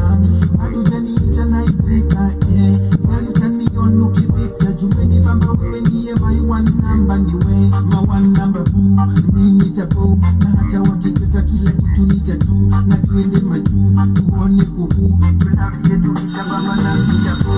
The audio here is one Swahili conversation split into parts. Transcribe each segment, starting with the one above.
Hatujaniita naitika, girl you turn me on ukipita. Jumeni bamba wewe ndiye my one number, niwe my one number boo. Mimi nitapo na hata wakiteta kila kitu nitatu, na tuende majuu tuone kuhu. Tuna vile tukitabamba na nitapo.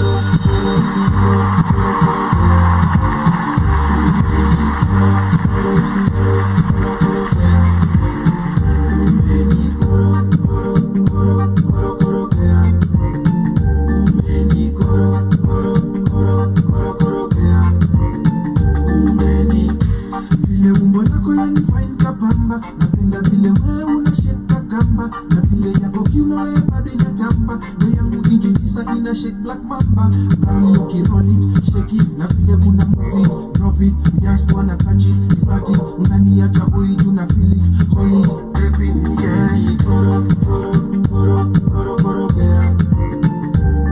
Napenda vile wewe unasheka kamba, na vile yako kiuno wewe bado inatamba. Ndio yangu inchi tisa ina shake black mamba. Kama you roll it, shake it, na vile una move it, drop it, just wanna catch it, start it, unaniacha hoi tu na feel it, hold it, grip it, yeah. Koro, koro, koro, koro, koro, yeah.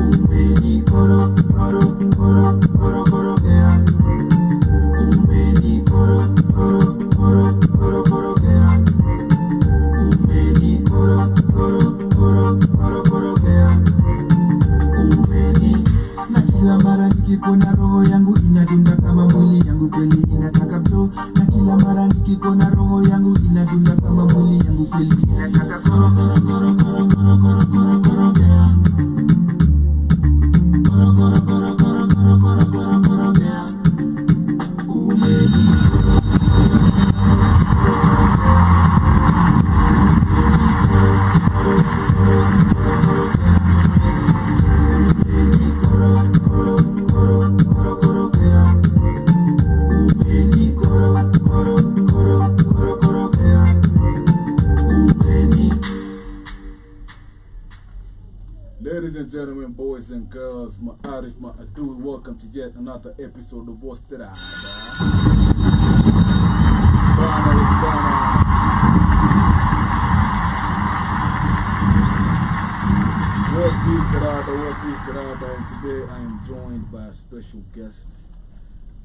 Umeni koro, koro, koro, koro, koro, yeah. Umeni koro, koro, koro, koro, koro, yeah. Umeni koro, koro, koro, koro, koro, yeah. Umeni. Na kila mara nikikona roho yangu inadunda kama mwili yangu kweli inataka blow. Na kila mara nikikona roho yangu inadunda kama mwili yangu kweli inataka koro, koro, koro, koro, koro, koro, koro, koro, yeah. Koro, koro, koro, koro, koro, koro, koro, koro, yeah. Umeni koro. Ladies and gentlemen, boys and girls, my Arif, my Adu, welcome to yet another episode of What's That? What is Garada? And today I am joined by a special guest,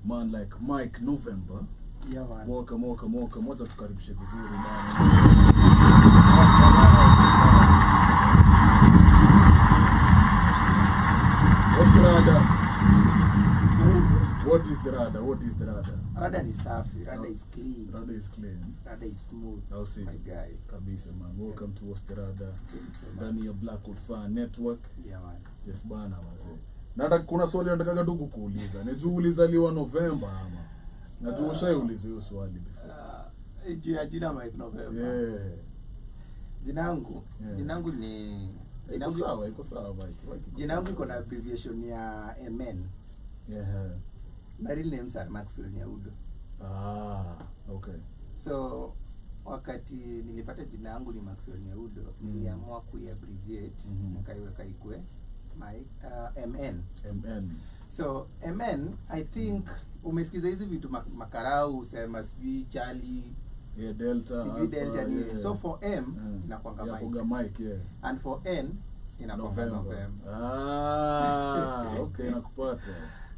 man like Mike November. Yeah, man. Welcome. Wacha tukaribishe vizuri man. What's the Rada? What is the Rada? Rada is safi, Rada is clean. Rada is clean. Rada is smooth. I'll see. My guy. Kabisa man. Welcome to What's the Rada? man. Ndani ya Blackwood Fan Network. Yeah, man. Yes bana wazee. Nataka kuna swali nataka tu kukuuliza. Ni juu ulizaliwa November ama? Na juu ushaiulizwa hiyo swali before. Juu ya jina Mike November. Yeah. Jina yangu ni Iko sawa Mike. Jina yangu iko na abbreviation ya MN. Yeah. My real names are Maxwell Nyaudo. Okay. So wakati nilipata jina yangu ni Maxwell Nyaudo, niliamua kuiabbreviate nikaiweka ikue MN. So MN, I think umesikiza hizi vitu makarau usema sijui Charlie, Delta, sijui Delta ni. So for M inakuanga Mike. Yeah. And for N inakuanga November. Okay, nakupata.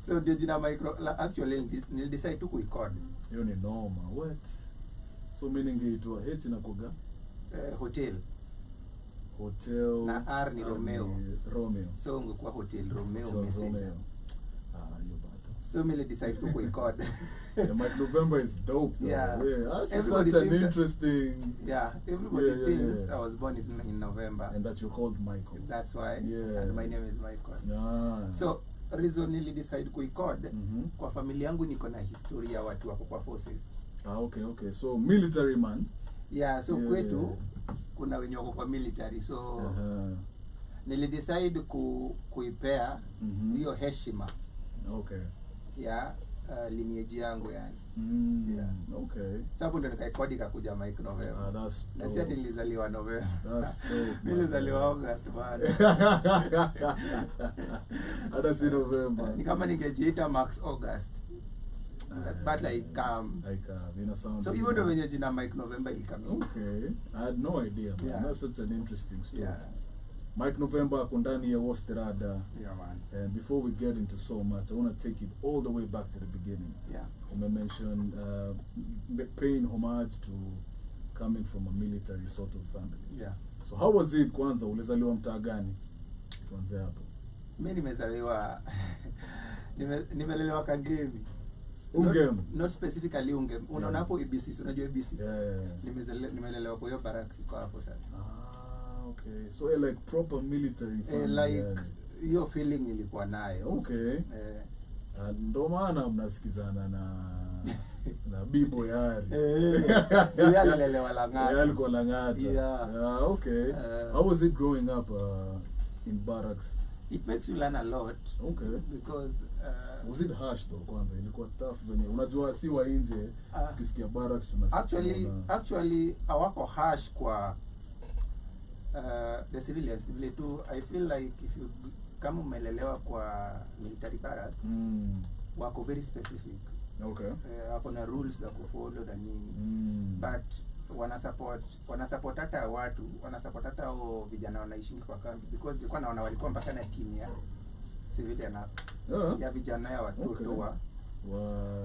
So ndio jina micro actually nilidecide tu kuikod. Hiyo ni normal. What? So meaning itwa H inakuga hotel na R ni Romeo. So ungekuwa Hotel Romeo Messenger. You bad. So mimi decide to boycott. Yeah, Mike November is dope though. Yeah. That's Everybody such an thinks interesting. Everybody thinks I was born in November. And that you're called Michael. That's why. Yeah. And my name is Michael. So reason nili decide kuikod kwa familia yangu niko na historia ya watu wako kwa forces. Okay. So military man. Yeah, so kwetu kuna wenye wako kwa military. So nili decide kuipea hiyo heshima. Okay. Yeah, lineage yangu yani. Okay. Sababu ndo nikaikodi kakuja Mike November. That's na si ati nilizaliwa November. That's dope. Nilizaliwa August bado. Hata si November. Ni kama ningejiita Max August. But like so even though when jina Mike November ilikami. Okay. I had no idea, man. Yeah. That's such an interesting story. Yeah. Mike November kundani ya What's the Rada. Yeah, man. And before we get into so much, I want to take it all the way back to the beginning. Yeah. We mentioned paying homage to coming from a military sort of family. Yeah. So how was it kwanza ulizaliwa mtaa gani? tuanze hapo. Mimi nimezaliwa nimelelewa Kangemi. Ungem. Not specifically Ungem. Unaona hapo ABC, unajua ABC? Yeah. Nimelelewa kwa hiyo barracks iko hapo sasa. Okay. So like proper military family. Like hiyo feeling ilikuwa nayo. Okay. Ndo maana mnasikizana na Bibo Yari. Yeye alilelewa Lang'ata. Yeye alikuwa Lang'ata. Yeah. Okay. How was it growing up in barracks? It makes you learn a lot. Okay. Because was it harsh though kwanza? Ilikuwa tough venye unajua si wa nje ukisikia barracks tunasikia. Actually hawako harsh kwa the civilians. Vile tu I feel like if you kama umelelewa kwa military barracks wako very specific. Okay. Wako na rules za kufollow na nini. But wanasupport hata watu, wanasupport hata hao vijana wanaishi kwa kambi because nilikuwa naona walikuwa mpaka na team ya civilian ya vijana ya watoto wa.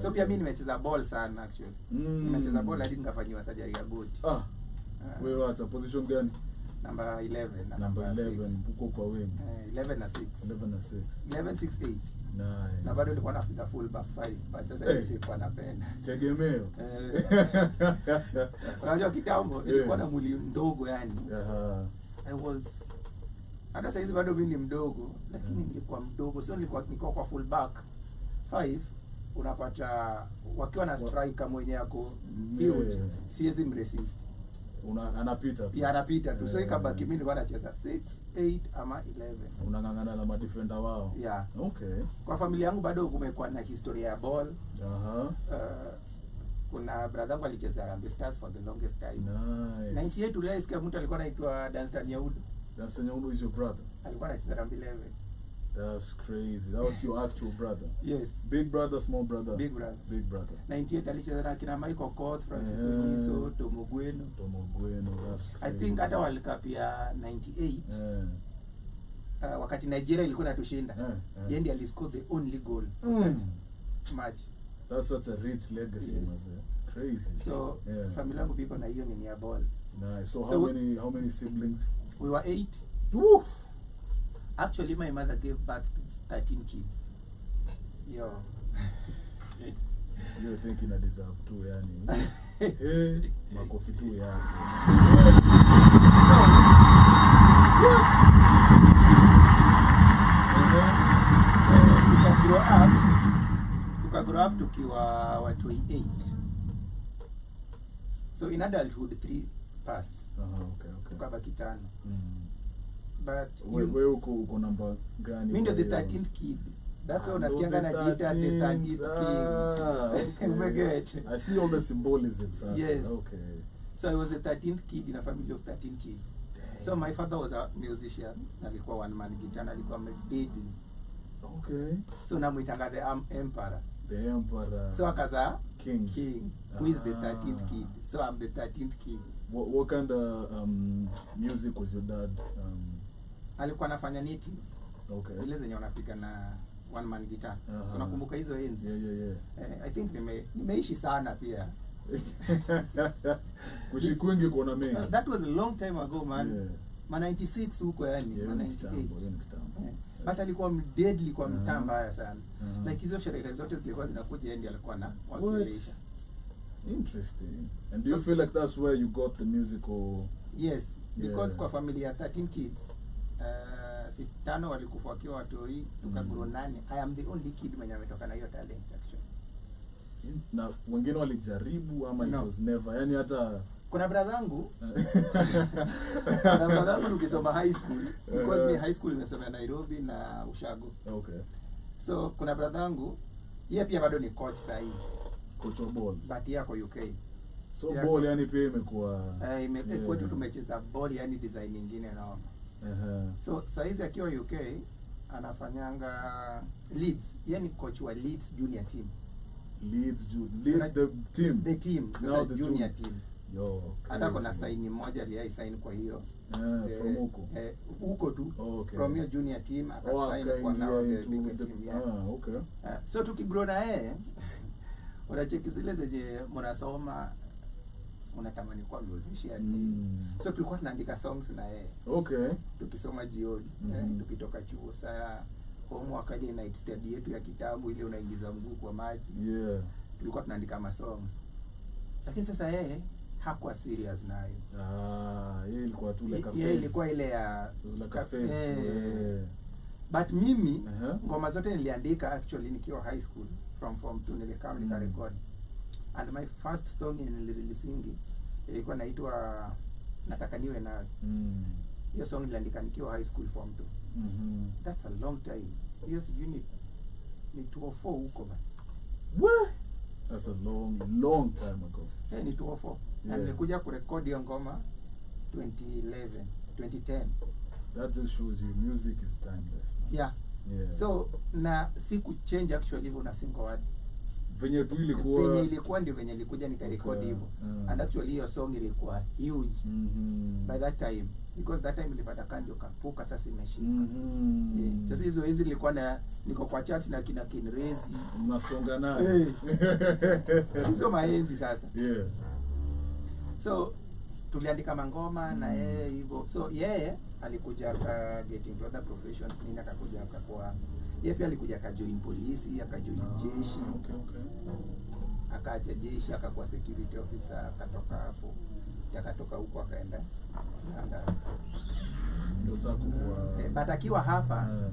So pia mimi nimecheza ball sana actually. Nimecheza ball hadi nikafanywa surgery ya goti. Wewe wacha position gani? Number 11 na number 11 uko kwa wing. 11 na 6. 11 6 8. Nice. Na bado nilikuwa napiga full back 5. But sasa hivi sikuwa napenda. Tegemeo. Unajua kitambo nilikuwa na mwili mdogo yani. I was hata saizi bado mimi ni mdogo lakini nilikuwa mdogo. So nilikuwa kwa full back 5 unapata wakiwa na striker mwenye yako huge siwezi mresist. Anapita tu. Anapita tu. So ikabaki mimi nilikuwa nacheza 6, 8 ama 11. Unangangana na madefender wao. Yeah. Okay. Kwa familia yangu bado kumekuwa na historia ya ball. Kuna brother wangu alicheza Harambee Stars for the longest time. Nice. 98 ulisikia mtu alikuwa anaitwa Danstan Nyaudu. Danstan Nyaudu is your brother? Alikuwa anacheza Harambee 11. That's crazy. That was your actual brother? Yes. Big brother, small brother? Big brother. Big brother. 98 alicheza na kina Michael Koth, Francis Oniso, Tomo Gweno, that's crazy. I think hata World Cup ya 98. Wakati Nigeria ilikuwa inatushinda. Yeye ndiye aliscore the only goal. Match. That's such a rich legacy, yes. Crazy. So, familia yangu biko na hiyo ni ya ball. Nice. So how many siblings? We were 8. Woo! Actually, my mother gave birth to 13 kids. Yo. You're thinking I deserve 2, yani. Makofi 2 yani. So, grow up tukiwa watu 8. So in adulthood 3 passed. Okay. Tukabaki 5. But wewe uko namba gani? Mimi ndio the 13th kid. That's why unasikianga najiita the 13th king. Umeget. I see all the symbolism. Yes. Okay. So I was the 13th kid in a family of 13 kids. Dang. So my father was a musician. Alikuwa one man guitar, alikuwa deadly. Okay. So namuitanga the emperor. The emperor. So akaza king. Who is the 13th kid. So I'm the 13th kid. What kind of music was your dad? Alikuwa anafanya native. Okay. Zile zenye wanapiga na one man guitar. So nakumbuka hizo enzi. Yeah. I think nimeishi sana pia. Kushikuingi kuona mengi. That was a long time ago, man. Yeah. Ma 96 huko yani, ma 98. But alikuwa deadly kwa mtaa mbaya sana. Like hizo sherehe zote zilikuwa zinakuja yeye alikuwa na wakilisha. Interesting. And do you feel like that's where you got the musical? Yes, because kwa familia 13 kids, 6 walikufa wakiwa watoi, tukagrow 8. I am the only kid mwenye ametoka na hiyo talent actually. Na wengine walijaribu ama it was never. Yani hata kuna brother wangu ukisoma high school, because me high school nimesoma Nairobi na Ushago. Okay. So kuna brother wangu yeye pia bado ni coach sasa hivi. Coach wa ball. But yako UK. So ball yani pia imekuwa imekuwa tu tumecheza ball yani design nyingine naona. So saizi akiwa UK anafanyanga Leeds, yani coach wa Leeds junior team. Leeds the team. The team, now the junior team. Yo. Hata kuna sign moja aliyai sign kwa hiyo. From huko. Huko tu. Okay. From your junior team akasign kwa now the big team. Okay. So tukigrow na yeye unacheki zile zenye mnasoma unatamani kuwa musician. So tulikuwa tunaandika songs na yeye. Okay. Tukisoma jioni, tukitoka chuo. Saa homework ile night study yetu ya kitabu ile unaingiza mguu kwa maji. Yeah. Tulikuwa tunaandika ma songs. Lakini sasa yeye hakuwa serious nayo. Yeye ilikuwa tu like a yeye ilikuwa ile ya like a face. But mimi ngoma zote niliandika actually nikiwa high school from form 2 nilikaa nikarecord. And my first song nilireleasingi ilikuwa inaitwa Nataka Niwe Na. Hiyo song niliandika nikiwa high school form 2. That's a long time. Hiyo sijui ni 204 huko bana. What? That's a long time ago. Ni 204. Na nilikuja kurekodi hiyo ngoma 2010. That just shows you music is timeless. Yeah. So na siku change actually hivyo na single word. Venye tu ilikuwa. Venye ilikuwa ndio venye nilikuja nikarekodi hivyo. And actually hiyo song ilikuwa huge by that time because that time nilipata kanjo kapuka sasa imeshika. Sasa hizo enzi nilikuwa na niko kwa chat na kina Kinrezi mnasonga naye. Hizo maenzi sasa. Yeah. So tuliandika mangoma na yeye hivyo. So yeye alikuja ka getting into other professions nini akakuja akakuwa yeye pia alikuja akajoin polisi, akajoin jeshi. Okay. Akaacha jeshi akakuwa security officer, akatoka hapo. Akatoka huko akaenda Uganda. Ndio sasa kwa But akiwa hapa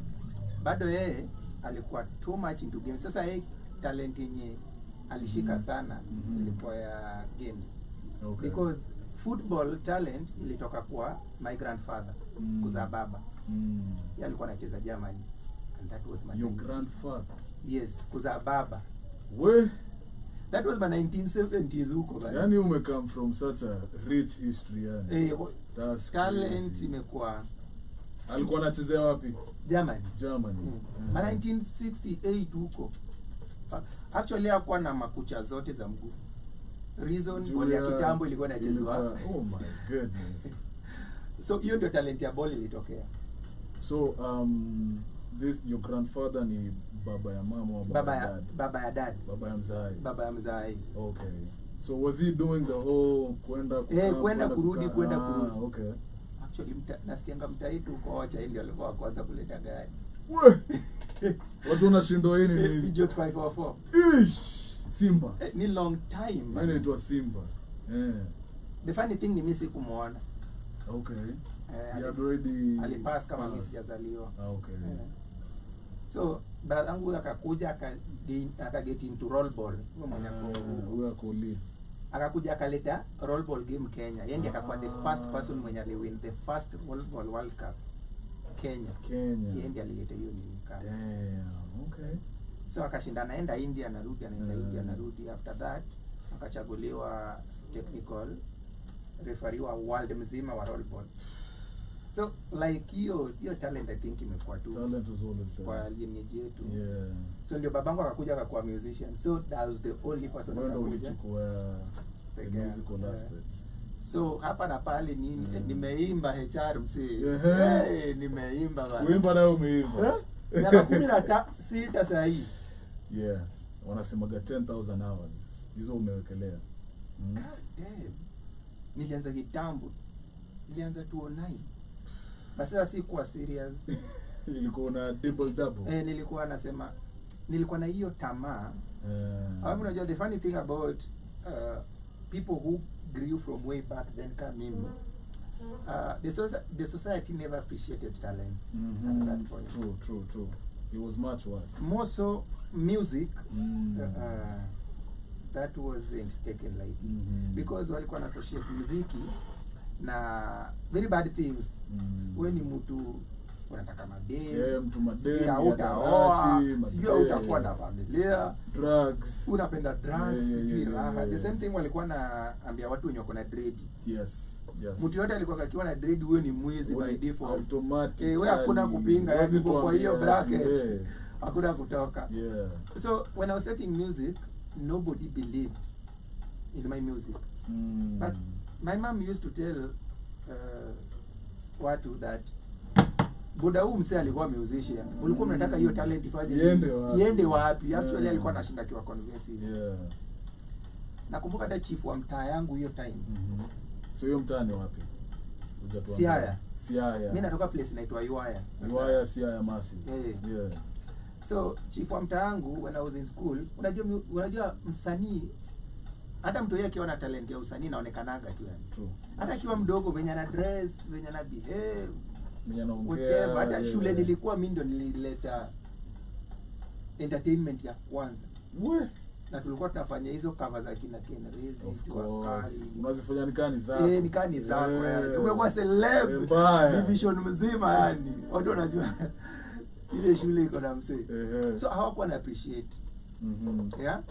bado yeye alikuwa too much into games. Sasa yeye talent yenye alishika sana ilikuwa ya games. Okay. Because football talent ilitoka kwa my grandfather kuzaa baba. Yeye alikuwa anacheza Germany and that was my your grandfather. Yes, kuzaa baba. We That was by 1970s huko bana. Yani come from such a rich history yani. That's talent imekuwa. Alikuwa anachezea wapi? Germany. By 1968 huko. Actually hakuwa na makucha zote za mguu. Reason ball ya kitambo ilikuwa inachezwa. Oh my goodness. So hiyo ndio talent ya ball ilitokea. So this your grandfather ni baba ya mama au baba ya dad? Baba ya mzai. Okay. So was he doing the whole kwenda kurudi? Okay. Actually nasikianga mtaitu uko acha ndio alikuwa kwanza kuleta gari. Watu wanashindo yini ni Peugeot 504. Simba. Ni long time. Inaitwa Simba. The funny thing ni mimi sikumuona. Okay. Already alipass kama mimi sijazaliwa. Okay. So brother yangu akakuja akaget into roll ball. Huyo ako Leeds. Akakuja akaleta roll ball game Kenya. Yeye ndiye akakuwa the first person mwenye aliwin the first roll ball World Cup Kenya. Yeye ndiye alileta hiyo ni cup. Damn. Okay. So akashinda naenda India narudi anaenda India narudi. After that akachaguliwa technical referee wa world mzima wa roll ball. So like hiyo talent I think imekuwa tu. Talent was always there. Kwa lineage yetu. Yeah. So ndio babangu akakuja akakuwa musician. So that was the only person who akakuja kwa musical aspect. So hapa na pale nimeimba HR msee. Nimeimba bana. Kuimba nayo umeimba. Miaka 16 sasa hii. Yeah. Wanasemaga 10,000 hours. Hizo umewekelea. God damn. Nilianza kitambo. Nilianza 209. Basi si kuwa serious. Nilikuwa na double. Nilikuwa nasema nilikuwa na hiyo tamaa. Unajua the funny thing about people who grew from way back then kama mimi. The society never appreciated talent at that point. True. It was much worse. More so music that wasn't taken lightly because walikuwa na associate muziki na very bad things. Wewe ni mtu unataka madeni, mtu madeni, sijui utakuwa na familia, drugs, unapenda drugs, sijui raha. The same thing walikuwa naambia watu wenye wako na dread. Yes. Mtu yote alikuwa akiwa na dread wewe ni mwizi by default. Automatic. Wewe hakuna kupinga, yaani kwa hiyo bracket. Hakuna kutoka. Yeah. So when I was starting music, nobody believed in my music. But my mom used to tell watu that Buda huu msee alikuwa musician. Ulikuwa mnataka hiyo talent ifanye iende wapi? Actually alikuwa anashinda kiwa convincing. Yeah. nakumbuka hata chief wa mtaa yangu hiyo time. So hiyo mtaa ni wapi? Hujatuambia. Siaya. Siaya. Mimi natoka place inaitwa Iwaya. Iwaya, Siaya, Masi. Yeah. So chief wa mtaa yangu when I was in school, unajua msanii hata mtu yeye akiwa na talent ya usanii naonekanaga tu yani. True. Hata akiwa mdogo venye ana dress, venye ana behave, Mwenye anaongea. whatever. Hata shule nilikuwa mimi ndo nilileta entertainment ya kwanza. Na tulikuwa tunafanya hizo cover za kina Kenrezi, Tuakali. Unazifanya nikani zako. Nikani zako yani. Umekuwa celeb. Division mzima yani. Watu wanajua ile shule iko na msee. So hawakuwa na appreciate. Yeah.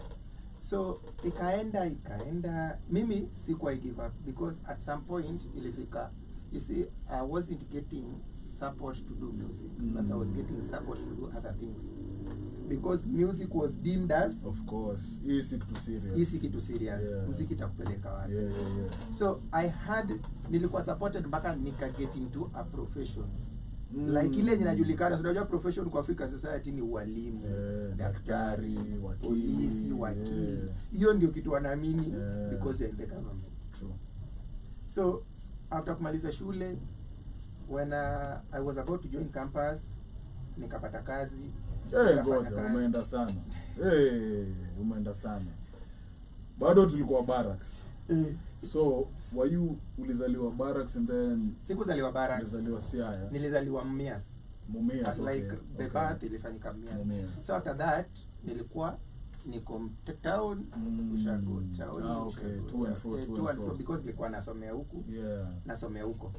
So ikaenda mimi sikuwa give up because at some point ilifika, you see, I wasn't getting support to do music, but I was getting support to do other things because music was deemed as, of course, easy to serious. Easy to serious. Yeah. Muziki itakupeleka wapi? Yeah. So nilikuwa supported mpaka nika get into a profession. Like ile inajulikana, unajua profession kwa Africa society ni walimu, daktari, polisi, wakili. Hiyo ndio kitu wanaamini because you're in the government. True. So after kumaliza shule, when I was about to join campus, nikapata kazi. Ngoja, umeenda sana. Umeenda sana. Bado tulikuwa barracks. So, ulizaliwa barracks and then sikuzaliwa barracks. Ulizaliwa Siaya. Nilizaliwa Mumias. Mumias, okay. Like the birth ilifanyika Mumias. So after that niko town, Ushago town. Okay. Two and four because nilikuwa nasomea huku. Yeah. Nasomea huko.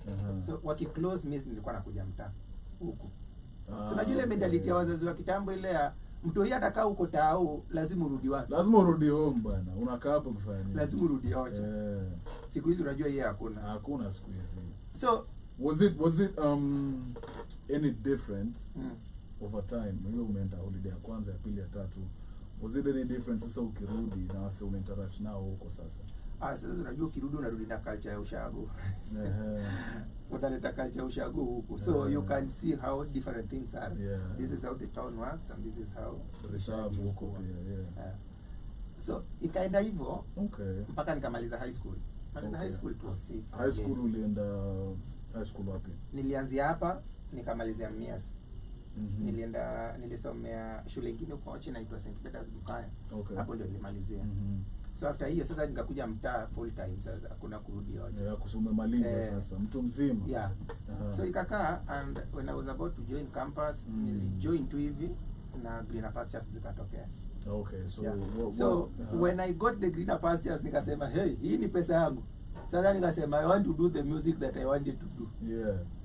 So close means nilikuwa nakuja mtaa huku. So unajua ile mentality ya wazazi wa kitambo ile ya mtu yeye atakaa huko tao, lazima urudi wapi? Lazima urudi home bwana. Unakaa hapo kufanya nini? Lazima urudi hoja. Siku hizi unajua yeye hakuna siku hizi. So was it any different over time? Wewe umeenda holiday ya kwanza, ya pili, ya tatu. Was it any different sasa ukirudi na wase unainteract nao huko sasa? Sasa unajua ukirudi unarudi na culture ya Ushago. Utaleta culture ya Ushago huko. So you can see how different things are. This is how the town works and this is how the Ushago huko. So ikaenda hivyo. Okay. Mpaka nikamaliza high school. High school it was 6. High school ulienda high school wapi? Nilianzia hapa nikamalizia Mumias. Nilisomea shule nyingine kwa Ochi inaitwa St. Peter's Bukaya. Hapo ndio nilimalizia. So after hiyo sasa nikakuja mtaa full time, sasa hakuna kurudi yote. Kusoma maliza sasa mtu mzima. So ikakaa, and when I was about to join campus, nilijoin tu hivi na greener pastures zikatokea. Okay, so when I got the greener pastures nikasema, hey, hii ni pesa yangu. Sasa nikasema I want to do the music that I wanted to do.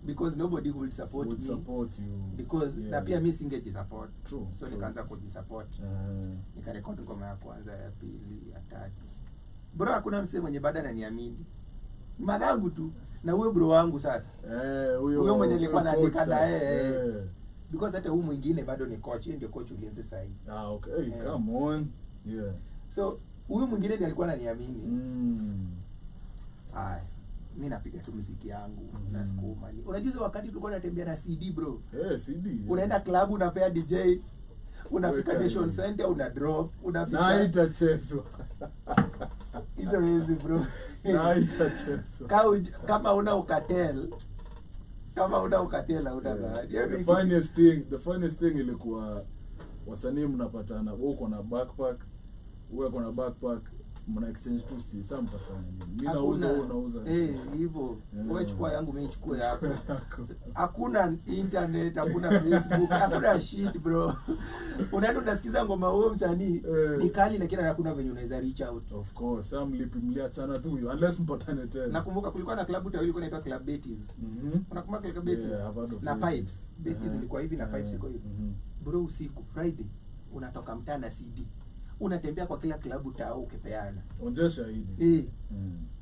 Because nobody would support me. Because na pia mimi singeji support. So nikaanza kujisupport. Nikarekodi ngoma ya kwanza, ya pili, ya tatu. Bro hakuna msee mwenye bado ananiamini. Madangu tu na huyo bro wangu sasa. Huyo mwenye nilikuwa naandika naye. Because hata huyu mwingine bado ni coach, yeye ndio coach Ulinzi sasa hivi. Okay, come on. So huyu mwingine ndiye alikuwa ananiamini. Mimi napiga tu muziki yangu na sukuma. Unajua wakati tulikuwa tunatembea na CD bro. CD. Unaenda club unapea DJ, unafika Nation Center una drop, unafika na itachezwa. Hizo hizi bro. Na itachezwa. Kama una ukatel una bahati. The funniest thing ilikuwa wasanii mnapatana, wewe uko na backpack, mna exchange tu si sasa mtafanya nini? Mimi nauza. Hivyo. Wewe chukua yangu, mimi chukue yako. Hakuna internet, hakuna Facebook, hakuna shit bro. Unaenda unasikiza ngoma wewe msanii ni kali, lakini hakuna venye unaweza reach out. Of course, mliachana tu unless mpatane tena. Nakumbuka kulikuwa na club tawili ilikuwa inaitwa Club Betis. Unakumbuka Club Betis? Na Pipes. Betis ilikuwa hivi na Pipes iko hivi. Bro usiku Friday unatoka mtaa na CD. Unatembea kwa kila klabu tao ukipeana. Onjesha hili.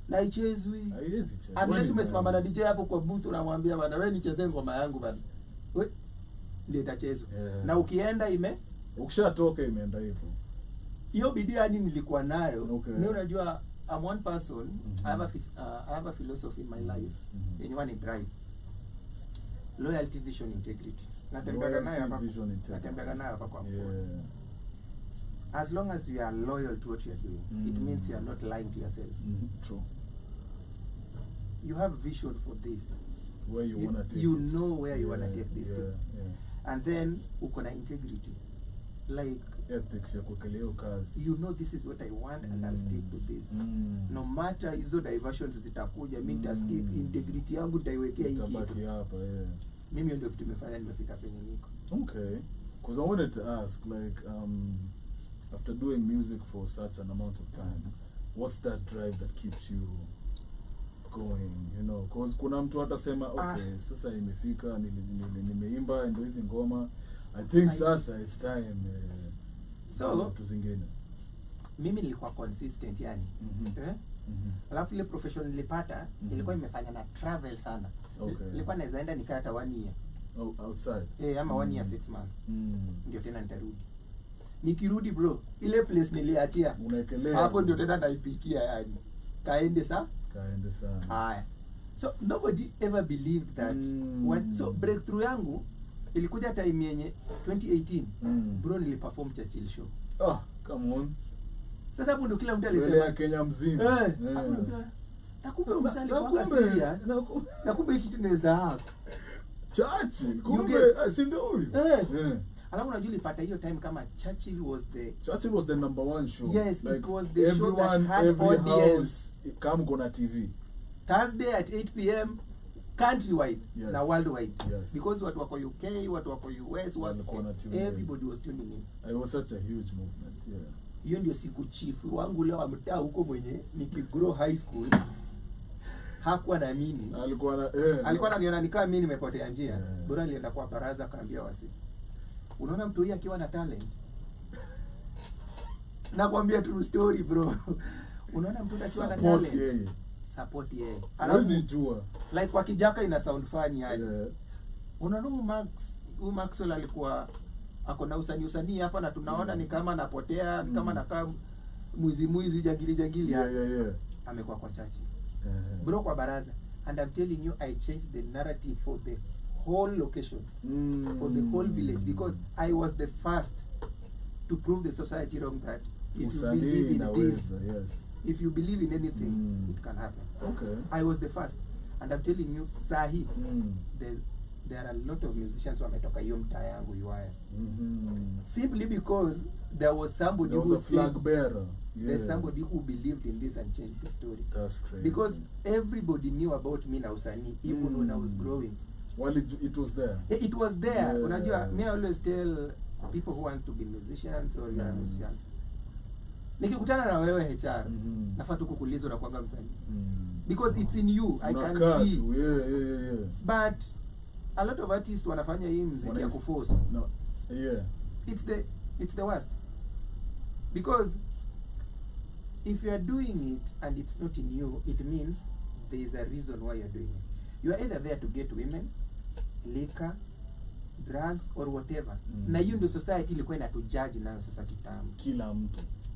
Na ichezwi. Haiwezi chezwi. Unless umesimama na DJ hapo kwa booth unamwambia bana wewe nichezee ngoma yangu bana. Wewe ndio itachezwa. Na ukienda ukishatoka imeenda hivyo. Hiyo bidii yani nilikuwa nayo. Mimi unajua I'm one person, I have a philosophy in my life. Yenyewe ni drive. Loyalty, vision, integrity. Natembea nayo hapa. Natembea nayo hapa kwa. as long as you are loyal to what you are doing, it means you are not lying to yourself. True. You have vision for this. Where you wanna take you it. know where you wanna take this thing. Yeah. And then uko na integrity. Like Ethics ya kukelea hiyo kazi. you know this is what I want and I'll stick to this. No matter hizo diversions zitakuja, mimi nitastick integrity yangu nitaiwekea hii Tabaki kitu. hapa, yeah. Mimi ndio vitu nimefanya nimefika penye niko. Okay. Because I wanted to ask, like, after doing music for such an amount of time, what's that drive that keeps you going, you know? Because kuna mtu atasema, okay, sasa imefika, nimeimba, ndio hizi ngoma. I think sasa it's time. So, vitu zingine. Mimi nilikuwa consistent yani. Alafu ile profession nilipata, ilikuwa imefanya na travel sana. Okay. Nilikuwa naweza enda nikaa hata 1 year. Oh, outside. Ama 1 year 6 months. Ndio tena nitarudi. Nikirudi bro, ile place niliachia. Unaekelea. Hapo ndio tena naipikia yani. Kaende sana. Haya. So nobody ever believed that so breakthrough yangu ilikuja time yenye 2018 bro niliperform Churchill show. Oh, come on. Sasa hapo ndio kila mtu alisema Kenya mzima. Nakumbe msali kwa serious. Nakumbe hiki kitu naweza hapo. Churchill, kumbe si ndio huyu? Alafu unajua nilipata hiyo time kama Churchill was the number 1 show. Yes, like, it was the show that had every audience. House, come gonna TV. Thursday at 8 p.m. countrywide na worldwide. Yes. Because watu wako UK, watu wako US, everybody was tuning in. It was such a huge movement, yeah. Hiyo ndio siku chief wangu leo amtaa huko mwenye nikigrow high school. Hakuwa na mimi. Alikuwa ananiona nikaa mimi nimepotea njia. Bora nilienda kwa baraza akaambia wasi. Unaona mtu huyu akiwa na talent. Nakwambia true story bro. Unaona mtu akiwa na talent. Support yeye. Hawezi jua. Like kwa kijaka ina sound funny yani. Unaona Maxwell alikuwa ako na usanii hapa na tunaona ni kama anapotea, ni kama anakaa mwizi jangili yeah. Amekuwa kwa chachi. Bro kwa baraza. And I'm telling you I changed the narrative for the whole location. For the whole village because I was the first to prove the society wrong that if you believe in this, if you believe in anything, it can happen. Okay. I was the first. And I'm telling you, sahi, there are a lot of musicians who wametoka hiyo mtaa yangu Iwaya. Simply because there was somebody who was a flag bearer. There's somebody who believed in this and changed the story. That's crazy. Because everybody knew about me na usanii, even when I was growing. Well, it was there. It was there. Unajua, me I always tell people who want to be musicians or you're a musician. Nikikutana na wewe HR, nafaa tu kukuuliza unakuanga msanii. Because it's in you, I can see. Yeah. But a lot of artists wanafanya hii muziki ya kuforce. No. Yeah. It's the worst. Because if you are doing it and it's not in you, it means there is a reason why you're doing it. You are either there to get women, liquor, drugs or whatever. Na hiyo ndio society ilikuwa inatujudge nayo sasa kitambo.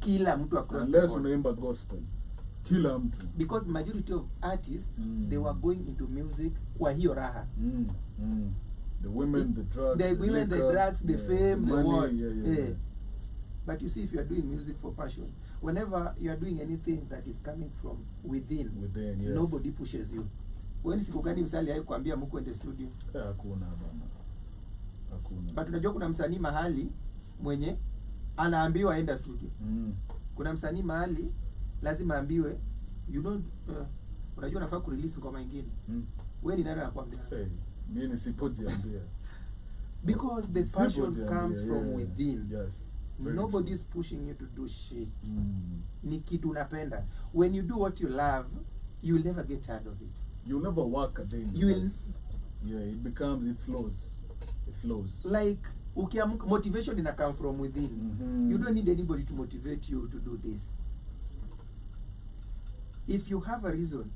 Kila mtu across unless unaimba gospel. Kila mtu. Because majority of artists they were going into music kwa hiyo raha. The women, the drugs, the drugs, the fame, the what. Yeah. But you see, if you are doing music for passion, whenever you are doing anything that is coming from within yes. Nobody pushes you. When siku gani msali hayo kuambia mko ende studio? Hakuna bana. Hakuna. But unajua kuna msanii mahali mwenye anaambiwa enda studio. Kuna msanii mahali lazima ambiwe unajua unafaa kurelease ngoma nyingine. Wewe ni nani anakuambia? Mimi nisipojiambia. Because the passion comes from within. Yes. Nobody is pushing you to do shit. Ni kitu unapenda. When you do what you love, you will never get tired of it. You'll never work a day. It flows. Like motivation ina come from within. You don't need anybody to motivate you to do this. If you have a reason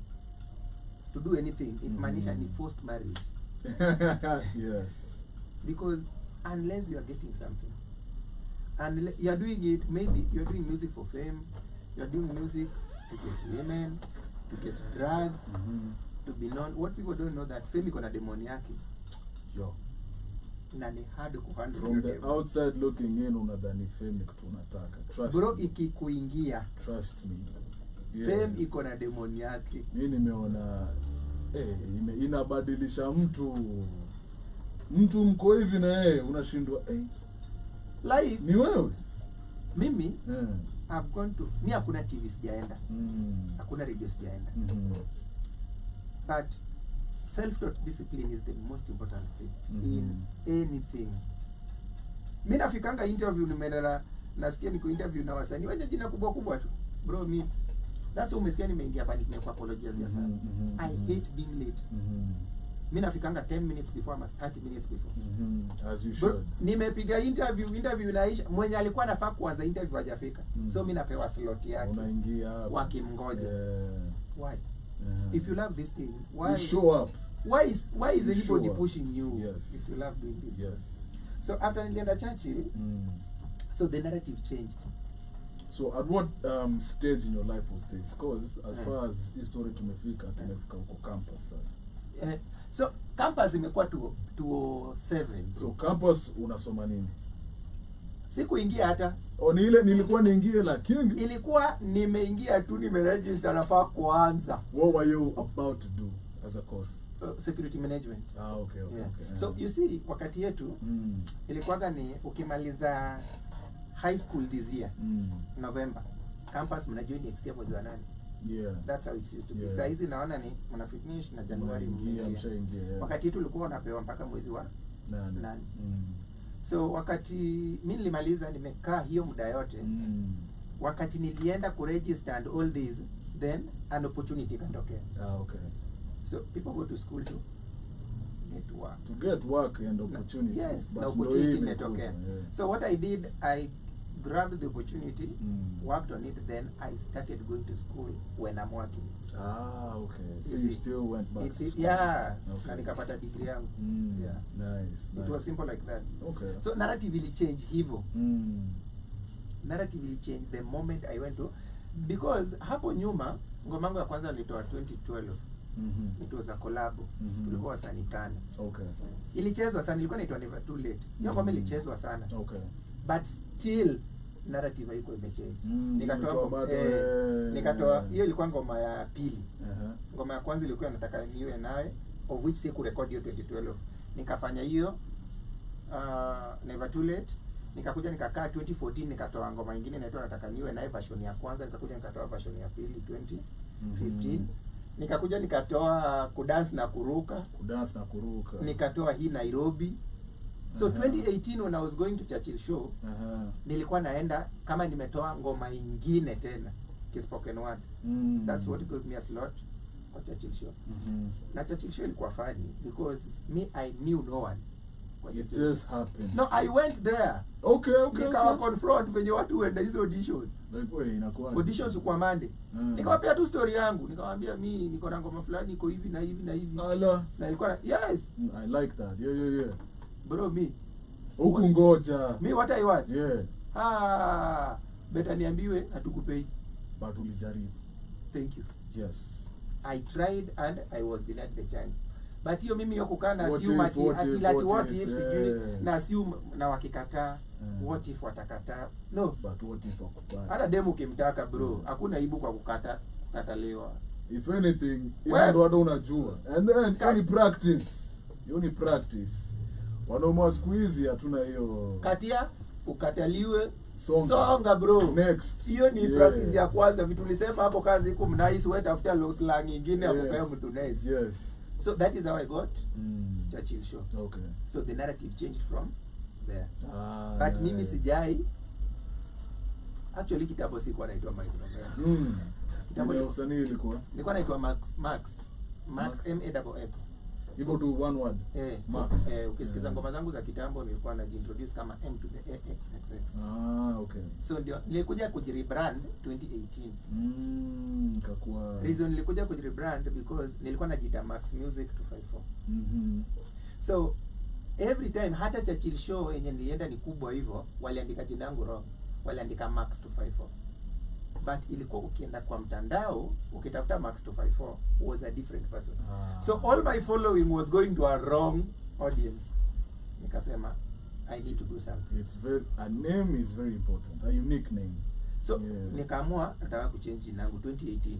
to do anything, it maanisha ni forced marriage. Yes. Because unless you are getting something, and you are doing it, maybe you are doing music for fame, you are doing music to get women, to get drugs, to be known. What people don't know that fame iko na demoni yake. na ni hard kuhandle From the hiyo demo. outside looking in, unadhani fame ni kitu unataka. Trust Bro, me. ikikuingia Trust me. fame iko na demon yake. Mimi nimeona inabadilisha mtu mko hivi na yeye unashindwa Like ni wewe. mimi I've gone to, mi hakuna TV sijaenda, hakuna radio sijaenda, but self-taught discipline is the most important thing in anything. Mi nafikanga interview nimeenda nasikia niko interview na wasanii wenye jina kubwa kubwa tu. Bro, mi that's why umesikia nimeingia hapa nimekuwa apologize ya sana. I hate being late. Mi nafikanga 10 minutes before ama 30 minutes before. As you Bro, should. nimepiga interview inaisha, mwenye alikuwa anafaa kuanza interview hajafika. So mi napewa slot yake. Unaingia hapa. Wakimngoja. Why? If you love this thing, why you show up. Why is anybody show up. pushing you? Yes. If you love doing this? Yes. So after nilienda Churchill, so the narrative changed. So at what stage in your life was this? Because as far as history tumefika huko campus sasa. So campus imekuwa 207. So campus unasoma nini? Sikuingia hata. Ni ile nilikuwa niingie lakini Ilikuwa nimeingia tu nimeregister nafaa kuanza. What were you about to do as a course? Security management. Okay. Yeah. So you see wakati yetu ilikuwaga ni ukimaliza high school this year November, campus mnajoin next year mwezi wa 8. Yeah. That's how it used to be. Yeah. Sasa hizi naona ni mna finish na January mshaingia. Yeah. Wakati yetu ulikuwa unapewa mpaka mwezi wa 8. So wakati mimi nilimaliza nimekaa hiyo muda yote. Wakati nilienda kuregister and all this, then an opportunity katokea. Okay. So people go to school to get work. To get work and opportunity. Yes, but the opportunity ndio imetokea. yeah. So what I did, I grabbed the opportunity, worked on it, then I started going to school when I'm working. Okay. So You you see, still went back to school. Yeah. Okay. Na nikapata degree yangu. Yeah. Nice. It was simple like that. Okay. So narrative will change hivyo. Narrative will change the moment I went to, because hapo nyuma ngoma yangu ya kwanza nilitoa 2012. It was a collab. Tulikuwa wasanii 5. Okay. Ilichezwa sana, ilikuwa inaitwa Never Too Late. Hiyo ngoma ilichezwa sana. Okay. But still narrative haiko imechange. Nikatoa Nikatoa hiyo ilikuwa ngoma ya pili. Ngoma ya kwanza ilikuwa nataka niwe nawe, of which siku record hiyo 2012. Nikafanya hiyo Never Too Late. Nikakuja nikakaa 2014 nikatoa ngoma nyingine inaitwa nataka niwe nawe version ya kwanza, nikakuja nikatoa version ya pili 2015. Nikakuja nikatoa kudance na kuruka. Nikatoa hii Nairobi. So 2018 when I was going to Churchill show, nilikuwa naenda kama nimetoa ngoma nyingine tena spoken word. That's what gave me a slot for Churchill show. Na Churchill show ilikuwa funny because me I knew no one. It just happened. No, I went there. Okay. Nikawa confront venye watu wenda hizo audition. Like inakuwa Auditions kwa Monday. Nikawapea tu story yangu, nikamwambia mimi niko na ngoma fulani iko hivi na hivi na hivi. Ala. Na ilikuwa yes. I like that. Yeah. Bro, me. Huku ngoja. Me what I want. Yeah. Beta niambiwe hatukupei. But ulijaribu. Thank you. Yes. I tried and I was denied the chance. But hiyo mimi yoko kana assume what if, sijui na assume na wakikataa what if watakataa. No. But what if wakubali? Hata demo kimtaka bro, hakuna aibu kwa kukataliwa. If anything, ndo wado unajua. And then can practice. You ni practice. Wanaume siku hizi hatuna hiyo. Katia ukataliwe songa bro. Next. Hiyo ni practice ya kwanza. Vitu tulisema hapo kazi iko mnice, wewe tafuta low slang nyingine akupea mtu next. Yes. So that is how I got Churchill show. Okay. So the narrative changed from there. But mimi sijai actually kitambo sikuwa naitwa Mike November. Kitambo ya usanii ilikuwa naitwa Max MAXX. Hivyo tu one word. Max. Ukisikiza ngoma zangu za kitambo nilikuwa najiintroduce kama M to the AXXX. Okay. So ndio nilikuja kujirebrand 2018. Kakua. Reason nilikuja kujirebrand because nilikuwa najiita Max Music 254. So every time hata Churchill show yenye nilienda ni kubwa hivyo, waliandika jina langu wrong. Waliandika Max 254. But ilikuwa ukienda kwa mtandao ukitafuta Max 254 was a different person. So all my following was going to a wrong audience. nikasema I need to do something. A name is very important, a unique name. So nikaamua nataka kuchange jina langu 2018.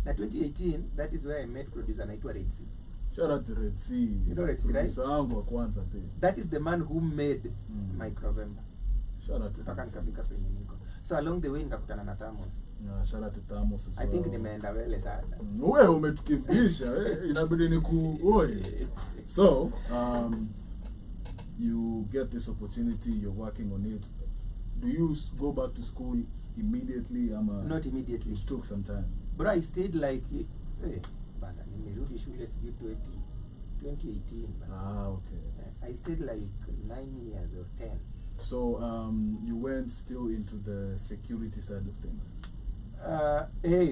Na 2018, that is where I met producer anaitwa Red Sea. Shout out to Red Sea. You know Red Sea, right? Producer wangu wa kwanza pia. That is the man who made Microvember. Shout out to Mpaka Red Sea. nikafika penye niko. So along the way nikakutana na Thamos. Shout out to Thamos as well. I think nimeenda mbele sana. Wewe umetukimbisha, inabidi nikuoe. So, you get this opportunity, you're working on it. Do you go back to school immediately? Not immediately. It took some time. Bro, I stayed like bana nimerudi shule sijui 2018. Okay. I stayed like 9 years or 10. So, you went still into the security side of things?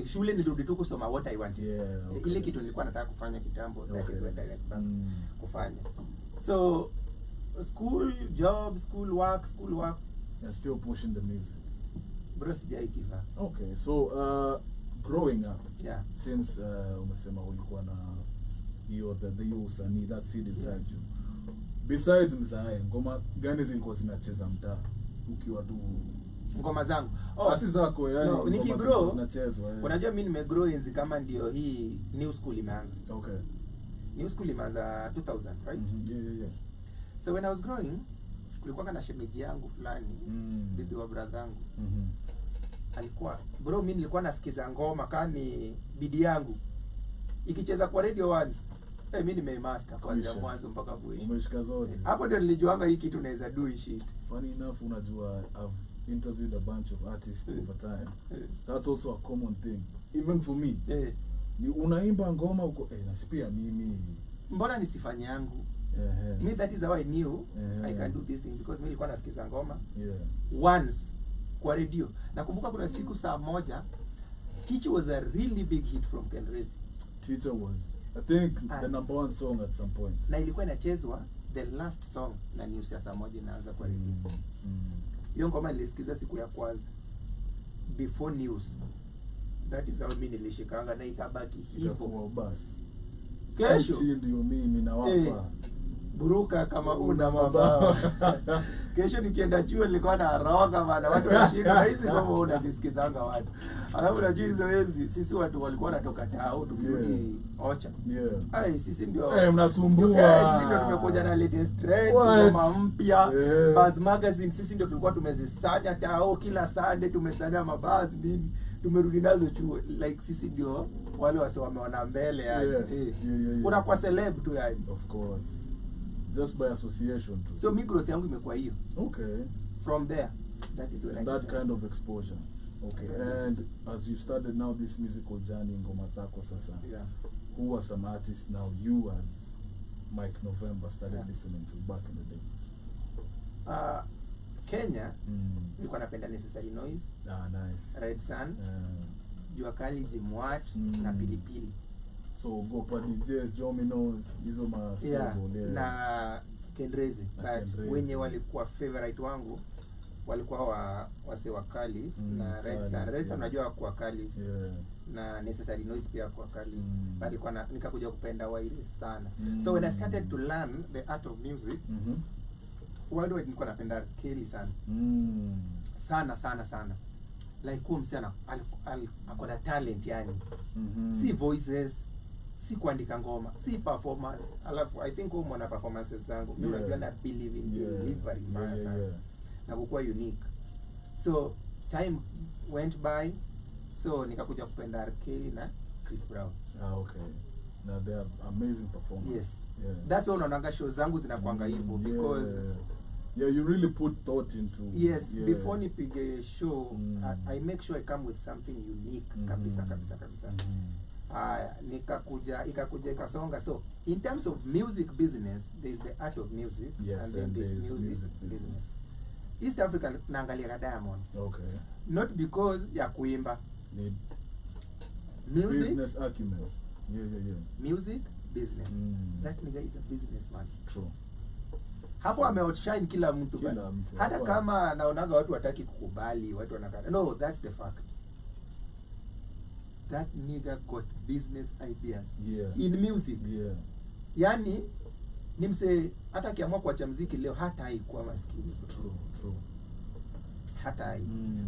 Shule nilirudi tu kusoma what I wanted. Yeah, okay. Ile kitu nilikuwa nataka kufanya kitambo, that is what I went back kufanya. So, school, job, school work. You're still pushing the music. Bro, sijai give up. Okay, so growing up, Yeah. since umesema ulikuwa na hiyo the usanii, that seed inside you. Besides mzae, ngoma gani zilikuwa zinacheza mtaa ukiwa tu Ngoma zangu? Asi zako yani. No, nikigrow zinachezwa. Unajua mimi nimegrow enzi kama ndio hii new school imeanza. Okay. New school imeanza 2000, right? Yeah. So when I was growing, kulikuwa na shemeji yangu fulani, bibi wa brother yangu. Alikuwa bro, mimi nilikuwa nasikiza ngoma kani bidi yangu ikicheza kwa radio once. Mimi nimemaster kwanza mwanzo mpaka mwisho. Umeshika zote. Hapo ndio nilijuanga hii kitu naweza do hii shit. Funny enough, unajua I've interviewed a bunch of artists over time. That's also a common thing. Even for me. Ni unaimba ngoma uko nasipia mimi. Mbona nisifanye yangu? Me, that is how I knew I can do this thing because mimi nilikuwa nasikiza ngoma. Once kwa radio. Nakumbuka kuna siku saa moja Teacher was a really big hit from Ken Rezi. Teacher was, I think, the number one song at some point. Na ilikuwa inachezwa the last song na news ya saa moja inaanza kwa radio. Hiyo ngoma nilisikiza siku ya kwanza before news. That is how mimi nilishikanga na ikabaki hivyo. Basi. Kesho ndio mimi na wapa. Buruka kama una mabawa. Kesho nikienda chuo nilikuwa na roga bana, watu wanashinda hizi kama unazisikizanga watu. Alafu unajua hizo enzi sisi watu walikuwa wanatoka tao tukirudi Ocha. Sisi ndio mnasumbua. Sisi ndio tumekuja na latest trends kama mpya. Buzz magazine sisi ndio tulikuwa tumezisanya tao kila Sunday, tumesanya mabazi nini. Tumerudi nazo chuo, like sisi ndio wale wase wameona mbele yani. Kuna kwa celeb tu yani. Of course. Just by association too. So mi growth yangu imekuwa hiyo. Okay. From there, that is when that kind of exposure. Okay. And as you started now this musical journey ngoma zako sasa. Who were some artists now you as Mike November started listening to back in the day? Kenya, nilikuwa napenda Necessary Noise. Nice. Red Sun. Jua Kali, Jimwat na Pilipili. So go pa DJs, Jominos, hizo ma stable na Ken Rezi. But wenye walikuwa favorite wangu walikuwa wase wakali na Red Sun. Red Sun unajua kwa kali. Na Necessary Noise pia kwa kali. But nikakuja kupenda Wireless sana. So when I started to learn the art of music, worldwide nilikuwa napenda Kelly sana. Sana. Like huyo msichana akona talent yani. Si voices, si kuandika ngoma, si performance. Alafu I think huyo mwana performances zangu mimi unajua na believe in delivery mbaya sana. Na kukua unique. So time went by, so nikakuja kupenda R. Kelly na Chris Brown. Okay. Now they are amazing performers. Yes. That's why unaona show zangu zinakuanga hivyo because you really put thought into. Yes, before nipige show, I make sure I come with something unique kabisa. Ikakuja ikasonga. So in terms of music business, there is the art of music, and then this music business. East Africa naangalia Diamond. Okay. Not because ya kuimba. Music business acumen. Music business. That nigga is a businessman. True. Hapo ame-outshine kila mtu bana. Hata kama naonaga watu wataki kukubali, watu wanakana. No, that's the fact. That nigga got business ideas in music. Yani ni mse hata akiamua kuacha muziki leo hata haikuwa maskini. True. Hata hai.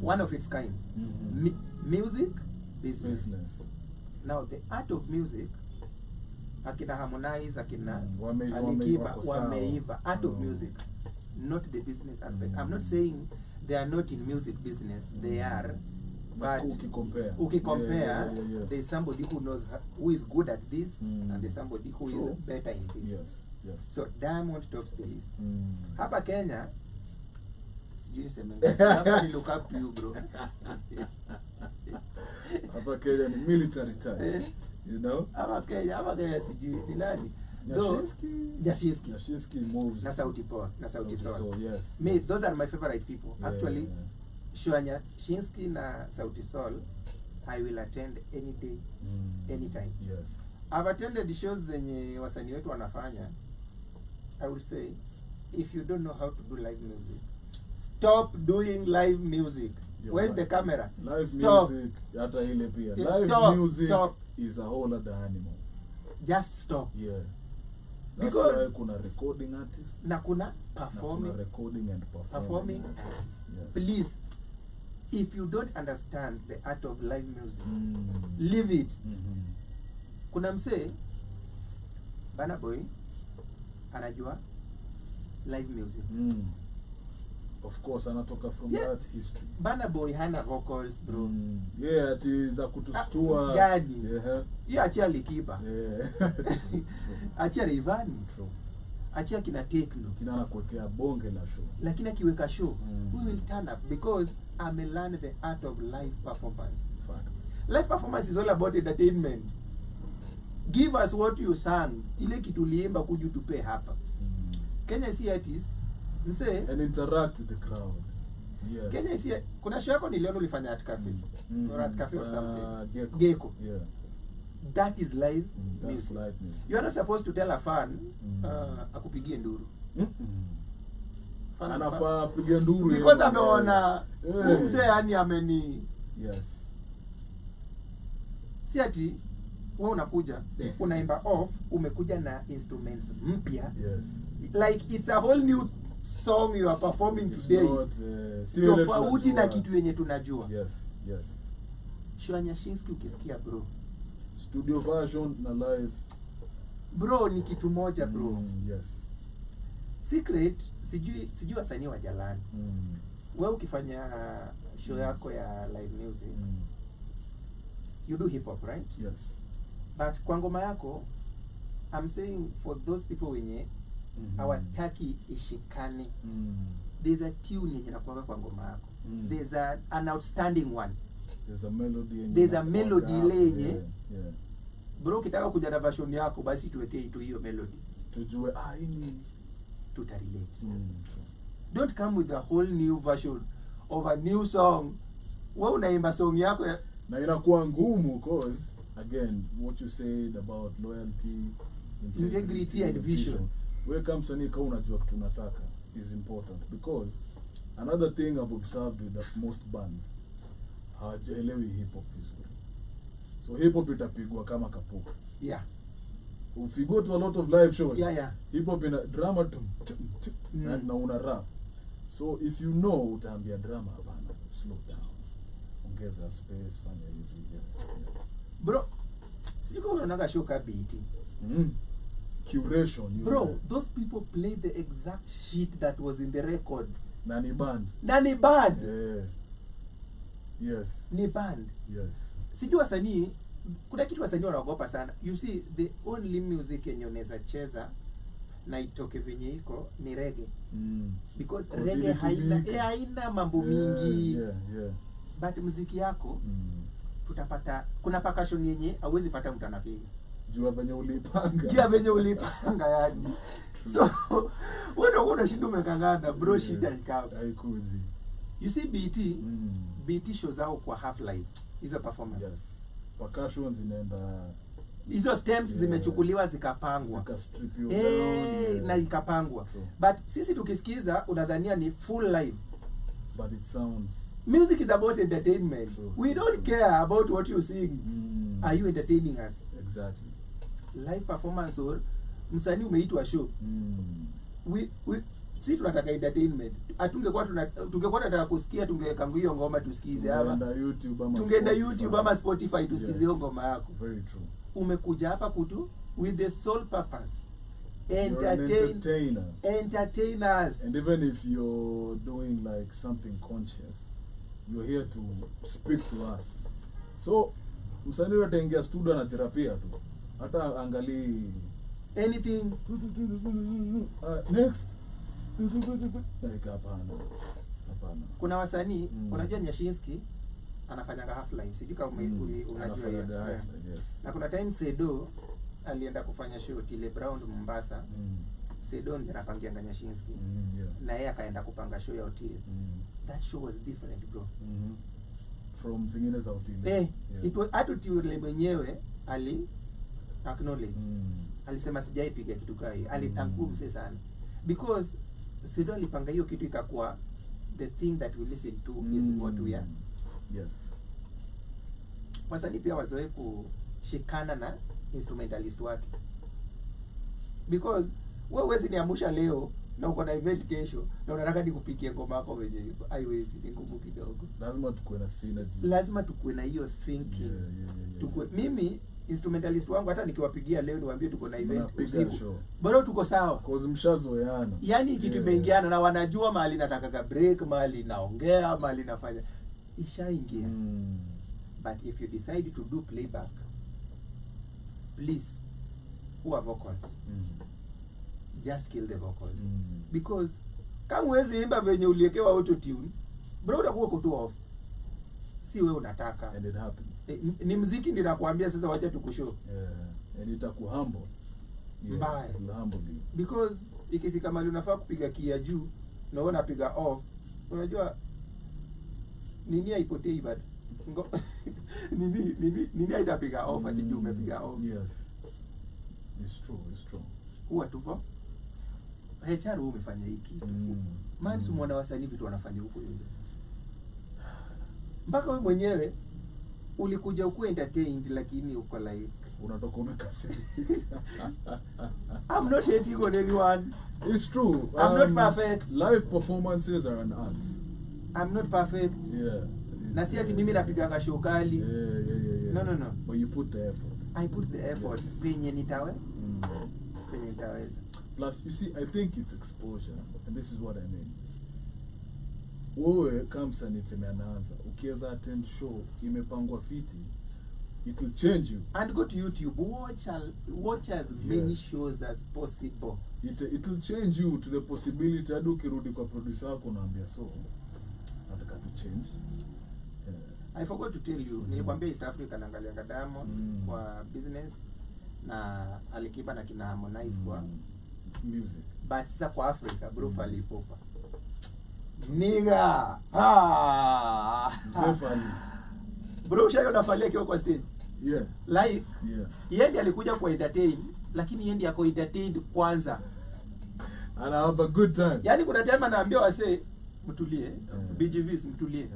One of its kind. Music business. Now the art of music, akina Harmonize, akina Alikiba wameiva. Art of music, not the business aspect. I'm not saying they are not in music business. They are, but ukikompare, yeah. there's somebody who knows who is good at this, and there's somebody who is better in this. Yes. So Diamond tops the list. Hapa Kenya, sijui nisemenge. Hapa ni look up to you, bro. Hapa Kenya ni military ties. You know? Hapa Kenya sijui ni nani. Nyashinski moves. Na Sauti Sol. Yes. Me, those are my favorite people. Actually, Nyashinski na Sauti Sol, I will attend any day, anytime. Yes. I've attended shows zenye wasanii wetu wanafanya. I would say, if you don't know how to do live music, stop doing live music. Where's the camera? Live stop. Music, hata ile pia. Yeah, Live music is a whole other animal. Just stop. Yeah. That's Because why kuna recording artists. Na kuna performing. Kuna recording and performing Artists. Yes. Please, if you don't understand the art of live music, leave it. Kuna mse Burna Boy anajua live music. Of course, anatoka from that history. Burna Boy hana vocals, bro. Yeah, it is a kutustua. Gani. Yeah. Hiyo achia Alikiba. Yeah. Achia Rayvanny. True. Achia kina Tekno. Kina anakuwekea bonge la show. Lakini akiweka show, we will turn up because I'm learn the art of live performance. Facts. Live performance is all about entertainment. Give us what you sang. Ile kitu uliimba kuju tupe hapa. Kenya si artist. Mse and interact with the crowd. Yes. Kenya si kuna show yako niliona ulifanya at cafe. Or at cafe or something. Gecko. Yeah. That is live That's music. live music. You are not supposed to tell a fan akupigie nduru. Anafaa apige nduru because ameona mse yani ameni. Yes. Si ati wewe unakuja unaimba off, umekuja na instruments mpya. Yes. Like it's a whole new song you are performing today. Tofauti na kitu yenye tunajua. Yes. Nyashinski ukisikia bro, studio version na live bro ni kitu moja bro. Yes. Secret sijui wasanii wa Jalani. Wewe ukifanya show yako ya live music, you do hip hop, right? Yes. But kwa ngoma yako, I'm saying for those people wenye hawataki ishikane, there's a tune yenye nakuweka kwa ngoma yako. There's an outstanding one. There's a melody. There's a melody lenye. Yeah. Bro, kitaka kuja na version yako basi tuweke itu hiyo melody. Tujue hii tutarelate. Don't come with a whole new version of a new song. Wewe unaimba song yako na inakuwa ngumu cause again what you said about loyalty, integrity and vision. Where comes any kama unajua kitu unataka is important because another thing I've observed with that most bands hawajaelewi hip hop vizuri. So hip hop itapigwa kama kapuka. Yeah. If you go to a lot of live shows, hip hop in a drama na una rap. So if you know utaambia drama hapana, slow down. Ongeza space, fanya hivi. Bro, siko unaona show ka BET. Curation, bro, those people play the exact shit that was in the record. Nani band. Yeah. Yes. Ni band. Yes. Sijui wasanii, kuna kitu wasanii wanaogopa sana. You see, the only music yenye unaweza cheza na itoke venye iko ni reggae. Because reggae haina mambo mingi. Yeah. But muziki yako tutapata kuna percussion yenye hauwezi pata mtu anapiga. Jua venye ulipanga yani. So wewe unashinda umekangana bro, shida ikawa. Haikuzi. You see BET shows out kwa half live. Hizo performance. Yes. Percussions inaenda hizo stems zimechukuliwa zikapangwa. Strip you down. Na ikapangwa. But sisi tukisikiza unadhania ni full live. But it sounds music is about entertainment. We don't care about what you sing. Are you entertaining us? Exactly. Live performance or msanii umeitwa show. Si tunataka entertainment. Tungekuwa tunataka kusikia, tungeweka hiyo ngoma tusikize ama tungeenda YouTube ama Spotify tusikize hiyo ngoma yako. Very true. Umekuja hapa kutu with the sole purpose entertain us. And even if you're doing like something conscious, you're here to speak to us. So msanii ataingia studio na therapia tu, hata angalii anything next like hapana. Kuna wasanii unajua Nyashinski anafanyanga half live, sijui kama unajua hiyo. Yes. Na kuna time Sedo alienda kufanya show Tile Brown Mombasa. Sedo ndiye anapangia Nyashinski. Yeah. Na yeye akaenda kupanga show ya Otile. That show was different, bro. From zingine za Otile. Yeah. It was Otile mwenyewe ali acknowledge. Alisema sijaipiga kitu kai. Alitangu mse sana. Because Sedo alipanga hiyo kitu ikakuwa the thing that we listen to is what we are. Yes. Wasanii pia wazoe kushikana na instrumentalist wake. Because wewe huwezi niamusha leo na uko na event kesho na unataka nikupigie ngoma yako wenyewe. Haiwezi, ni ngumu kidogo. Lazima tukue na synergy. Lazima tukue na hiyo syncing. Yeah. Tukue, mimi instrumentalist wangu hata nikiwapigia leo niwaambie tuko na event usiku. Bado tuko sawa. Cause mshazoeana. Yaani kitu imeingiana na wanajua mahali nataka break, mahali naongea, mahali nafanya. Ishaingia. But if you decide to do playback, please, who are vocals? Just kill the vocals. Because kama uwezi imba venye uliekewa auto tune, bro utakuwa kutu off. Si wewe unataka. And it happens. Ni muziki ndio nakwambia sasa wacha tukushow. Yeah. And itakuhumble. Mbaya. Humble you. Because ikifika mahali unafaa kupiga kia juu na wewe unapiga off, unajua nini haipotei bado. nini haitapiga off hadi juu umepiga off. Yes. It's true. Huwa tupo. HR umefanya hiki. Man sumwana wasanii vitu wanafanya huko nje. Mpaka wewe mwenyewe ulikuja uko entertained lakini uko like unatoka umekasi. I'm not hating on anyone. It's true. I'm not perfect. Live performances are an art. I'm not perfect. Yeah. Na si ati mimi napiganga show kali. Yeah. No. But you put the effort. I put the effort. Penye nitaweza. Plus, you see, I think it's exposure, and this is what I mean. Wewe comes and it's imeanza. Ukiweza attend show imepangwa fiti, it will change you. And go to YouTube, watch as many shows as possible. It will change you to the possibility hadi ukirudi kwa producer wako unaambia so nataka to change. I forgot to tell you, nilikwambia East Africa naangalianga Diamond kwa business na Alikiba na kina Harmonize kwa music. But sasa kwa Africa bro Falipupa. Nigga. Mzefali. Bro shayo nafalia kiwa kwa stage. Yeah. Like yeah. Yendi alikuja kwa entertain lakini yendi yako entertained kwanza. And I have a good time. Yaani kuna time anaambia wase mtulie, BGVs mtulie.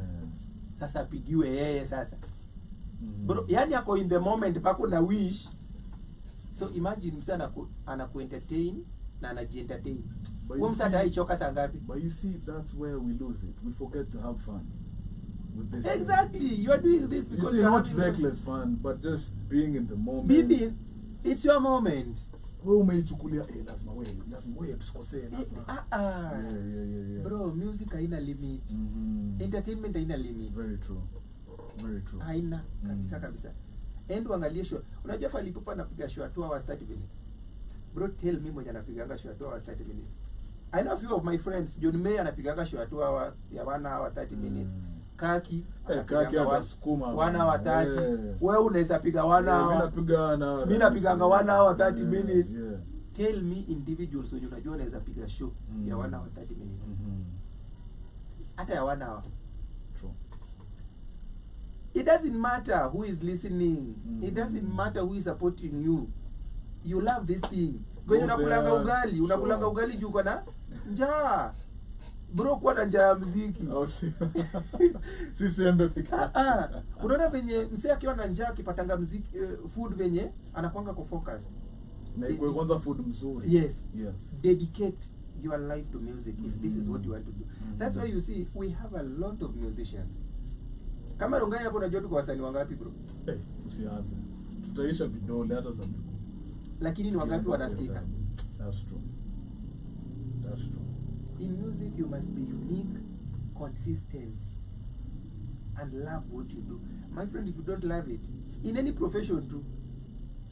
Sasa apigiwe yeye sasa. Bro, yani yako in the moment pako na wish. So imagine msana anaku entertain na anaji-entertain. Wewe msata haichoka saa ngapi? But you see, that's where we lose it. We forget to have fun with this. Exactly. You are doing this because you see, not reckless fun, but just being in the moment. Bibi, it's your moment. Wewe umeichukulia lazima wewe tusikosee lazima. Yeah. Bro, music haina limit. Entertainment haina limit. Very true. Haina kabisa. Endo angalie show. Unajua Falipupa anapiga show 2 hours 30 minutes. Bro, tell me mmoja anapiganga show 2 hours 30 minutes. I know a few of my friends, John May anapiganga show 2 hours ya 1 hour 30 minutes. Kaki anapiganga 1 hour 30. Wewe unaweza piga 1 hour. Mimi napiganga 1 hour 30 minutes. Yeah. Tell me individuals wenye unajua unaweza piga show ya 1 hour 30 minutes. Hata ya 1 hour. True. It doesn't matter who is listening. It doesn't matter who is supporting you. You love this thing. When unakulanga ugali juu kana njaa. Bro, kwa na njaa ya muziki. Si sembe pika. Unaona venye msee akiwa na njaa akipatanga muziki food venye anakuanga kufocus. Na ikuwe kwanza food mzuri. Yes. Yes. Dedicate your life to music if this is what you want to do. That's why you see we have a lot of musicians. Kama Rongai hapo unajua tuko wasanii wangapi bro? Usianze. Tutaisha vidole hata za miguu. Lakini ni wangapi wanasikika? That's true. That's true. In music you must be unique, consistent and love what you do. My friend, if you don't love it in any profession too.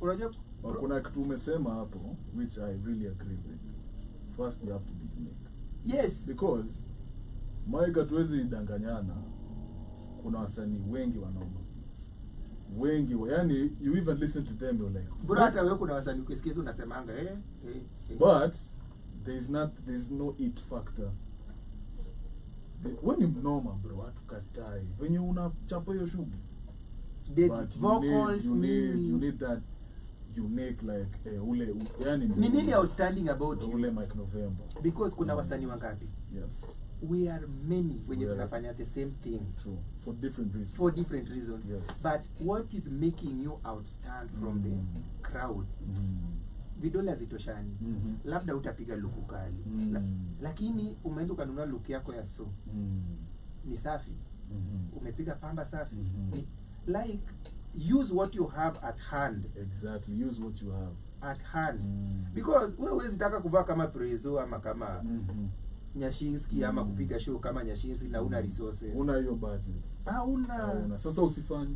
Unajua kuna kitu umesema hapo which I really agree with. First you have to be unique. Yes, because Mike hatuwezi danganyana. Kuna wasanii wengi wanoma. Wengi yani you even listen to them you're like bro, hata wewe kuna wasanii ukisikia unasemanga but there's no it factor. When you mnoma bro hatukatai when unachapa hiyo shughuli. But vocals you need that unique like ule yani ni nini outstanding about you? Ule Mike November. Because kuna wasanii wangapi? Yes. We are many when you tunafanya the same thing. True. For different reasons. For different reasons. Yes. But what is making you outstand from the crowd? Vidole hazitoshani. Labda utapiga luku kali. Lakini umeenda ukanunua luku yako ya ni safi. Umepiga pamba safi. Like use what you have at hand. Exactly. Use what you have at hand. Because wewe huwezi taka kuvaa kama Prezo ama kama Nyashinski ama kupiga show kama Nyashinski na una resources. Una hiyo budget. Una. Sasa usifanye.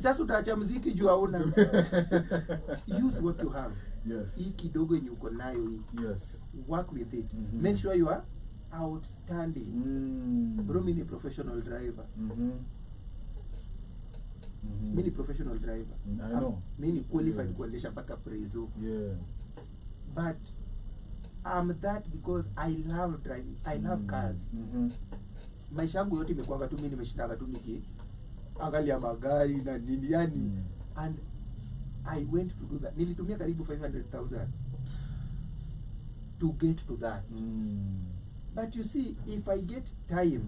Sasa utaacha muziki juu hauna. Use what you have. Yes. Hii kidogo yenye uko nayo hii. Yes. Work with it. Make sure you are outstanding. Bro, mimi ni professional driver. Mimi ni professional driver. I know. Mimi ni qualified kuendesha mpaka Prezo. Yeah. But I'm that because I love driving. I love cars. Maisha yangu yote imekuanga tu mimi nimeshindaga tu niki angalia magari na nini yani. And I went to do that. Nilitumia karibu 500,000 to get to that. But you see, if I get time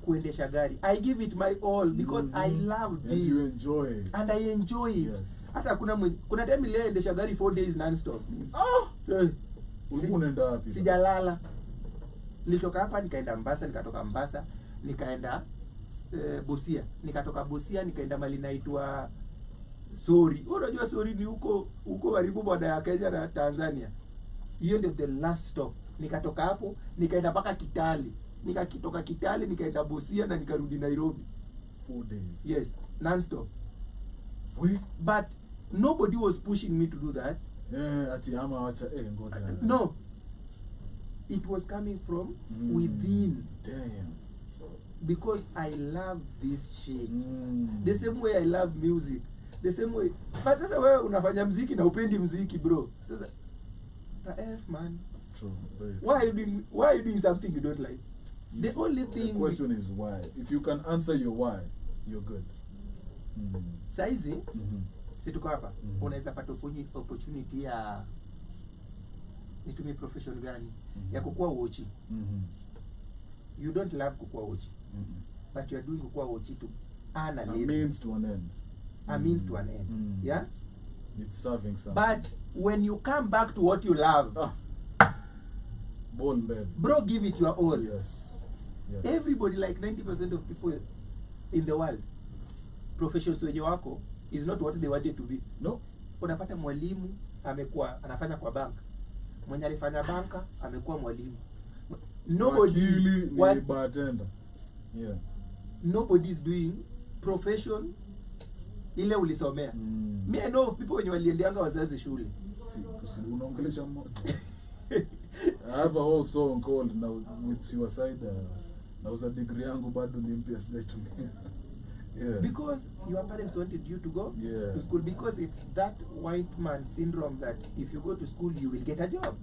kuendesha gari, I give it my all because I love this. And you enjoy it. And I enjoy it. Yes. Hata kuna time niliendesha gari 4 days non-stop. Unaenda wapi? Sijalala. Nilitoka hapa nikaenda Mombasa, nikatoka Mombasa nikaenda Busia, nikatoka Busia nikaenda mali naitwa Sori. Unajua Sori ni huko karibu border ya Kenya na Tanzania. Hiyo ndio the last stop. Nikatoka hapo nikaenda mpaka Kitale. Nikatoka Kitale nikaenda Busia na nikarudi Nairobi. 4 days. Yes, non-stop. Wait. But nobody was pushing me to do that. Ati ama wacha ngoja. No. It was coming from within. Damn. Because I love this shit. The same way I love music. The same way. But sasa wewe unafanya muziki na upendi muziki bro. Sasa the F man. True. Very true. Why are you doing something you don't like? The only thing the question is why. If you can answer your why, you're good. Saizi si tuko hapa unaweza pata opportunity ya nitumie profession gani ya kukua watch. You don't love kukua watch. But you are doing kukua watch to earn a living. A means to an end. A means to an end. Yeah? It's serving something. But when you come back to what you love, bro, give it your all. Yes. Everybody, like 90% of people in the world, professions wenye wako is not what they wanted to be. No. Unapata mwalimu amekuwa anafanya kwa bank. Mwenye alifanya banka amekuwa mwalimu. Nobody bartender. Yeah. Nobody is doing profession ile ulisomea. Me I know of people wenye waliendeanga wazazi shule. Si unaongelesha mmoja. I have a whole song called now with suicide. That was a degree yangu bado ni mpya sijatumia. Yeah. Because your parents wanted you to go to school because it's that white man syndrome that if you go to school you will get a job.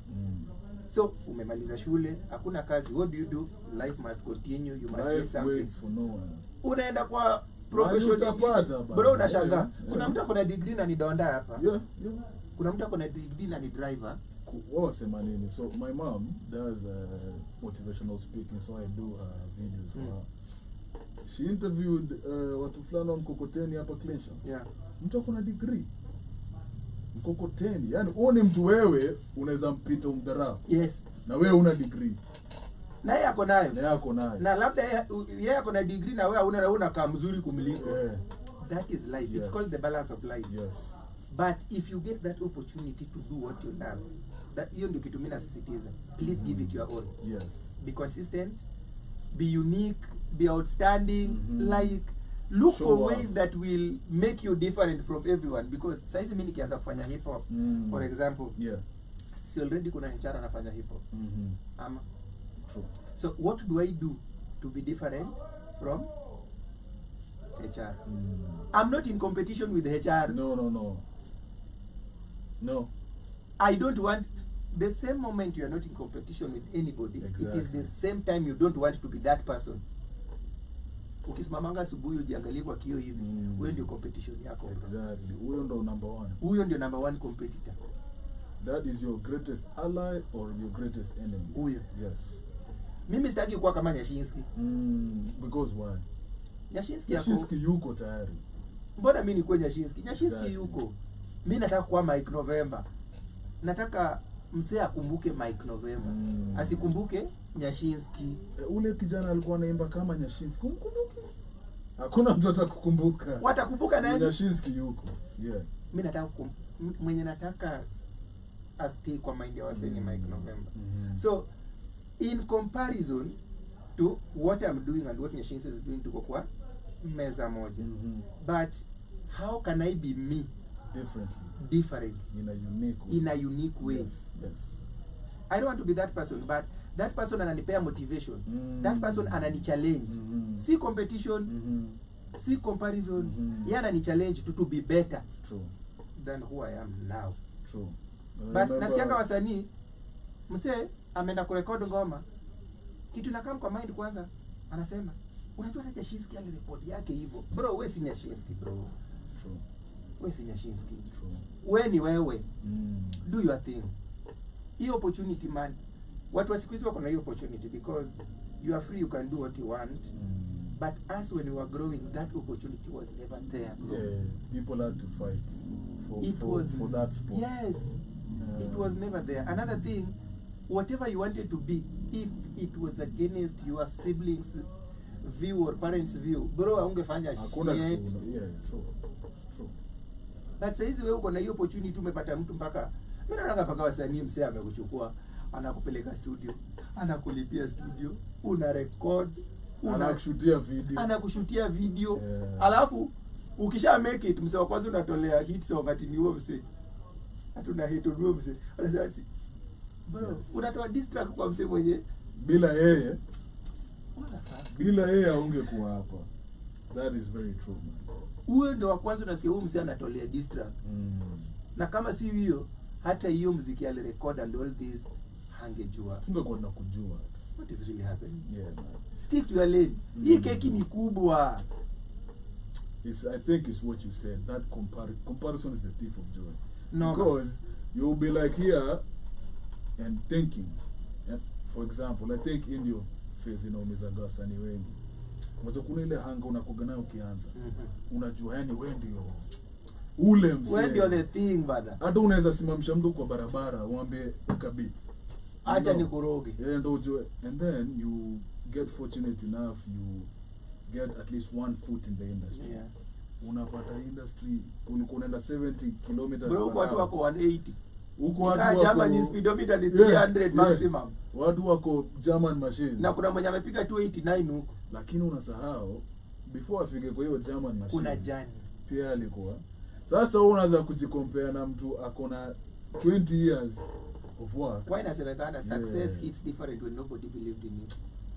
So umemaliza shule, hakuna kazi. What do? Life must continue. You must get something. Waits for no one. Unaenda kwa profession bro, unashangaa. Kuna mtu akona degree na ni donda hapa. Yeah. Kuna mtu akona degree na ni driver. Sema nini? So my mom does motivational speaking, so I do videos for her. She interviewed watu fulani wa Mkokoteni hapa Cleansha. Yeah. Mtu akona degree. mkokoteni. Yani uone mtu wewe unaweza mpita umdharau. Yes. Na wewe una degree. Na yeye ako nayo. Na yako nayo. Na labda yeye ako na degree na wewe una kama mzuri kumliko. Yeah. That is life. Yes. It's called the balance of life. Yes. But if you get that opportunity to do what you love, that hiyo ndio kitu mimi nasisitiza. Please give it your all. Yes. Be consistent, be unique, be outstanding, Mhm. like look Show for up. ways that will make you different from everyone, because saizi mimi nikianza kufanya hip hop, for example, Yeah. si already kuna HR anafanya hip hop. Ama True. so what do I do to be different from HR? I'm not in competition with HR. No. I don't want the same moment you are not in competition with anybody. It is Exactly. the same time you don't want to be that person. Ukisimamanga asubuhi ujiangalie kwa kioo hivi, wewe ndio competition yako. Exactly. Huyo ndo number one. Huyo ndio number one competitor. That is your greatest ally or your greatest enemy. Huyo. Yes. Mimi sitaki kuwa kama Nyashinski. Because why? Nyashinski yuko tayari. Mbona mimi nikuwe Nyashinski? Nyashinski Exactly. yuko. Mimi nataka kuwa Mike November. Nataka msee akumbuke Mike November. Asikumbuke Nyashinski. Ule kijana alikuwa anaimba kama Nyashinski. Kumkumbuke? Hakuna mtu atakukumbuka. Watakumbuka nani? Nyashinski yuko. Yeah. Mimi nataka mwenye nataka astay kwa mind ya wasee ni Mike November. So in comparison to what I'm doing and what Nyashinski is doing, tuko kwa meza moja. But how can I be me different in a unique way? Yes. I don't want to be that person, but that person ananipea motivation. That person anani challenge. Si competition, si comparison. Yeye anani challenge to be better than who I am now. True. But nasikianga wasanii msee ameenda kurekodi ngoma, kitu nakam kwa mind kwanza, anasema unajua hata Nyashinski ile record yake hivyo. Bro, wewe si Nyashinski bro. True. Wewe si Nyashinski. True. Wewe ni wewe. Do your thing. Hiyo opportunity man. Watu wa siku hizi wako na hiyo opportunity because you are free, you can do what you want. But us when we were growing, that opportunity was never there, bro. Yeah, people had to fight for that spot. Yes. It was never there. Another thing, whatever you wanted to be, if it was against your siblings' view or parents' view, bro, haungefanya shit. Yeah, true. But saizi wewe uko na hiyo opportunity, umepata mtu mpaka mimi naona mpaka wasanii msee amekuchukua, anakupeleka studio, anakulipia studio, una record, anakushutia video. Yeah. Alafu ukisha make it, msee wa kwanza unatolea hit so wakati ni huo msee. Hatuna hit on huo msee. Anasema si bro, yes. Unatoa diss track kwa msee mwenye bila yeye haungekuwa hapa. That is very true, man. Huyo ndo wa kwanza unasikia huyo msee anatolea diss track. Na kama si hiyo, hata hiyo muziki ale record and all this hangejua. Tungekuwa tunakujua. What is really happening? Yeah, man. Stick to your lane. Hii keki ni kubwa. I think it's what you said. That comparison is the thief of joy. No. Because you'll be like here and thinking. And for example, I think in your phase inaumizaga wasanii wengi. Mwacho kuna ile hanga unakuga nayo ukianza. Unajua yani wewe ndio ule mzee. Wewe ndio the thing bada. Hata unaweza simamisha mtu kwa barabara uambie ukabit. Acha nikuroge. Yeah, ndo ujue. And then you get fortunate enough, you get at least one foot in the industry. Yeah. Unapata industry, unaenda 70 kilometers. Bro, watu wako 180. Huko watu wako German speedometer ni 300 maximum. Watu wako German machines. Na kuna mwenye amepiga 289 huko. Lakini unasahau before afike kwa hiyo German machine. Kuna jani. Pia alikuwa. Sasa wewe unaanza kujikompare na mtu akona 20 years of work. Why nasemekana success hits different when nobody believed in you.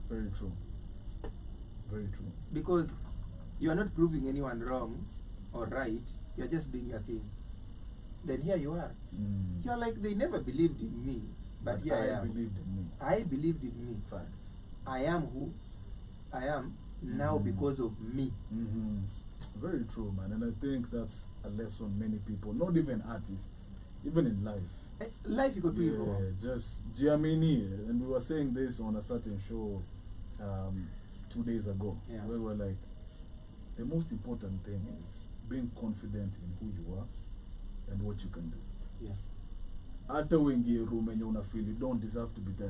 Very true. Very true. Because you are not proving anyone wrong or right, you are just doing your thing. Then here you are. You are like, they never believed in me, but here I am. Believed in me. I believed in me. Facts. I am who I am now because of me. Very true, man. And I think that's a lesson many people, not even artists, even in life. Life you got to evolve. Just Giamini, and we were saying this on a certain show 2 days ago. Yeah. Where we're like, the most important thing is being confident in who you are and what you can do. Yeah. Hata uingie room yenye una feel you don't deserve to be there.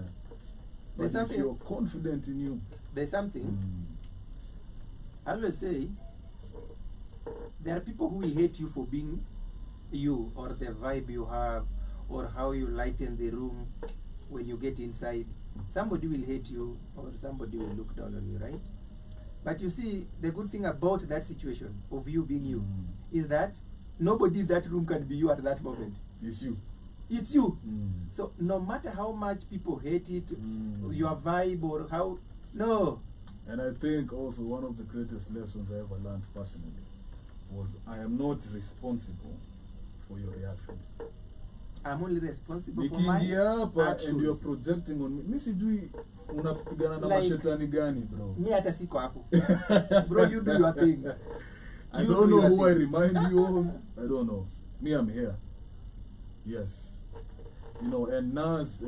But There's if something- you're confident in you, There's something I always say, there are people who will hate you for being you, or the vibe you have, or how you lighten the room when you get inside. Somebody will hate you, or somebody will look down on you, right? But you see, the good thing about that situation of you being you is that nobody in that room can be you at that moment. it's you. It's you. So no matter how much people hate it, your vibe, or how, no. And I think also one of the greatest lessons I ever learned personally was I am not responsible for your reactions. I'm only responsible for my Nikiingia hapa actions. and you're projecting on me. Mi sijui unapigana na Like- mashetani gani, bro. Me hata siko hapo. Bro, you do your thing. I You don't do know your who I thing. remind you of. I don't know. Me, I'm here. Yes. You know, and Nas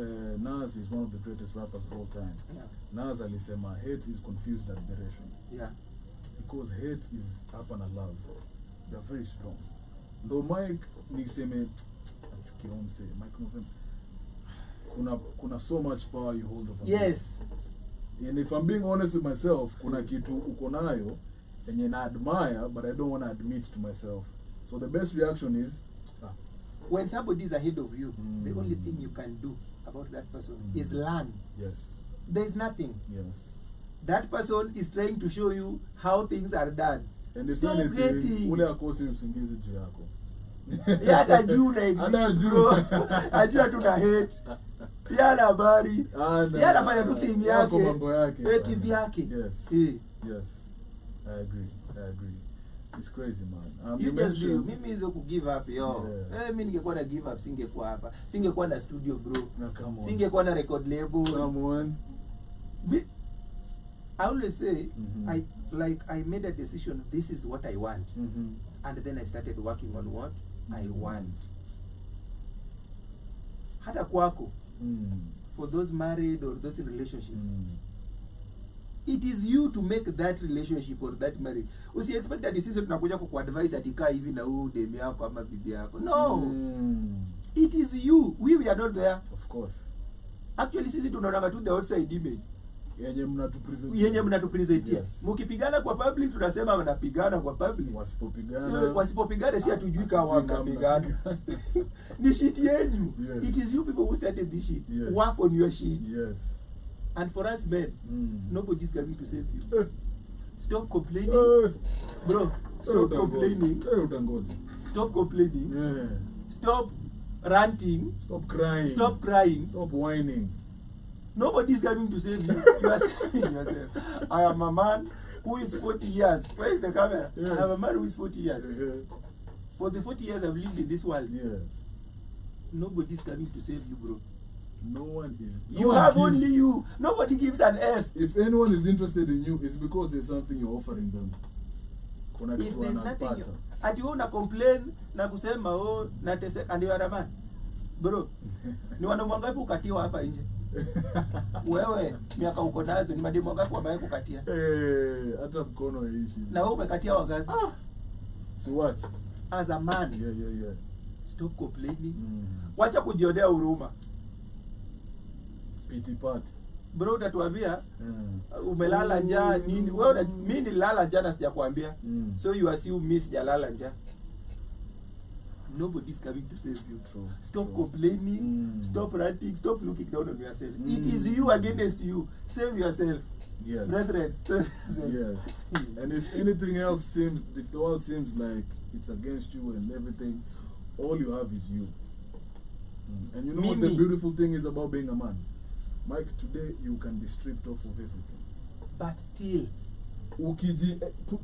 is one of the greatest rappers of all time. Yeah. Nas alisema hate is confused admiration. Yeah. Because hate is up and love. They're very strong. Ndo Mike niseme achukionse Mike November. Kuna so much power you hold over. Yes. And if I'm being honest with myself, kuna kitu uko nayo enye na admire, but I don't want to admit to myself. So the best reaction is When somebody is ahead of you, the Mm. only thing you can do about that person Mm. is learn. yes, There is nothing. yes. That person is trying to show you how things are done. And if Stop anything, hating. ule akosi usingizi juu yako. Yeye hata juu na Hata exist, juu. bro. Ajua tu na hate. Yeye ana habari. Yeye anafanya tu thing Yako yake. mambo yake. Yeye kivyake. Yes. Eh. Yes. I agree. It's crazy, man. You just do. mentioned- Mimi hizo ku give up yo. Yeah. Mimi ningekuwa na give up singekuwa hapa. Singekuwa na studio bro. No, come on. Singekuwa na record label. Come on. I always say Mhm. I made a decision, this is what I want. Mhm. And then I started working on what I want. Hata kwako, for those married or those in relationship, it is you to make that relationship or that marriage. Usi expect that sisi tunakuja kukuadvise atikaa hivi na huu demu yako ama bibi yako. No. It is you. We are not there. Of course. Actually sisi tunaona tu the outside image. Yenye mnatupresent. Yenye mnatupresentia. Yes. Mkipigana kwa public tunasema mnapigana kwa public. Wasipopigana. Wasipopigana si hatujui kama wanapigana. Ni shit yenyu. Yes. It is you people who started this shit. Yes. Work on your shit. Yes. And for us men, nobody is coming to save you. Stop complaining. Bro, stop complaining. Utangoja. Stop complaining. Yeah. Stop ranting. Stop crying. Stop crying. Stop whining. Nobody is coming to save you. You are saving yourself. I am a man who is 40 years. Where is the camera? Yes. I am a man who is 40 years. Uh-huh. For the 40 years I've lived in this world, Yeah. nobody is coming to save you, bro. No one is. no You one have gives- only you. Nobody gives an F. If anyone is interested in you, it's because there's something you're offering them. Kuna If kitu there's nothing, wanapata. ati wewe una complain na kusema nateseka, and you are a man, bro. Ni wanaume wangapi ukatiwa hapa nje? Wewe miaka uko nazo, ni mademu wangapi ambaye kukatia? Hata mkono haishi. Na wewe umekatia wangapi? Si watch. As a man, Yeah. stop complaining. Mm. Wacha kujionea huruma. Pity party. Bro, utatuambia Mm. umelala njaa nini? Wewe mimi nilala njaa na sijakwambia. Mm. So you assume mimi sijalala njaa. Nobody is coming to save you. True. Stop True. complaining. Mm. Stop ranting. Stop looking down on yourself. Mm. It is you against you. Save yourself. Yes. Brethren, save yourself. Yes. And if anything else seems, if the world seems like it's against you and everything, all you have is you. And you know what the Me. beautiful thing is about being a man? Mike, today you can be stripped off of everything. But still,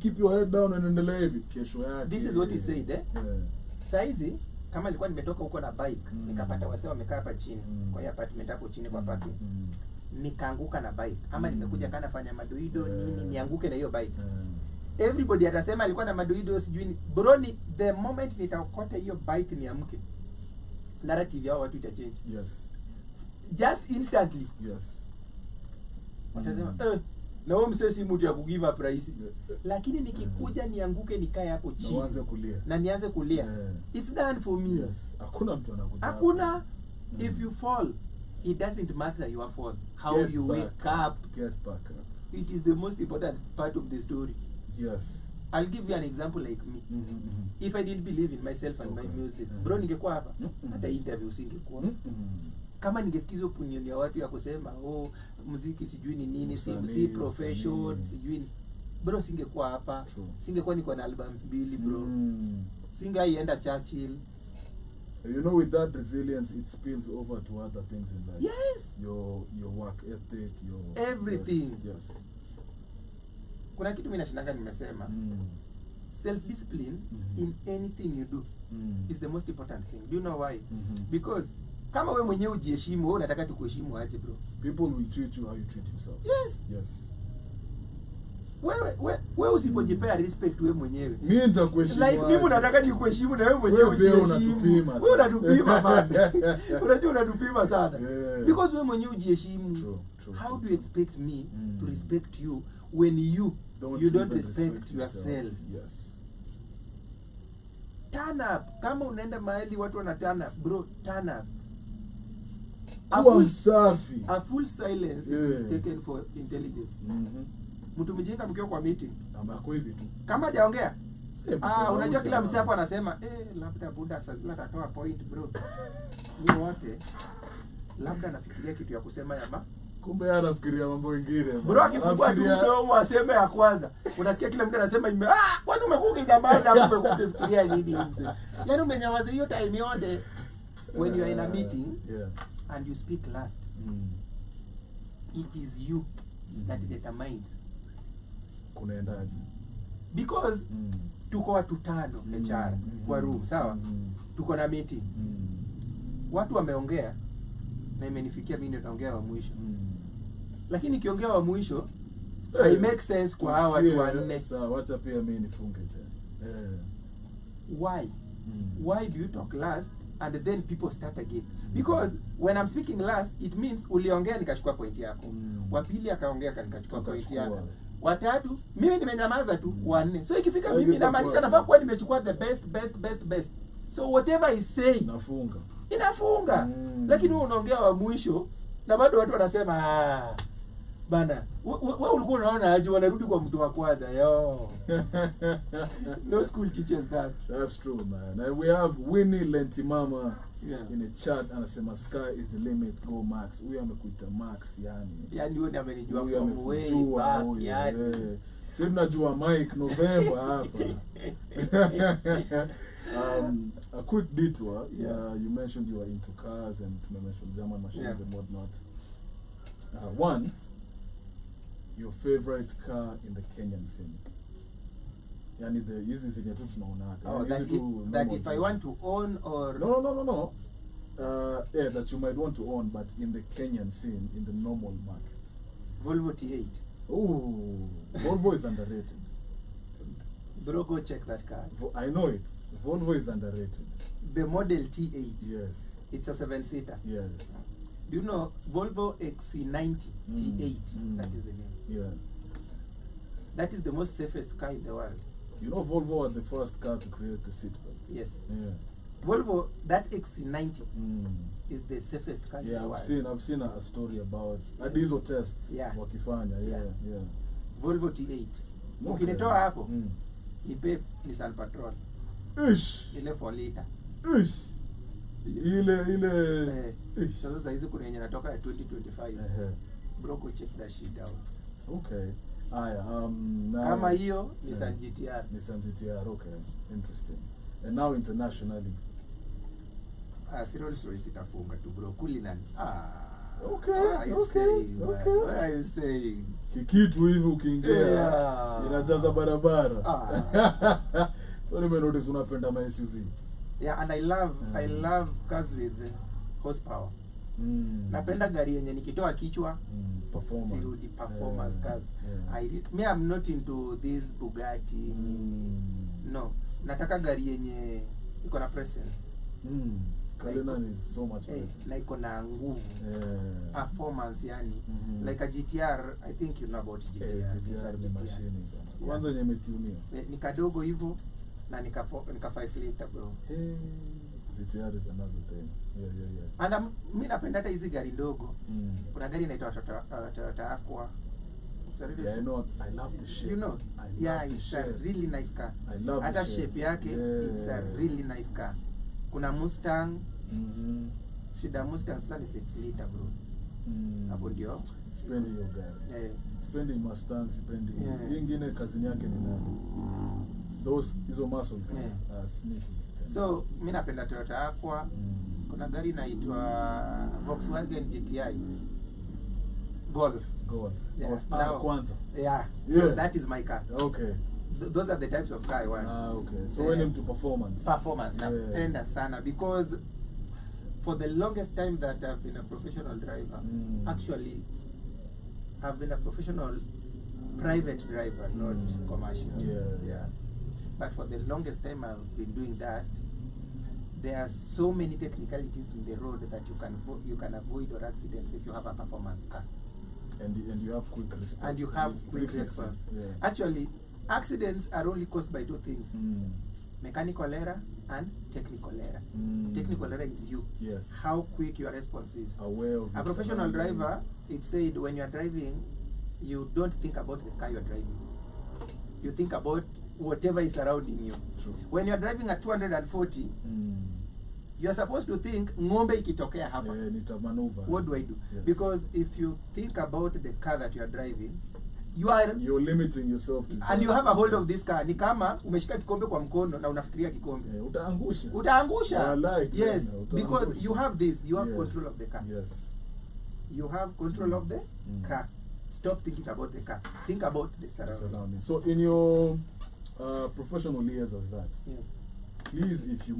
Keep your head down and endelea hivi. Kesho yake. this is what he said, eh? Yeah. Saizi kama nilikuwa nimetoka huko na bike, nikapata wasee wamekaa hapa chini kwa hiyo apartment hapo chini kwa parking. Nikaanguka na bike. Ama nimekuja kana fanya madoido nini nianguke na hiyo bike. Everybody atasema alikuwa na madoido sijui ni bro, ni the moment nitaokota hiyo bike niamke, narrative yao watu itachange. Yes. Just instantly. Yes. Watasema Na wewe msee si mtu ya kugive up price. Lakini nikikuja nianguke nikae hapo Na chini. uanze kulia. Na nianze kulia. Yeah. It's done for me. Yes. Hakuna mtu anakuja. Hakuna. If you fall, it doesn't matter your fall. How Get you back wake up. Get back up. It is the most important part of the story. Yes. I'll give you an example like me. If I didn't believe in myself and my music, bro, ningekuwa hapa. Hata interview singekuwa. Kama ningesikiza opinion ya watu ya kusema muziki sijui ni nini, si profession, sijui ni, bro, singekuwa hapa. True. Singekuwa niko na albums mbili, bro. Singaienda Churchill. You know, with that resilience, it spills over to other things in life. Yes. Your work ethic, your everything. Yes. Kuna kitu mimi nashinanga nimesema. Self discipline in anything you do is the most important thing. Do you know why? Because kama wewe mwenyewe ujiheshimu, wewe unataka tukuheshimu aje, bro? People will treat you how you treat yourself. Yes. Yes. Wewe usipojipea respect wewe mwenyewe. Mimi nitakuheshimu. Like mimi nataka nikuheshimu na wewe mwenyewe ujiheshimu. unatupima. Wewe unatupima man. Unajua unatupima sana. Yeah. Because wewe mwenyewe ujiheshimu. True. How do you expect me to respect you when you don't respect yourself? Yes. Turn up. Kama unaenda mahali watu wana turn up, bro, turn up. A full silence is mistaken for intelligence. Mtu mjinga mkiwa kwa meeting. Kama hajaongea. Unajua kila msee hapo anasema, labda Buddha sasa atatoa point, bro. Ni wote. Labda nafikiria kitu ya kusema yama. Kumbe anafikiria mambo mengine. Bro, akifungua tu mdomo aseme ya kwanza. Unasikia kila mtu anasema kwani umekuwa ukinyamaza hapo umekuwa ukifikiria nini mzee? Yaani umenyamaza hiyo time yote. When you are in a meeting and you speak last. It is you that determines kunaendaje. Because tuko watu 5 HR kwa room, sawa? Tuko na meeting. Watu wameongea na imenifikia mimi ndio naongea wa mwisho. Lakini kiongea wa mwisho I make sense kwa hawa watu wanne. Sawa, wacha pia mimi nifunge tena. Why? Why do you talk last and then people start again? Because when I'm speaking last, it means uliongea nikachukua point yako. Wa pili akaongea nikachukua point yako. Watatu mimi nimenyamaza tu, wanne. So ikifika mimi inamaanisha nafaa kuwa nimechukua the best. So whatever I say inafunga. Lakini wewe unaongea wa mwisho na bado watu wanasema bana, wewe ulikuwa unaona aje wanarudi kwa mtu wa kwanza yo. No school teaches that. That's true, man. And we have Winnie Lentimama in the chat anasema sky is the limit, go Max. Huyu amekuita Max yani. Yaani wewe amenijua from way back yani. Sisi tunajua Mike November hapa. A quick detour. You mentioned you were into cars and you mentioned German machines and whatnot. One, your favorite car in the Kenyan scene. Yani hizi zenye tu tunaonaga. That if I want to own or no. That you might want to own, but in the Kenyan scene, in the normal market. Volvo T8. Oh, Volvo is underrated. Bro, go check that car. I know it. Volvo is underrated. The model T8. Yes. It's a 7-seater. Yes. Do you know Volvo XC90 T8? That is the name. Yeah. That is the most safest car in the world. You know Volvo was the first car to create the seatbelt. Yes. Yeah. Volvo, that XC90 is the safest car in the world. I've seen a story about a diesel tests. Wakifanya. Yeah. Volvo T8. Ukinitoa hapo, nipe Nissan Patrol. Ile 4 liter. Ile sasa hizi kuna yenye natoka ya 2025. Bro, go check that shit out. Okay. Kama hiyo Nissan GTR. Nissan GTR, okay. Interesting. And now internationally. Rolls Royce itafunga tu bro. Cullinan. Okay. What are you saying? Kikitu hivi ukiingia inajaza barabara. So nimenotice unapenda ma SUV. Yeah, and I love cars with horsepower. Napenda gari yenye nikitoa kichwa performance. Sirudi performance cars. I'm not into this Bugatti. No. Nataka gari yenye iko na presence. Cullinan is so much better. na iko na nguvu performance yani Mhm. like a GTR. I think you know about GTR. GTR ni machine bana. Kwanza yenye imetunia. Ni kadogo hivyo na nika 5 liter bro. GTR is another thing. Yeah. And mimi napenda hata hizi gari ndogo. Mm. Kuna gari inaitwa Toyota Aqua. Sorry, Yeah, I know. I love the shape. you know, I love yeah, the it's shape. a really nice car. I love the Hata shape. shape yake, it's a really nice car. Kuna Mustang, Mhm. shida Mustang sasa ni 6 liter bro. Hapo ndio. Sipendi hiyo gari. Sipendi Mustang, sipendi. Yeah. Hii ingine kazi yake ni nani? Hizo muscle cars. Smiths. So, mimi napenda Toyota Aqua. Kuna gari inaitwa Volkswagen GTI. Golf. Yeah. Golf. Now- Kwanza. Yeah. Yeah. So that is my car. Okay. Those are the types of car I want. Okay. So when into performance. Performance Yeah. napenda sana because for the longest time that I've been a professional driver, actually I've been a professional private driver, not commercial. Yeah. But for the longest time I've been doing that. There are so many technicalities in the road that you can avoid or accidents if you have a performance car. And you have quick response. And you have It's quick reflexes. response. Yeah. Actually, accidents are only caused by 2 things: Mm. mechanical error and technical error. Technical error is you. Yes. How quick your response is. Aware of A your professional surroundings. driver, it said when you are driving, you don't think about the car you are driving. You think about whatever is surrounding you. True. When you are driving at 240, you are supposed to think ng'ombe ikitokea hapa. Nitamaneuver. What do I do? Yes. Because if you think about the car that you are driving, You're limiting yourself to and you have a hold of this car. Ni kama umeshika kikombe kwa mkono na unafikiria kikombe. Utaangusha. Utaangusha. Utaangusha. Yes, because you have this, you have Yes. control of the car. Yes. You have control of the car. Stop thinking about the car. Think about the surroundings. So in your professional years as that, Yes. please, if you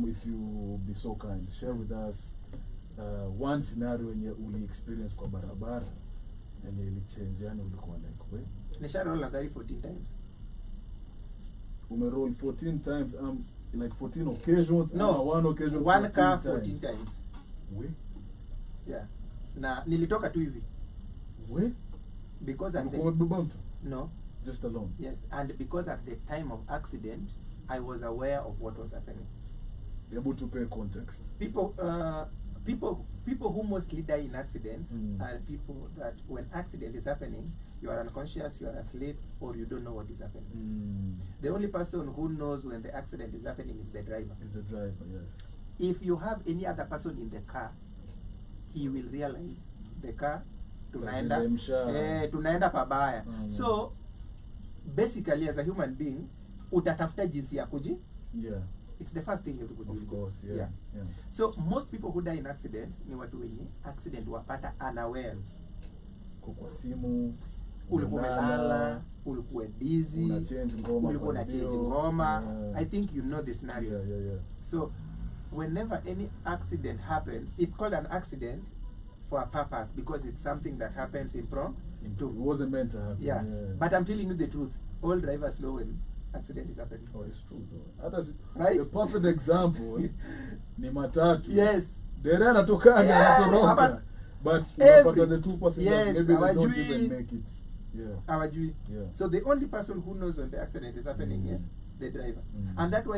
be so kind, share with us one scenario yenye uli experience kwa barabara yenye ili change, yani ulikuwa like Nisharoll na gari 14 times. Umeroll 14 times, like 14 occasions. No, one occasion. one car 14 times. We? Yeah. Na nilitoka tu hivi We? because at Ulikuwa the, umebeba mtu? no. Just alone. Yes, and because at the time of accident, I was aware of what was happening. Able to pay context. People who mostly die in accidents Mm. are people that when accident is happening, you are unconscious, you are asleep, or you don't know what is happening. The only person who knows when the accident is happening is the driver. Is the driver, yes. If you have any other person in the car, he will realize the car tunaenda pabaya. So basically, as a human being, utatafuta jinsi ya kuji. Yeah. It's the first thing everybody will Of do. course, yeah. So most people who die in accidents ni watu wenye accident wapata unawares. Kwa simu, Ulikuwa umelala, ulikuwa busy, una change ngoma, ulikuwa una change ngoma. I think you know the scenario. Yeah. So whenever any accident happens, it's called an accident for a purpose because it's something that happens impromptu. It wasn't meant to happen. Yeah. But I'm telling you the truth. All drivers know when accident is happening. Oh, it's true though. Right? The perfect example ni matatu. Yes. Dereva anatoka anatoroka. But the 2% yes, maybe they don't hawajui. even make it. Yeah. Hawajui. Yeah. So the only person who knows when the accident is happening is the driver. And that's why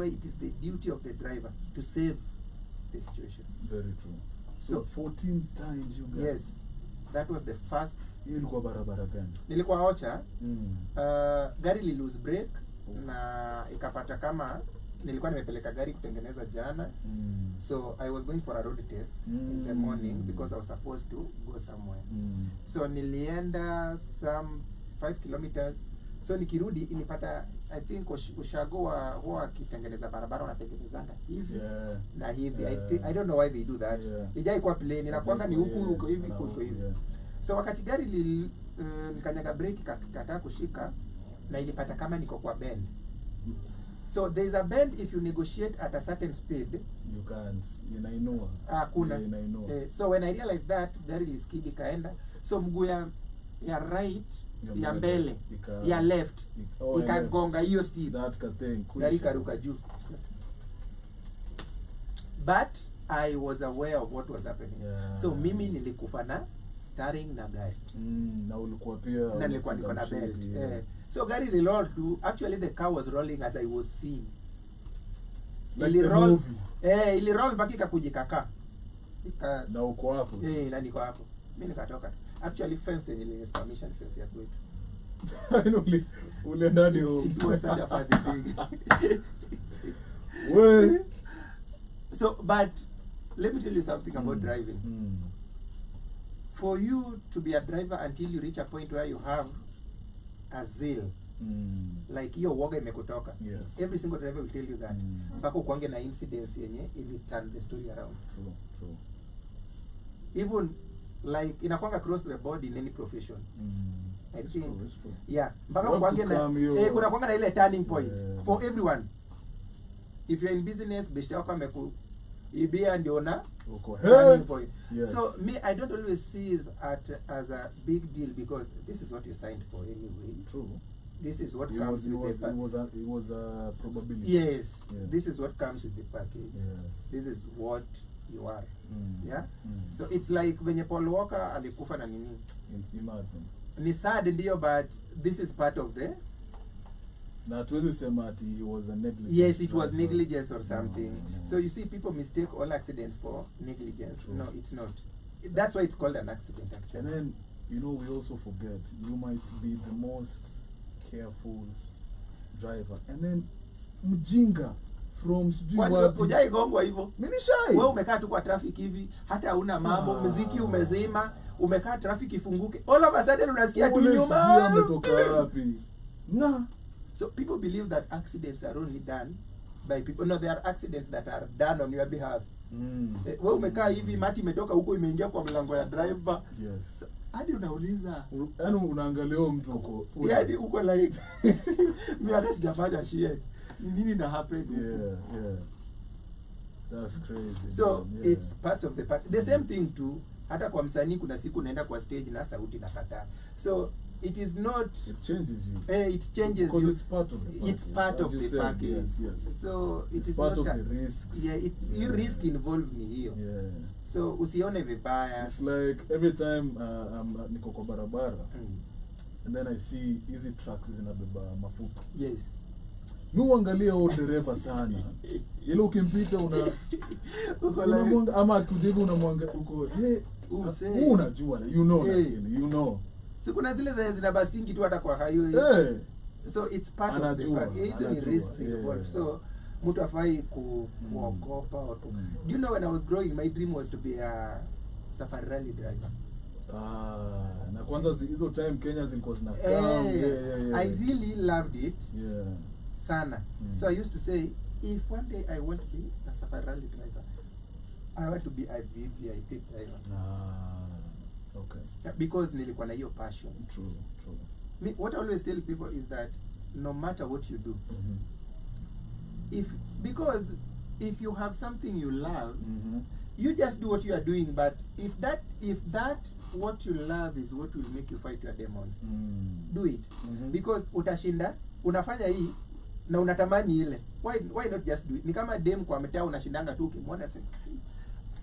it is the duty of the driver to save the situation. Very true. So 14 times you guys. Yes. That was the first. Hiyo ilikuwa barabara gani? Nilikuwa Ocha. Gari li lose brake na ikapata kama nilikuwa nimepeleka gari kutengeneza jana. So I was going for a road test in the morning because I was supposed to go somewhere. So nilienda some 5 kilometers. So nikirudi inipata, I think ushago huwa akitengeneza barabara wanatengenezanga hivi na hivi. I don't know why they do that. Ijai kwa plane inakuanga ni huku huko hivi huko hivi. So wakati gari nikanyaga brake kataa kushika na ilipata kama niko kwa bend. So there is a bend if you negotiate at a certain speed. You can't. Inainua. Kuna. Inainua. So when I realized that gari is skid ikaenda. So mguu ya right ya mbele ya left ikagonga hiyo steep. That ka thing. Gari karuka juu. But I was aware of what was happening. Yeah. So mimi nilikufa na steering na gari. Na ulikuwa pia Na nilikuwa niko na belt. yeah. So gari liroll tu, actually the car was rolling as I was seeing. Like Ili the roll, movies. ili roll mpaka ikakujikaka. Na uko hapo. Na niko hapo. Mimi nikatoka. Actually fence ilinisimamisha ni fence ya kwetu. Ule ndani huko. It was such a funny thing. Well, So, but let me tell you something about driving. For you to be a driver until you reach a point where you have a zeal, like hiyo woga imekutoka. Yes. Every single driver will tell you that. Mpaka ukuange na incidents yenye ili turn the story around. True. Even like inakwanga across the board in any profession. I It's think. true, it's true. Yeah, mpaka You have ukuange to na calm your- kuna kwanga na ile turning point Yeah. for everyone. If you're in business, beshte wako amekuibia ndio na Uko turning point. Yes. So me, I don't always see it as a big deal because this is what you signed for anyway. True. This is what It comes was with the it was a probability. yes. Yeah. This is what comes with the package. Yes. This is what you are. Yeah. Mm. So it's like venye Paul Walker alikufa na nini. Imagine. Ni sad ndio, but this is part of the Na hatuwezi sema ati it was a negligence. yes, it was driver. negligence or something. No. So you see, people mistake all accidents for negligence. True. No, it's not. That's why it's called an accident, actually. And then, we also forget, you might be the most careful driver. And then, mjinga from sijui Kwani wapi. hujaigongwa hivyo? Mimi shai. Wewe umekaa tu kwa traffic hivi, hata hauna mambo, muziki umezima, umekaa traffic ifunguke. All of a sudden unasikia tu Ule sijui nyuma. ametoka wapi. Na. So people believe that accidents are only done by people. No, there are accidents that are done on your behalf. Wewe umekaa hivi, mati imetoka huko imeingia kwa mlango ya driver. Yes. So, hadi unauliza. Yaani unaangalia huyo mtu uko. Hadi uko like mimi hata sijafanya shit. Ni nini na happen? Yeah. That's crazy. So yeah. it's parts of the pack. The same thing too. Hata kwa msanii kuna siku naenda kwa stage na sauti nakataa. So it is not It changes you. it changes Because you. it's part of the package. It's part As of you the said, package. Yes. So it It's is part not of the risks. Yeah, you risk involved ni hiyo. Yeah. So usione vibaya. It's like every time niko kwa barabara Mm. and then I see hizi trucks zinabeba mafuta. Yes. Mimi uangalia huyo dereva sana. Ile ukimpita Uko like unamwanga ama akujega unamwanga uko unajua lakini you know. siku na zile zina bastingi tu hata kwa highway. Hey. So it's part of the package. Hizo ni risks involved. So mtu afai kuogopa or to. Do you know when I was growing, my dream was to be a safari rally driver. Na kwanza hizo time Kenya zilikuwa zinakaa. Yeah. I really loved it. Yeah. Sana. So I used to say, if one day I want to be a safari rally driver, I want to be a VIP driver. Okay. Yeah, because nilikuwa na hiyo passion. True. Me, what I always tell people is that no matter what you do, because if you have something you love, you just do what you are doing. But if that what you love is what will make you fight your demons, do it. Because utashinda, unafanya hii na unatamani ile. Why not just do it? Ni kama dem kwa mtaa unashindanga tu ukimwona sasa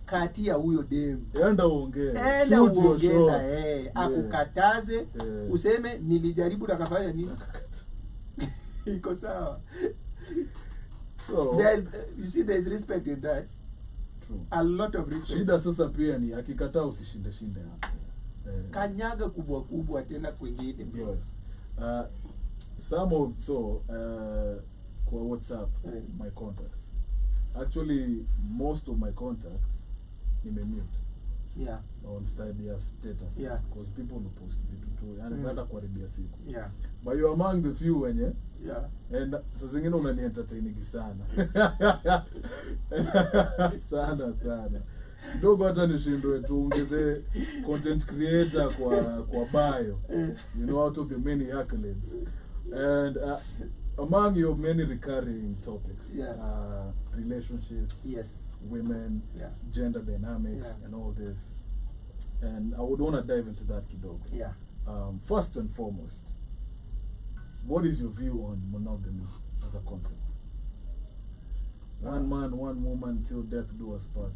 katia huyo dem. Enda uongee. Enda uongee na akukataze, useme nilijaribu na kafanya nini? Iko sawa. So you see there's respect in that. True. A lot of respect. Shida sasa pia ni akikataa usishinde hapo. Kanyaga kubwa tena kwingine. Yes. Kwa WhatsApp, my contacts. Actually, most of my contacts nimemute. Yeah. On status. Yeah. Because people will post vitu tu. Yani zata kuharibia siku. Yeah. But you're among the few wenye. Yeah. And saa zingine unani-entertainingi sana. Sana. Kidogo hata nishindwe tuongeze content creator kwa bio. Out of your many accolades. And among your many recurring topics, relationships, yes, women, gender dynamics, and all this. And I would want to dive into that kidogo. Yeah. First and foremost, what is your view on monogamy as a concept? One man, one woman, till death do us part.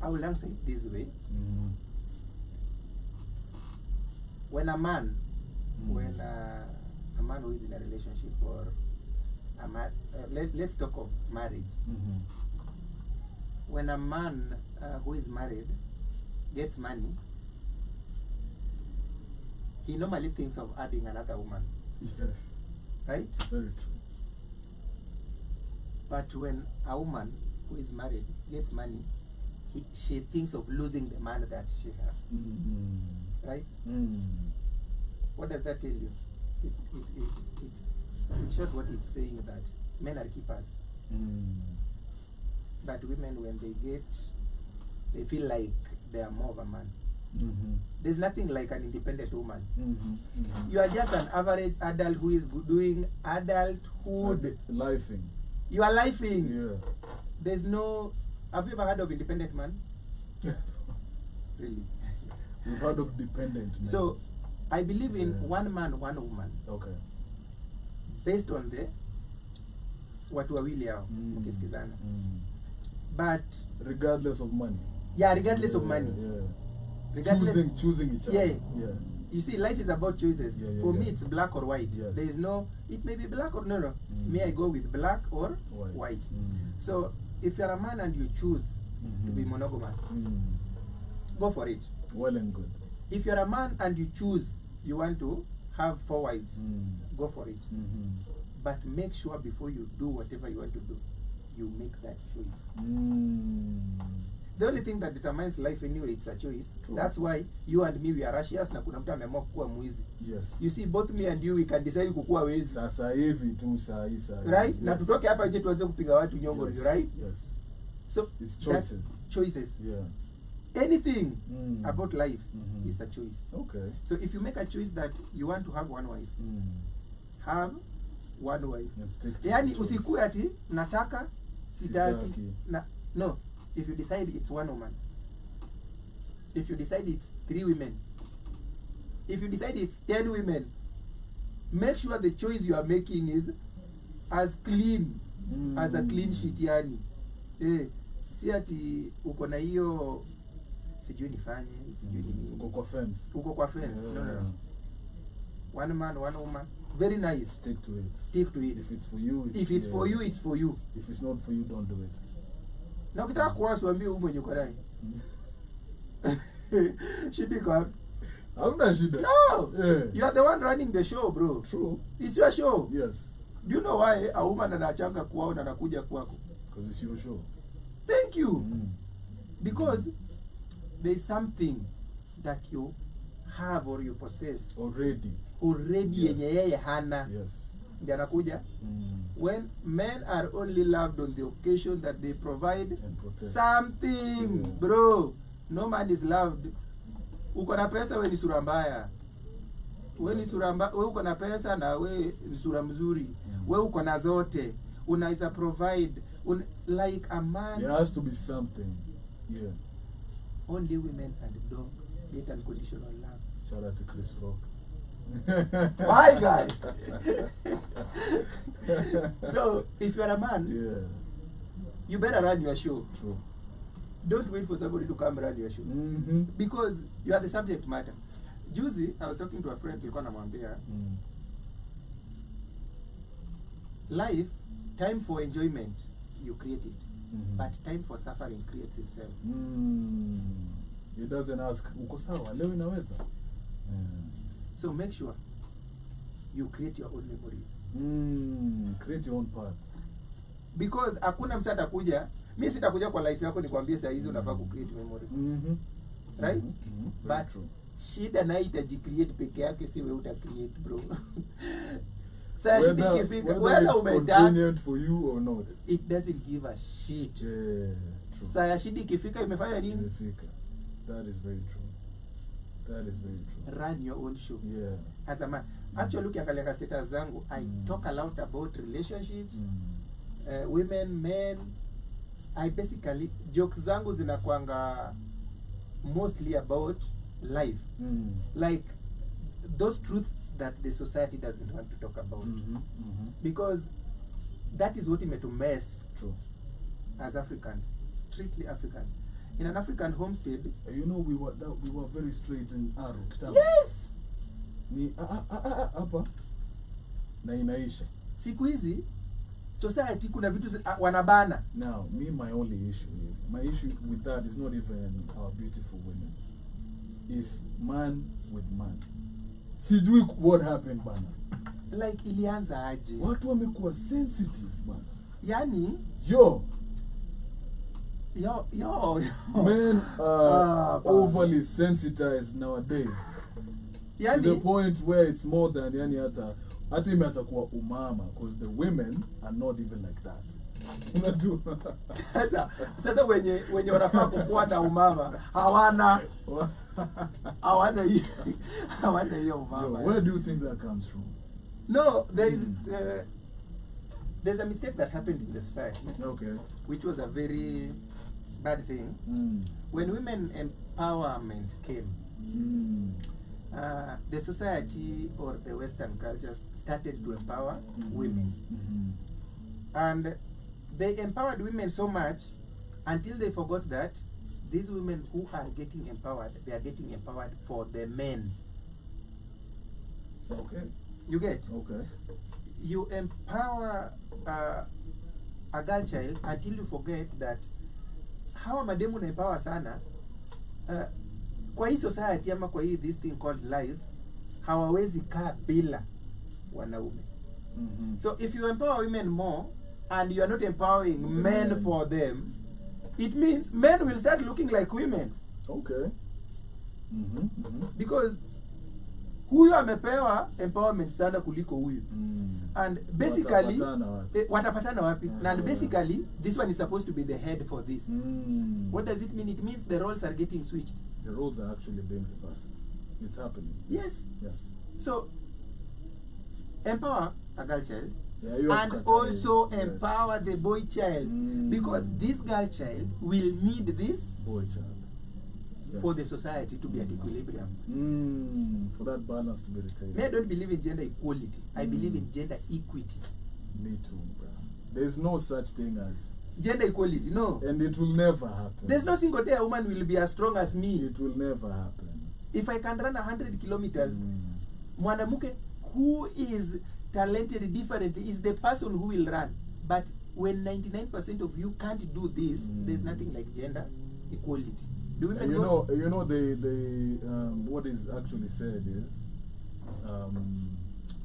I will answer it this way. Mm. When a man, Mm. when a man who is in a relationship or let's talk of marriage. Mm-hmm. When a man who is married gets money, he normally thinks of adding another woman, Yes, right? very true. But when a woman who is married gets money, she thinks of losing the man that she has, Mm-hmm. right? Mm. What does that tell you? In short, what it's saying that men are keepers, Mm. but women, when they feel like they are more of a man. Mm-hmm. There's nothing like an independent woman. Mm-hmm. Mm-hmm. You are just an average adult who is doing adulthood. Lifing. You are lifing. Yeah. There's no. Have you ever heard of independent man? Really? We've heard of dependent men. So, I believe in Yeah. one man, one woman, Okay. based on the watu wawili hao mkisikizana. But Regardless of money. yeah, regardless of Yeah, money, Yeah. regardless. Choosing each other. Yeah. Yeah. You see, life is about choices. Yeah, yeah, For me, yeah. it's black or white. Yes. There is no. It may be black or no. Mm. Me, I go with black or White. white. Mm. So, if you're a man and you choose to be Mhm. monogamous, Mm. go for it. Well and good. If you're a man and you choose you want to have 4 wives, Mm. go for it. Mm-hmm. But make sure before you do whatever you want to do, you make that choice. Mm. The only thing that determines life anyway, it's a choice. True. That's why you and me, we are Russians na kuna mtu ameamua kukuwa mwizi. Yes. You see, both me and you, we can decide kukuwa wezi. Sasa hivi tu saa hii. Right? Na tutoke hapa nje tuanze kupiga watu nyongo, Yes. right? Yes. So, It's that's choices. choices. Yeah. Anything Mm. about life Mhm. is a choice. Okay. So if you make a choice that you want to have one wife, Mm. have one wife. And stick to Yani the choice. usikue ati nataka sitaki Sitaki. no. If you decide it's one woman, if you decide it's 3 women, if you decide it's 10 women, make sure the choice you are making is as clean as a clean sheet. Yani si ati uko na hiyo sijui nifanye sijui nini, Uko kwa fence. uko kwa fence. Yeah. No. One man, one woman, very nice. Stick to it. Stick to it. If it's for you, If it's for you, it's for you. If it's not for you, don't do it. Na ukitaka kuoa uambie huyu mwenye uko naye. Shida iko wapi? Hamna shida. No. Yeah. You are the one running the show, bro. True. It's your show. Yes. Do you know why a woman anachanga kwao na anakuja kwako? Because it's your show. Thank you. Mm. Because there is something that you have or you possess Already. already Yes. yenye yeye hana. Yes. Ndio anakuja. Mm. When men are only loved on the occasion that they provide And protect. something, Yeah. bro. No man is loved. Uko na pesa, we ni sura mbaya. We ni sura mbaya, we uko na pesa na we ni sura mzuri. We uko na zote. Unaweza provide like a man. There has to be something. Yeah. Only women and dogs get unconditional love. Shout out to Chris Rock. My guy. So if you are a man, Yeah. you better run your show. True. Don't wait for somebody to come run your show. Mm-hmm. Because you are the subject matter. Juzi, I was talking to a friend, tulikuwa namwambia, Mm. life, time for enjoyment, you create it. Mhm. But time for suffering creates itself. Mm. It doesn't ask, uko sawa, leo inaweza? So make sure you create your own memories. Create your own path. Because hakuna msa atakuja, mi sitakuja kwa life yako nikwambie saa hizi unafaa kucreate memory. Mm-hmm. Right? Mm-hmm. Very But true. shida nayo itajicreate peke yake, si wewe utacreate, bro. Saa shida ikifika, whether whether it's umetaka, convenient for you or not. it doesn't give a shit. Yeah, true. Saa ya shida ikifika imefanya nini? Imefika. That is very true. That is very true. Run your own show. Yeah. As a man. Actually, ukiangalia kwa status zangu, I talk a lot about relationships, women, men. I basically, jokes zangu zinakuanga mostly about life. Like, those truths that the society doesn't want to talk about. Because that is what imetumess True. as Africans, strictly Africans. In an African homestead, You know, we were very straight in Aru kitambo. yes, Ni hapa na inaisha. siku hizi society kuna vitu wanabana. Now, my only issue with that is not even our beautiful women. It's man with man. Sijui what happened bana. Like ilianza aje? Watu wamekuwa sensitive bana. Yani Yo, men are Ah, overly sensitized nowadays. To the yani point where it's more than yani hata ime atakuwa umama, because the women are not even like that. Unajua? sasa wenye wanafaa kukuwa na umama hawana hiyo umama. Yo, where do you think that comes from? No, there's a mistake that happened in the society, Okay. which was a very bad thing. When women empowerment came, the society or the Western culture started to empower women. And they empowered women so much until they forgot that these women who are getting empowered, they are getting empowered for the men. Okay. You get? Okay. You empower a girl child until you forget that hawa mademu na empower sana kwa hii society ama kwa hii this thing called life hawawezi kaa bila wanaume. So if you empower women more and you are not empowering men for them, it means men will start looking like women. Okay. Because huyu amepewa empowerment sana kuliko huyu. And basically watapatana wapi? And basically this one is supposed to be the head for this. What does it mean? It means the roles are getting switched. The roles are actually being reversed. It's happening. Yes. Yes. So empower a girl child. Yeah, you have And to cut also it. empower the boy child, because this girl child will need this Boy child. Yes. for the society to be at equilibrium. For that balance to be retained. Me, I don't believe in gender equality. I believe in gender equity. Me too, bro. There's no such thing as Gender equality, no. and it will never happen. There's no single day a woman will be as strong as me. It will never happen. If I can run 100 kilometers, mwanamuke who is talented differently is the person who will run. But when 99% of you can't do this, there's nothing like gender equality. Do women you know the what is actually said is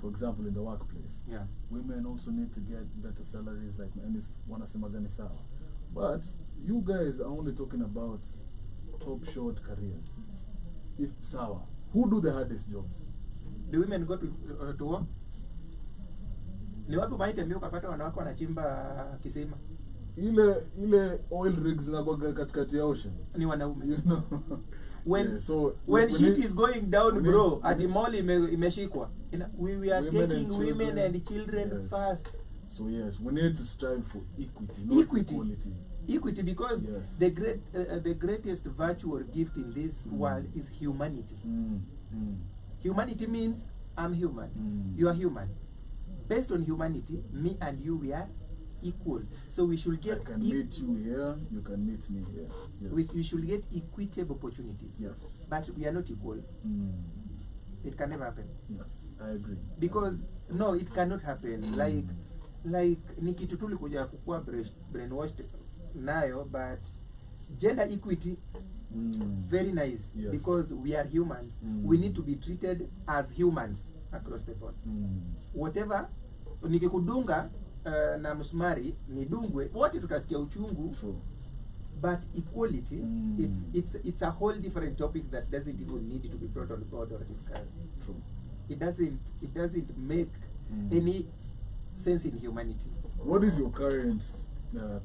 for example in the workplace, yeah, women also need to get better salaries, like wanasema gani sawa. But you guys are only talking about top short careers. If sawa, who do the hardest jobs? Do women go to work? Ni wapi maitembea ukapata wanawake wanachimba kisima? Ile oil rigs zinakuwa katikati ya ocean. Ni wanaume. You know. When Yeah, so when we shit need- is going down, we bro, need- at the mall imeshikwa. We are Women taking and women children. and children Yes. first. So yes, we need to strive for equity, not Equity. equality. Equity, because Yes. the greatest virtue or gift in this world is humanity. Humanity means I'm human, you are human. Based on humanity, me and you, we are equal. So we should I get can meet you here, you can meet me here. Yes. we should get equitable opportunities. Yes. But we are not equal. It can never happen. Yes, I agree. Because no, it cannot happen. Like ni kitu tu likuja kukua brainwashed nayo, but gender equity very nice. Yes. Because we are humans. We need to be treated as humans across the board. Whatever nikikudunga na msumari nidungwe, wote tutasikia uchungu. True. But equality, it's a whole different topic that doesn't even need to be brought on board or discussed. True. It doesn't make any sense in humanity. What is your current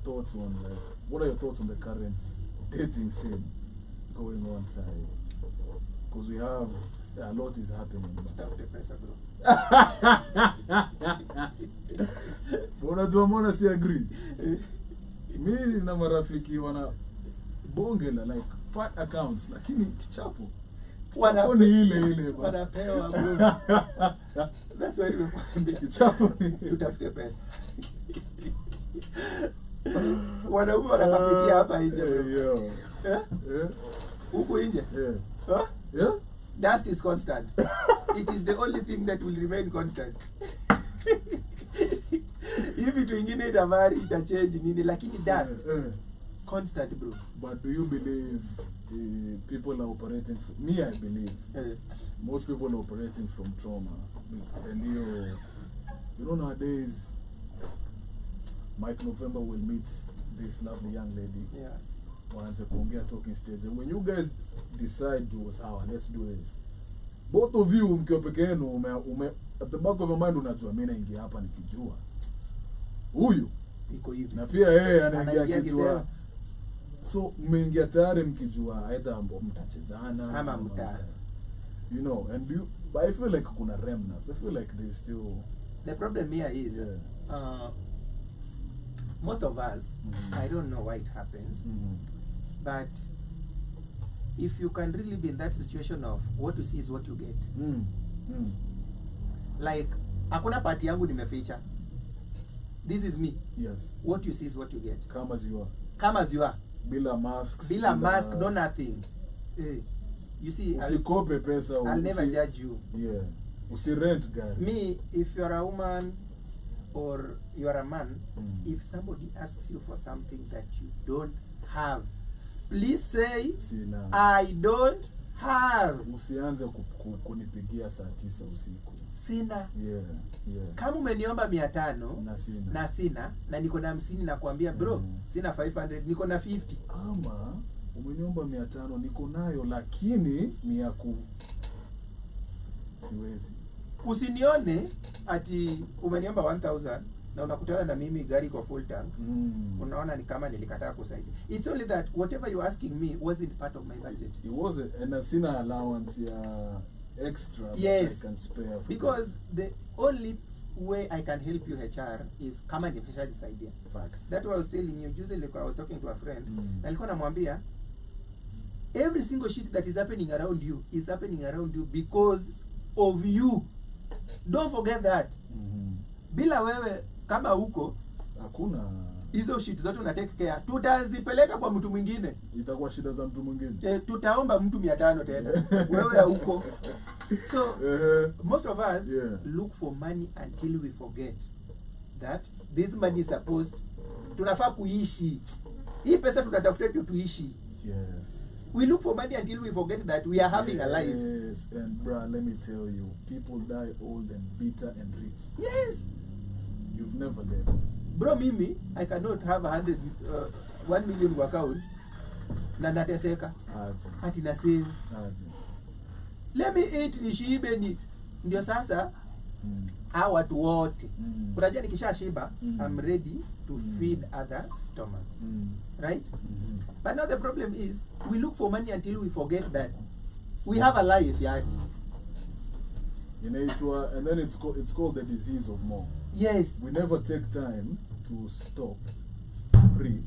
thoughts on what are your thoughts on the current dating scene going on side? Because we have a lot is happening. Tafute pesa, bro. Unajua mbona si agree? Mimi na marafiki wana bonge la like 5 accounts lakini kichapo ni ile bwana. Wanapewa, bro. That's why nimekuambia Kichapo ni tutafute pesa. Wanaume wanakapitia hapa nje. Yo. Eh? Yeah. Huku nje. Yeah. Huh? Yeah. Dust is constant. It is the only thing that will remain constant. If vitu ingine itamari itachange nini, lakini dust constant, bro. But do you believe people are operating from, me I believe most people are operating from trauma. And you know nowadays Mike November will meet this lovely young lady. Yeah. Once kuongea talking stage, and when you guys decide to sawa, let's do this, both of you mkiwa peke yenu at the back of your mind unajua mimi naingia hapa nikijua huyu Iko hivi. na pia yeye anaingia Anaingia kijua. So mmeingia tayari mkijua either mtachezana ama mta, you know, and but I feel like kuna remnants. I feel like they still, the problem here is most of us, I don't know why it happens, but if you can really be in that situation of what you see is what you get. Like hakuna party yangu nimeficha. This is me. yes, What you see is what you get. come as you are, Come as you are. bila masks, Bila mask, no nothing. Hey, you see, usikope pesa, I'll never judge you. Yeah, usirent gari. Me, if you're a woman or you're a man, if somebody asks you for something that you don't have, please say, Sina. I don't have. Usianze kunipigia saa 9 usiku. Sina. Yeah. Kama umeniomba 500 Na sina. na niko na 50 na kuambia bro, sina 500, niko na 50. Ama umeniomba 500 niko nayo lakini ni ya siwezi. Usinione ati umeniomba 1000 na unakutana na mimi gari kwa full tank. Unaona ni kama nilikataa kusaidia. It's only that whatever you're asking me wasn't part of my budget. It wasn't, and sina allowance ya extra Yes, that I can spare for because this. the only way I can help you HR is kama nimeshajisaidia. Facts. That was telling you. Usually I was talking to a friend, na nilikuwa namwambia every single shit that is happening around you is happening around you because of you. Don't forget that. Bila wewe kama huko Hakuna, hizo shit zote una take care, tutazipeleka kwa mtu mwingine, itakuwa shida za mtu mwingine. Tutaomba mtu 500 tena. Wewe huko. So most of us look for money until we forget that this money is supposed, tunafaa kuishi. Hii pesa tunatafuta tu tuishi. Yes. We look for money until we forget that we are having a life. Yes, and bruh, let me tell you, people die old and bitter and rich. Yes. You've never lived. Bro, mimi, I cannot have 1 million kwa account na nateseka. Ati na save. Let me eat nishibe ni ndio sasa hawa watu wote. Unajua nikishashiba, I'm ready to feed other stomachs. Right? But now the problem is we look for money until we forget that we have a life, yani. And then it's called the disease of more. Yes. We never take time to stop, breathe,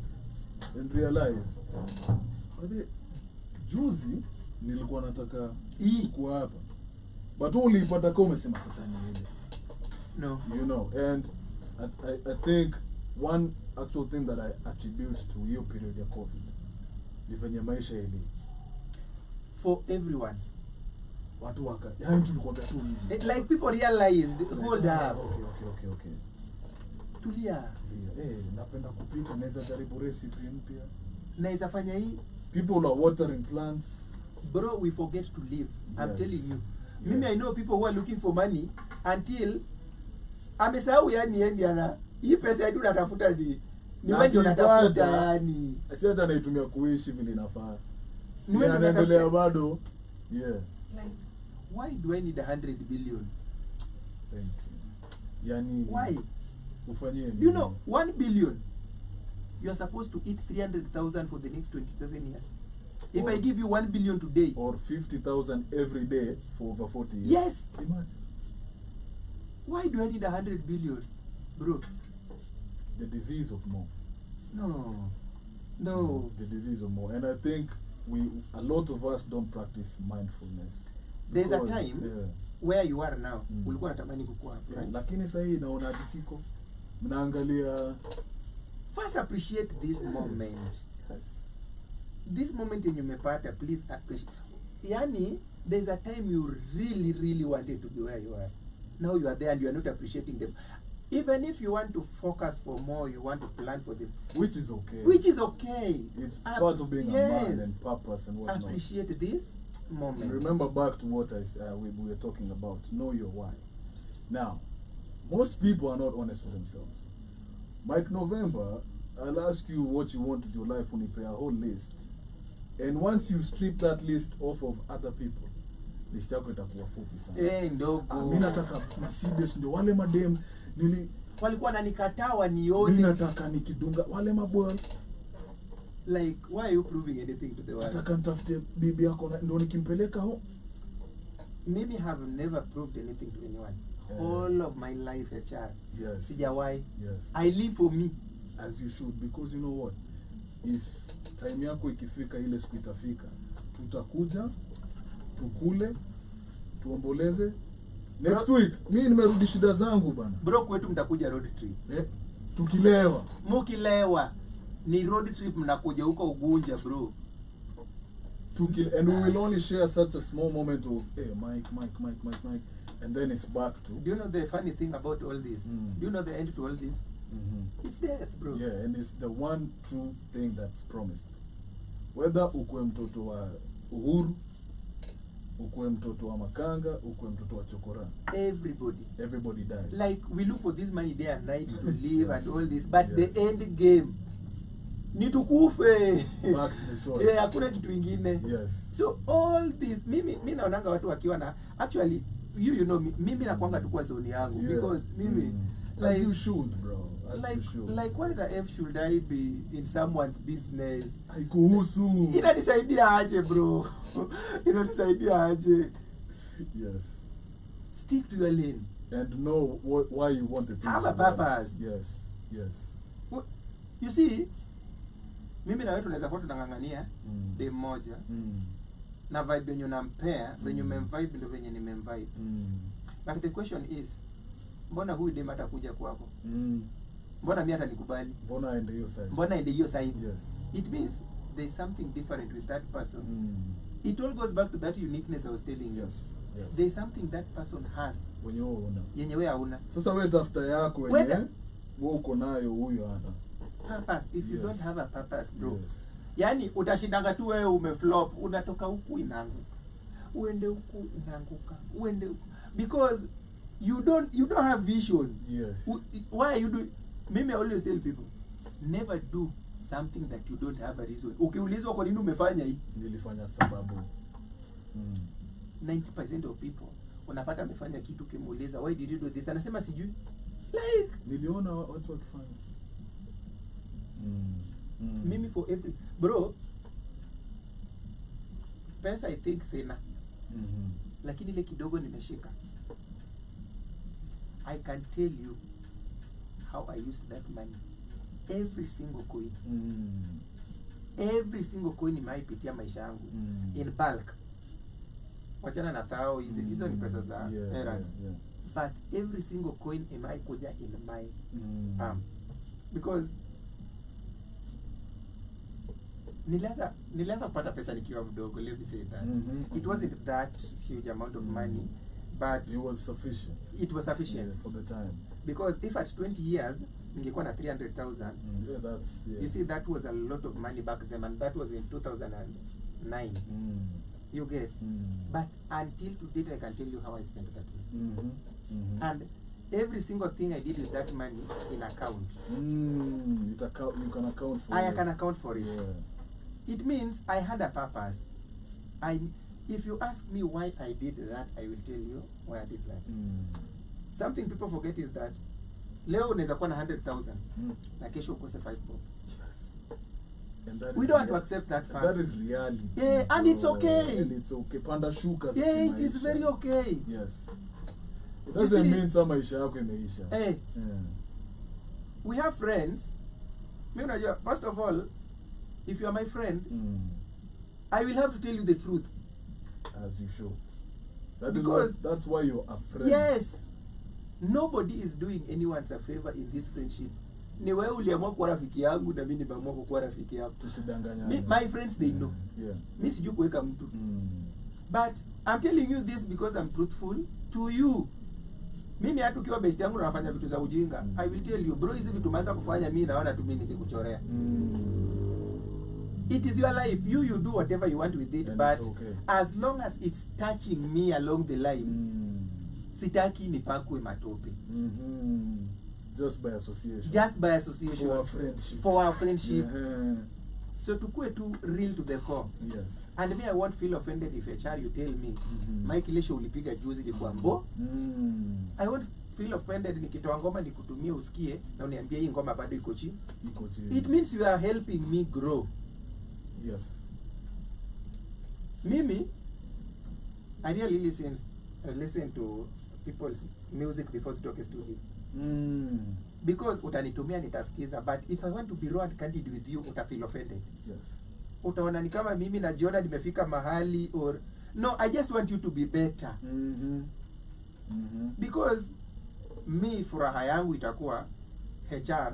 and realize. Juzi nilikuwa nataka kuwa hapa, but only ipata kama umesema sasa ni ile. No. You know, and I think one actual thing that I attribute to your period of COVID ni venye maisha ili for everyone. Watu yani tulikuwa tu hivi. Like people realize, hold up. Okay. Tulia. Napenda kupika, naweza jaribu recipe mpya. Naweza fanya hii. People are watering plants. Bro, we forget to live. I'm telling you. Mimi, I know people who are looking for money until amesahau yani yendi ana hii pesa yetu natafuta ni wewe ndio unatafuta yani. Asi hata naitumia kuishi vile inafaa. Ni wewe ndio unaendelea bado. Yeah. Like, why do I need 100 billion? Thank you. Yani why? Ufanyie nini? You know, 1 billion. You are supposed to eat 300,000 for the next 27 years. If I give you 1 billion today, or 50,000 every day for over 40 years. Yes. Imagine. Why do I need 100 billion? Bro. The disease of more. No. The disease of more. And I think a lot of us don't practice mindfulness. There's a time where you are now. Ulikuwa natamani kukua hapo. Lakini sasa hii naona atisiko. Mnaangalia first appreciate this moment. Yes. This moment yenye umepata, please appreciate. Yani, there's a time you really, really wanted to be where you are. Now you are there and you are not appreciating them. Even if you want to focus for more, you want to plan for them, Which is okay. which is okay. It's part of being a man and purpose and whatnot. Appreciate this moment. Remember back to what we were talking about. Know your why. Now, most people are not honest with themselves. Mike November, I'll ask you what you want with your life when you pay a whole list. And once you strip that list off of other people, list yako itakuwa fupi sana. Ndogo. Mimi nataka Mercedes, ndio wale madem walikuwa wananikataa mimi nione. nataka nikidunga wale mabwana. Like, why are you proving anything to the world? Nataka nitafute bibi yako ndio nikimpeleka home. Mimi have never proved anything to anyone. All of my life as child. Yes. Sijawai. Yes. I live for me. As you should, because you know what? If time yako ikifika, ile siku itafika, tutakuja, tukule, tuomboleze. Next week, mimi nimerudi shida zangu bana. Bro, kwetu mtakuja road trip. Tukilewa. Mukilewa. Ni road trip mnakuja huko Ugunja, bro. And we will only share such a small moment of, hey, Mike. And then it's back to... Do you know the funny thing about all this? Do you know the end to all this? It's death, bro. Yeah, and it's the one true thing that's promised. Whether ukue mtoto wa Uhuru, ukue mtoto wa Makanga, ukue mtoto wa Chokora. Everybody dies. Like, we look for this money day and night to live Yes. and all this, but Yes. the end game ni tukufe. Back to the soil. Yeah, hakuna kitu ingine. Yes. So all this, mimi naonanga watu wakiwa na, actually, you know, mimi nakuanga tu kwa zone yangu, Yeah. because mimi as you should, bro. As you should. like why the F should I be in someone's business? Haikuhusu. Inanisaidia aje, bro? Inanisaidia aje? Yes. Stick to your lane. And know why you want the things. Have a you want. purpose. Yes. You see, mimi na wewe tunaweza kuwa tunang'ang'ania dem moja na vibe yenye unampea, venye umemvibe ndio venye nimemvibe. But the question is, mbona huyu dem atakuja kwako? Mbona mimi atanikubali? Mbona aende hiyo side? Mbona aende hiyo side? Yes. It means there's something different with that person. It all goes back to that uniqueness I was telling you. Yes. There's something that person has Wenye wewe una. yenye wewe hauna. Sasa wewe tafuta yako wenye wewe uko nayo, huyo hana. Purpose. If you don't have a purpose, bro. Yes. Yani utashindanga tu wewe umeflop, unatoka huku inaanguka. Uende huku inaanguka. Uende huku. Because you don't have vision. Yes. Why you do? Mimi I always tell people, never do something that you don't have a reason. Ukiulizwa kwa nini umefanya hii? Nilifanya sababu. 90% of people unapata amefanya kitu kimuuliza, why did you do this? Anasema sijui. Like Niliona watu wakifanya. mimi for every bro, pesa I think sina. Lakini ile kidogo nimeshika. I can tell you how I used that money. Every single coin. Every single coin nimaipitia maisha yangu. In bulk. Wachana na thao hizo ni pesa za errands. But every single coin imaikuja in my palm. Because nilianza kupata pesa nikiwa mdogo, let me say that. It wasn't that huge amount of money, but it was sufficient. It was sufficient for the time. Because if at 20 years ningekuwa na 300,000, you see that was a lot of money back then, and that was in 2009. You get, but until today I can tell you how I spent that money. And every single thing I did with that money in account. You can account for it. I can account for it. Yeah. It means I had a purpose. If you ask me why I did that, I will tell you why I did that. Something people forget is that leo unaweza kuwa na 100,000 na kesho ukose 5 bob. We don't want to accept that fact. That is reality. Yeah, and it's okay. And it's okay. Panda shuka. Yeah, it is very okay. Yes. It doesn't mean some maisha yako imeisha. Hey, we have friends. First of all, if you are my friend, I will have to tell you the truth. As you should. That's why you're a friend. Yes. Nobody is doing anyone a favor in this friendship. ni wewe uliamua kuwa rafiki yangu na mimi nimeamua kuwa rafiki yako. Tusidanganyane. My friends they know. Yeah. Mimi sijui kuweka mtu. But I'm telling you this because I'm truthful to you. Mimi hata ukiwa best yangu na nafanya vitu za ujinga, I will tell you bro, hizi vitu maanza kufanya mimi naona tu mimi nikikuchorea. It is your life. You do whatever you want with it, And but it's okay. as long as it's touching me along the line, sitaki nipakwe matope. Just by association. Just by association. For our friendship. For our friendship. Yeah. So tukue tu real to the core. Yes. And me, I won't feel offended if HR you tell me Mike ile show ulipiga juzi ilikuwa mbo. I won't feel offended nikitoa ngoma nikutumie usikie na uniambie hii ngoma bado iko chini. Iko chini. It means you are helping me grow. Yes. Mimi, I really listen to people's music before sitoke studio. Because utanitumia nitasikiza, but if I want to be raw and candid with you, utafeel offended. Yes. Utaona ni kama mimi najiona nimefika mahali or no, I just want you to be better. Because me furaha yangu itakuwa HR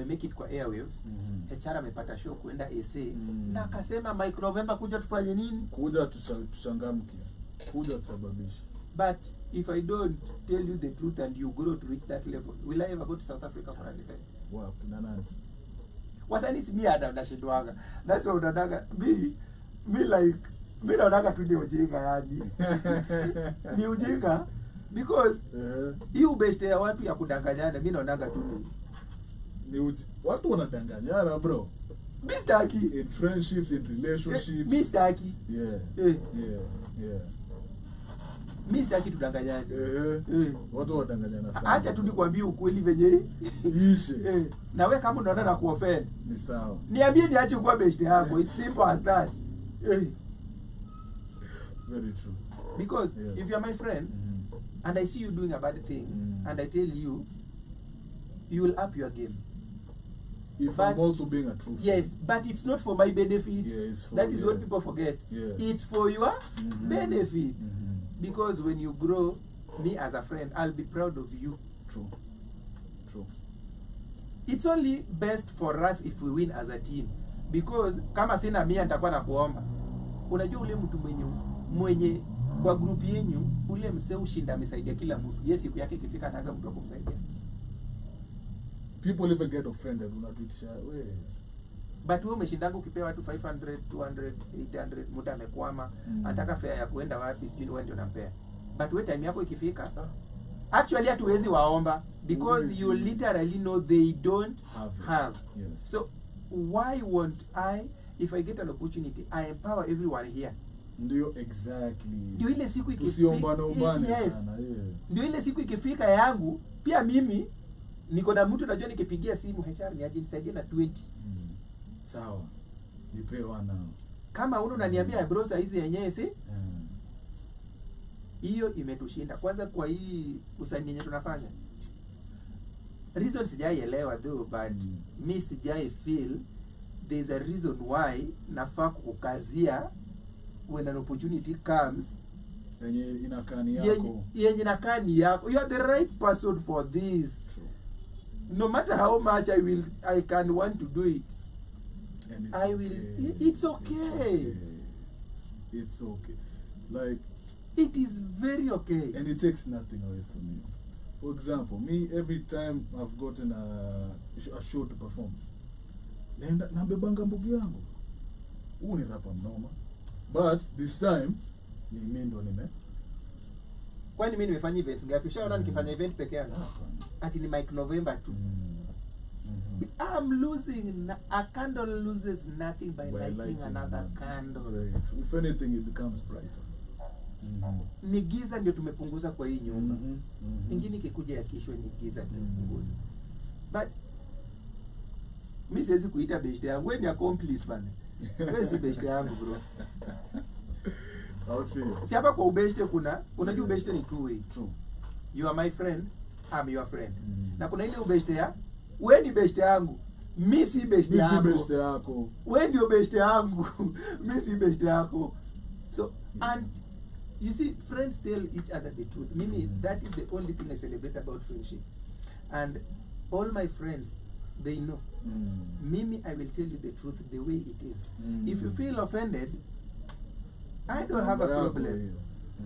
make it kwa airwaves. HR amepata show kuenda AC na akasema Mike November kuja tufanye nini? Kuja tushangamke. Kuja tusababisha. But if I don't tell you the truth and you grow to reach that level, will I ever go to South Africa for an event? Wow, na nani? Wasani it's me Adam nashindwaga. That's why unataka me like me naonaga tu ni ujinga yani. Ni ujinga because hii ubeshte ya watu ya kudanganyana mimi naonaga tu ni watu wanadanganyana bro. Mistaki in friendships, in relationships. Mistaki. Yeah. Yeah. Mimi sitaki tudanganyane. Watu wadanganyana sana. Acha tu nikwambie ukweli venye ishe. Na wewe kama unaona na kuoffend, ni sawa. Niambie niache kuwa best yako. It's simple as that. Very true. Because if you are my friend and I see you doing a bad thing and I tell you, you will up your game. If I'm also being a true friend. Yes, but it's not for my benefit. Yeah, it's for, that is what people forget. Yeah. It's for your benefit. Because when you grow, me as a friend, I'll be proud of you. True. It's only best for us if we win as a team. Because kama sina mia nitakuwa na kuomba. Unajua ule mtu mwenye kwa group yenu ule msee ushinda amesaidia kila mtu. Yes, siku yake ikifika ataga mtu akumsaidia. People even get offended unatuitisha we. But wewe umeshindanga ukipewa watu 500, 200, 800, mtu amekwama, anataka fare ya kuenda wapi sijui wewe ndio unampea. But wewe time yako ikifika, actually hatuwezi waomba because you literally know they don't have. Yes. So why won't I, if I get an opportunity, I empower everyone here? Ndio exactly. Ndio ile siku ikifika. Tusiombane Yes. sana. Ndio ile siku ikifika yangu, pia mimi niko na mtu najua nikipigia simu HR ni aje nisaidie na 20. Sawa. Nipewa nao. Kama unaniambia bro saa hizi yenyewe si? Hiyo imetushinda. Kwanza kwa hii usanii yenyewe tunafanya. Reason sijaielewa though, but me sijai feel there's a reason why nafaa kukazia when an opportunity comes. Yenye inakani yako. Yenye inakani yako. You are the right person for this. True. No matter how much I can want to do it. And it's I will. okay. It's okay. It's okay. Like it is very okay. And it takes nothing away from you. For example, me every time I've gotten a show to perform, nabebanga mbugi yangu. Huu ni rapa mnoma. But this time ni mimi ndo nime. Kwani mimi nimefanya events ngapi? Ushaona nikifanya event peke yangu? Ati ni Mike November tu. I'm losing. A candle loses nothing by lighting another candle. If anything, it becomes brighter. Ni giza ndio tumepunguza kwa hii nyumba. Ingine ikikuja ya kesho ni giza tumepunguza. But mimi siwezi kuita best yangu. Wewe ni accomplice bana. Wewe si best yangu bro. I'll see. Si hapa kwa ubeshte unajua ubeshte ni two way. True. You are my friend, I'm your friend. Na kuna ile ubeshte ya wewe ni beshte yangu. Mimi si beshte yako. Mimi si beshte yako. Wewe ndio beshte yangu. Mimi si beshte yako. So and you see, friends tell each other the truth. Mimi, that is the only thing I celebrate about friendship. And all my friends, they know. Mimi, I will tell you the truth the way it is. If you feel offended, I don't have a problem.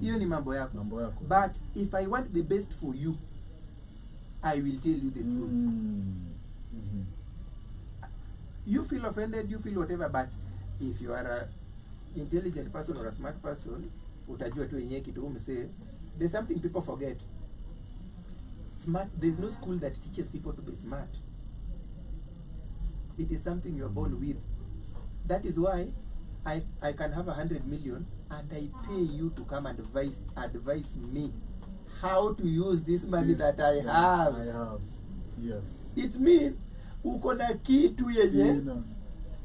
Hiyo ni mambo yako. But if I want the best for you, I will tell you the truth. You feel offended, you feel whatever, but if you are a intelligent person or a smart person, utajua tu yenyewe kitu umse. There's something people forget. Smart, there's no school that teaches people to be smart. It is something you are born with. That is why I can have 100 million and I pay you to come and advise me how to use this money that I have. I have. Yes. It means uko na kitu yenye.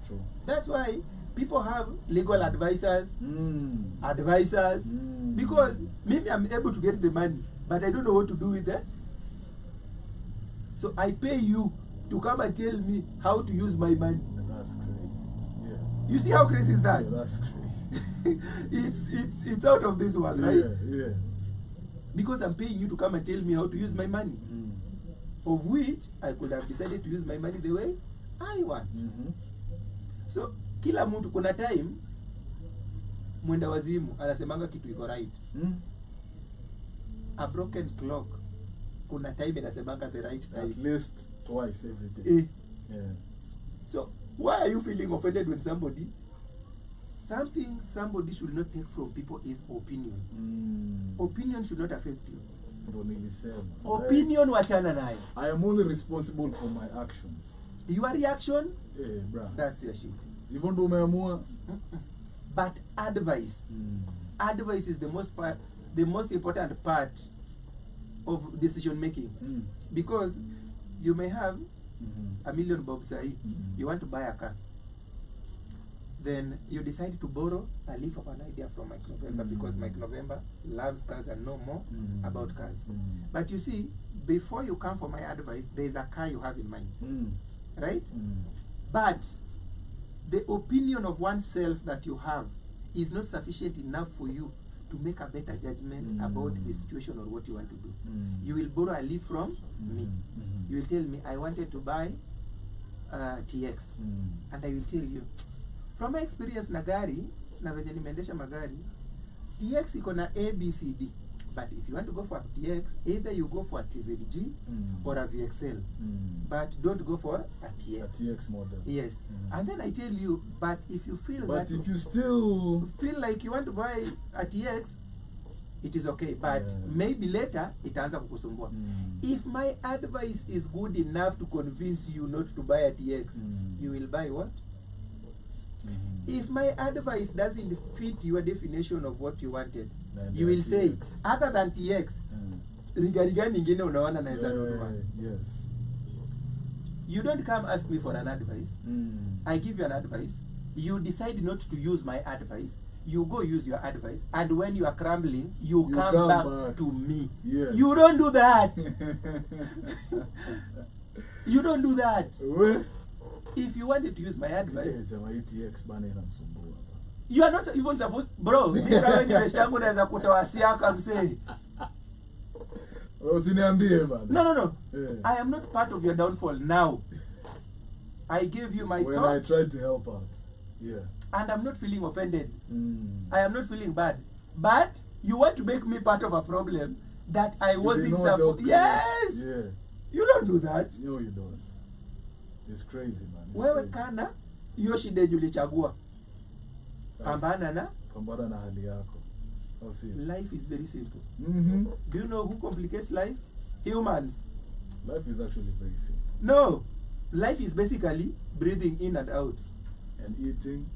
True. That's why people have legal advisors, because maybe I'm able to get the money, but I don't know what to do with that. So I pay you to come and tell me how to use my money. That's crazy. Yeah. You see how crazy is that? Yeah, that's crazy. it's out of this world, right? Yeah. Because I'm paying you to come and tell me how to use my money, of which I could have decided to use my money the way I want. So kila mtu kuna time mwenda wazimu anasemanga kitu iko right. A broken clock kuna time inasemanga the right time. At least twice every day. Yeah. So why are you feeling offended when somebody should not take from people is opinion. Opinion should not affect you. Opinion wachana nayo. I am only responsible for my actions. Your reaction, bruh. That's your shit. Even though umeamua. But advice. Advice is the most important part of decision making. Because you may have a million bob sahi. You want to buy a car. Then you decide to borrow a leaf of an idea from Mike November, because Mike November loves cars and know more about cars. But you see, before you come for my advice, there is a car you have in mind. Right? But the opinion of oneself that you have is not sufficient enough for you to make a better judgment about the situation or what you want to do. You will borrow a leaf from me. You will tell me, I wanted to buy TX. And I will tell you, from my experience na gari, na venye nimeendesha magari, TX iko na A, B, C, D. But if you want to go for a TX, either you go for a TZG or a VXL. But don't go for a TX. A TX model. Yes. And then I tell you, but if you feel but if you still feel like you want to buy a TX, it is okay. But maybe later, itaanza kukusumbua. If my advice is good enough to convince you not to buy a TX, you will buy what? If my advice doesn't fit your definition of what you wanted, you will say, other than TX, riga nyingine unaona naweza nunua. Yes. You don't come ask me for an advice. I give you an advice. You decide not to use my advice. You go use your advice, and when you are crumbling, you come back to me. Yes. You don't do that. You don't do that. If you wanted to use my advice, you are not even supposed, bro. No. Yeah. I am not part of your downfall now. I gave you my when thought. I tried to help out. Yeah. And I'm not feeling offended. I am not feeling bad. But you want to make me part of a problem that I wasn't supposed. Yes. Yeah. You don't do that. No, you don't. It's crazy, man. Wewe kana hiyo shida ulichagua. Pambana na hali yako. Life is very simple. Do you know who complicates life? Humans. Life is actually very simple. No. Life is basically breathing in and out. And eating.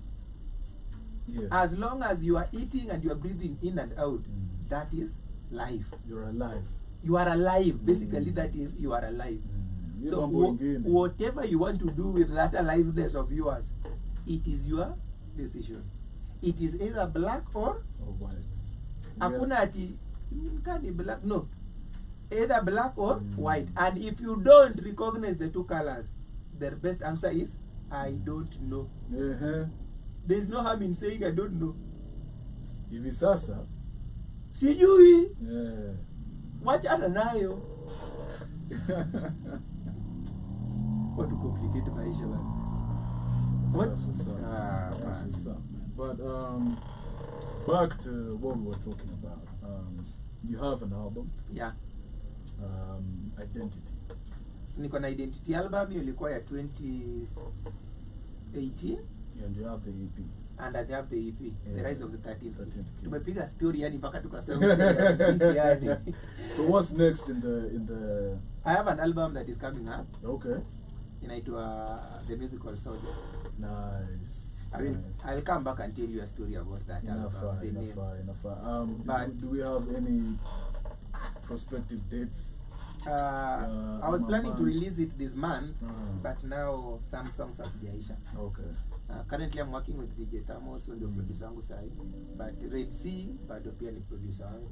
Yeah. As long as you are eating and you are breathing in and out, that is life. You're alive. You are alive. Basically, that is, you are alive. So whatever you want to do with that aliveness of yours, it is your decision. It is either black or white. Hakuna ati black, no. Either black or white. And if you don't recognize the two colors, the best answer is I don't know. There is no harm in saying I don't know. Hivi sasa sijui. Wachana nayo. Watu complicate maisha bana. What? That's what's up. Ah, That's man. what's up, man. But back to what we were talking about. You have an album, Yeah. Identity. Niko na Identity album hiyo ilikuwa ya 2018 And you have the EP. and I have the EP, The Yeah. Rise of the 13th. 13th. Tumepiga story yani mpaka tukasema yani. So what's next in the I have an album that is coming up. Okay. Inaitwa The Musical Soldier. Nice. Nice. I'll come back and tell you a story about that album. The name. Enough. But- Do we have any prospective dates? I was planning to release it this month, but now some songs hazijaisha. Okay. Currently I'm working with DJ Thamos, ndio producer wangu sahi, but Red Sea bado pia ni producer wangu.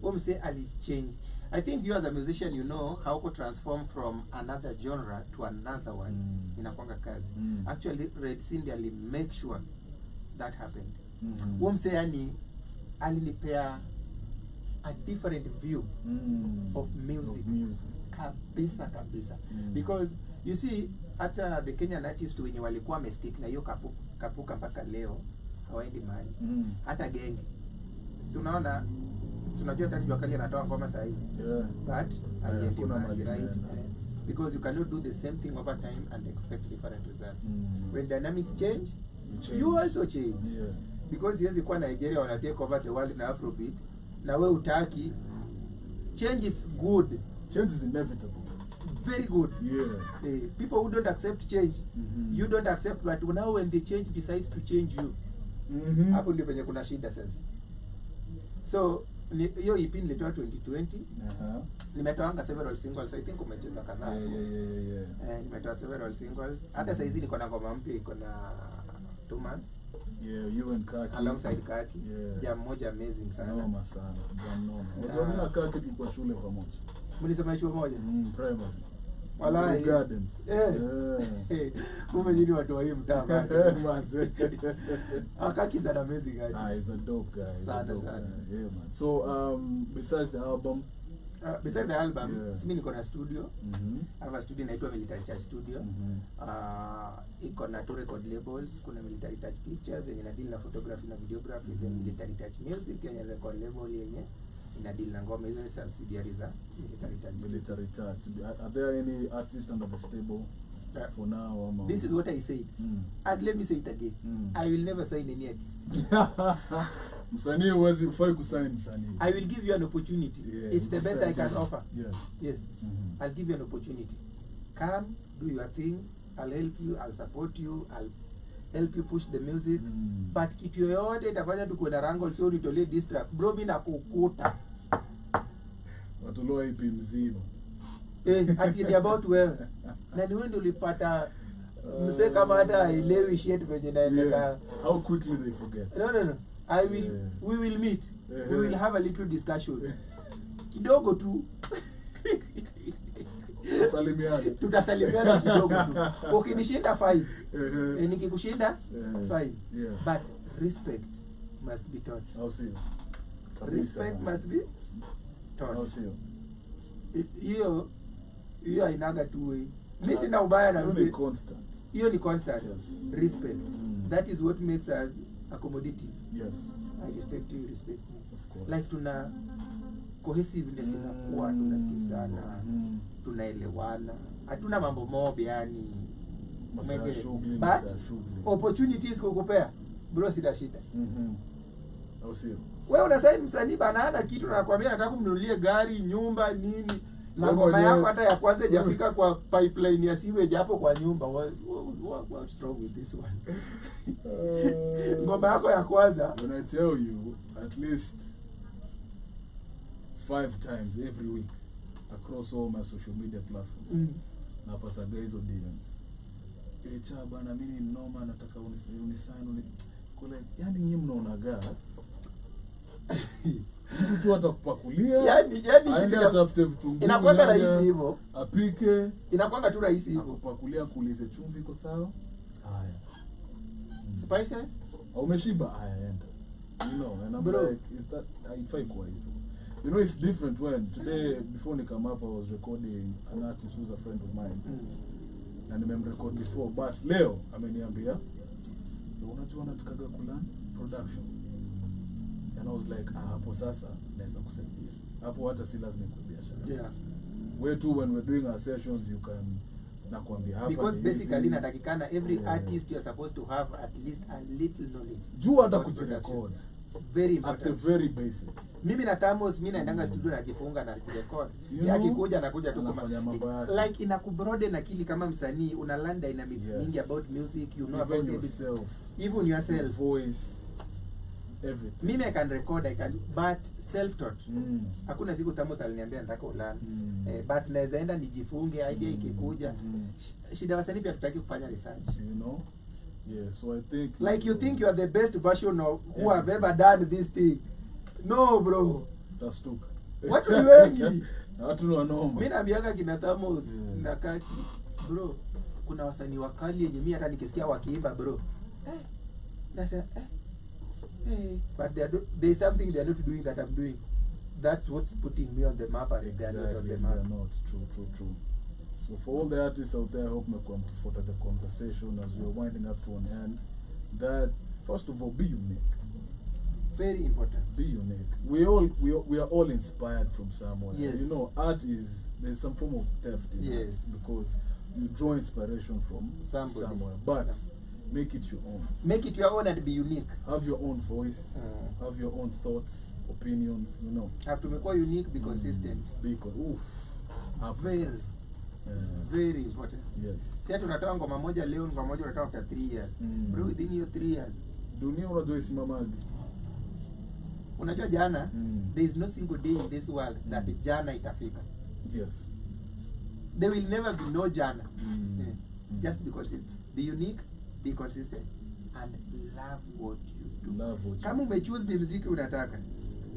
Huo mse ali change. I think you as a musician you know how to transform from another genre to another one. Inakwanga kazi. Actually Red Sea ndiye ali make sure that happened. Huo mse yani alinipea a different view of music. Kabisa. Because you see hata the Kenyan artist wenye walikuwa wamestick na hiyo kapuka mpaka leo hawaendi mahali. Hata Genge. Si unaona, si unajua hata Jua Kali anatoa ngoma sasa hivi. Yeah. But haiendi kuna mahali, mahali right? inaenda. Because you cannot do the same thing over time and expect different results. When dynamics change, change. you also change. Yeah. Because siwezi kuwa Nigeria wana take over the world na Afrobeat na we utaki. Change is good, Change is inevitable. very good. Yeah. People who don't accept change, you don't accept, but now when the change decides to change you, hapo ndio penye kuna shida sasa. So hiyo EP nilitoa 2020. Nimetoanga several singles. I think umecheza kadhaa. Yeah. Nimetoa several singles. Hata sasa hizi niko na ngoma mpya iko na 2 months. Yeah, you and Kaki. Alongside Kaki. Yeah. Jam moja amazing sana. Noma sana. Jam noma. Wajua na Kaki tulikuwa shule pamoja. Mlisoma chuo moja? Primary. Walai. Gardens. Kumbe nyinyi watu wa hii mtaa bado. Kaki is an amazing artist. He's a dope guy. Sana. Yeah, man. So, besides the album, Besides the album, Yeah. mimi niko na studio. I have a studio inaitwa Military Touch Studio. Iko na 2 record labels. Kuna Military Touch Pictures yenye inadeal na photography na videography, then Military Touch Music yenye record label yenye inadeal na ngoma. Hizo ni subsidiaries za Military Touch. Military Touch. Are there any artists under the stable for now? Or This is what I said. And let me say it again. I will never sign any artist. Msanii huwezi ufai kusign msanii. I will give you an opportunity. Yeah, It's the best I can offer. Yes. I'll give you an opportunity. Come, do your thing. I'll help you. I'll support you. I'll help you push the music. But kitu yoyote itafanya tuko na rango sio nitolee distract. Bro, mimi nakukuta. Watuloa ipi mzima. Ati ni about wewe. Na ni wewe ndio ulipata mse kama hata haelewi shit venye naendeka. Yeah. How quickly they forget. No. We will meet. We will have a little discussion. Kidogo tu. Tutasalimiana kidogo tu. Ukinishinda fine. Nikikushinda fine. Yeah. But respect must be taught. I'll see you. Respect must be taught. I'll see you. Hiyo hainaga tu wewe. Mimi sina ubaya na mzee. Constant. Hiyo ni constant. Yes. Respect. That is what makes us accommodative. Yes. I respect you, respect me. Of course. Like tuna cohesiveness inakuwa, tunasikizana, tunaelewana. Hatuna mambo mob yani. But opportunities kukupea. Bro, sida shida. I'll see you. Wewe unasaini msanii bana hana kitu na nakwambia nataka kumnunulie gari, nyumba, nini. Na ngoma yako hata ya kwanza haijafika kwa pipeline ya sewage hapo kwa nyumba. What's wrong with this one? Ngoma yako ya kwanza. When I tell you at least 5 times every week across all my social media platforms, napata hizo DMs. Cha bana mimi noma nataka unisign kule, yani nyinyi mnaonaga mtu tu atakupakulia yani aende atafute vitunguu, inakuwa rahisi hivyo, apike, inakuwa tu rahisi hivyo, akupakulia kuulize chumvi iko sawa, haya spices umeshiba, haya enda, you know, and I'm bro, like, is that haifai kwa hivyo, You know, it's different when today, before I come up, I was recording an artist who's a friend of mine. And I remember record before, but leo ameniambia unajua natakaga kulearn production, and I was like hapo sasa naweza kusaidia hapo, hata si lazima ikuwe biashara. Yeah. Where too when we're doing our sessions you can nakwambia hapa Because ni basically hivi. natakikana every Yeah. artist you are supposed to have at least a little knowledge. juu hata about kujirecord very at the important. very basic. Mimi na Tamos, mimi naendanga studio najifunga na record. You Yeye know, akikuja anakuja tu anafanya mambo yake. like inakubroaden akili kama msanii, una learn dynamics Yes. mingi about music, you know Even about yourself, even yourself. voice, everything. Mimi I can record, I can, but self taught. Hakuna siku Tamos aliniambia nataka ulearn. But naweza enda nijifunge, idea ikikuja. Shida wasanii pia tutaki kufanya research. You know, yeah. So I think Like you think you are the best version of who have ever done this thing. No bro. tastuka Watu ni wengi. watu ni wanoma. Mimi naambianga kina Tamos Yeah. na Kaki, bro, kuna wasanii wakali yenye mimi hata nikisikia wakiimba bro. Nasema but there is something they are not doing that I'm doing. That's what's putting me on the map and they are not on Exactly, the they map. are not. True. So for all the artists out there, I hope mekuwa mkifuata the conversation as we are winding up to an end. That first of all, be unique. Very important. Be unique. We are all inspired from somewhere. Yes. You know, art is there's some form of theft in Yes. art because you draw inspiration from Somebody. somewhere, but make it your own. Make it your own and be unique. Have your own voice. Have your own thoughts, opinions. You know. Have to be unique, be consistent. Very, very important. Yes. Si ati unatoa ngoma moja leo, ngoma moja unatoa after 3 years. Bro, within your 3 years. Dunia unajua isimamaje? Unajua jana, there is no single day in this world that jana itafika. Yes. There will never be no jana. Just be consistent. Be unique, be consistent, and love what you do. Love what Kama umechoose ni muziki unataka,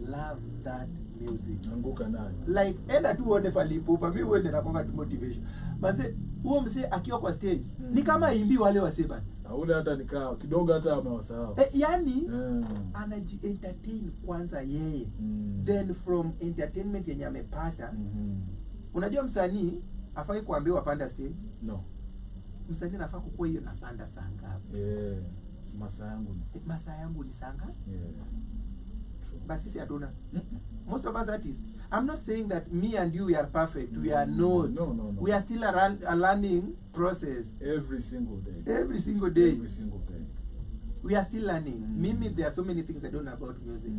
love that music. anguka nayo. Like enda tu uone Falipupa, mimi uende na konga tu motivation. Basi huo msee akiwa kwa stage ni kama imbi wale waseba. Ule hata nikaa kidogo hata amewasahau. Yani anaji entertain kwanza yeye. Then from entertainment yenye amepata, unajua msanii afai kuambiwa panda stage. No. Msanii anafaa kukua hiyo napanda saa ngapi. Masaa yangu ni saa ngapi? But sisi hatuna. Most of us artists, I'm not saying that me and you are perfect. We are not. No. We are still a learning process. Every single day. Every single day. Every single day. We are still learning. Mimi, there are so many things I don't know about music.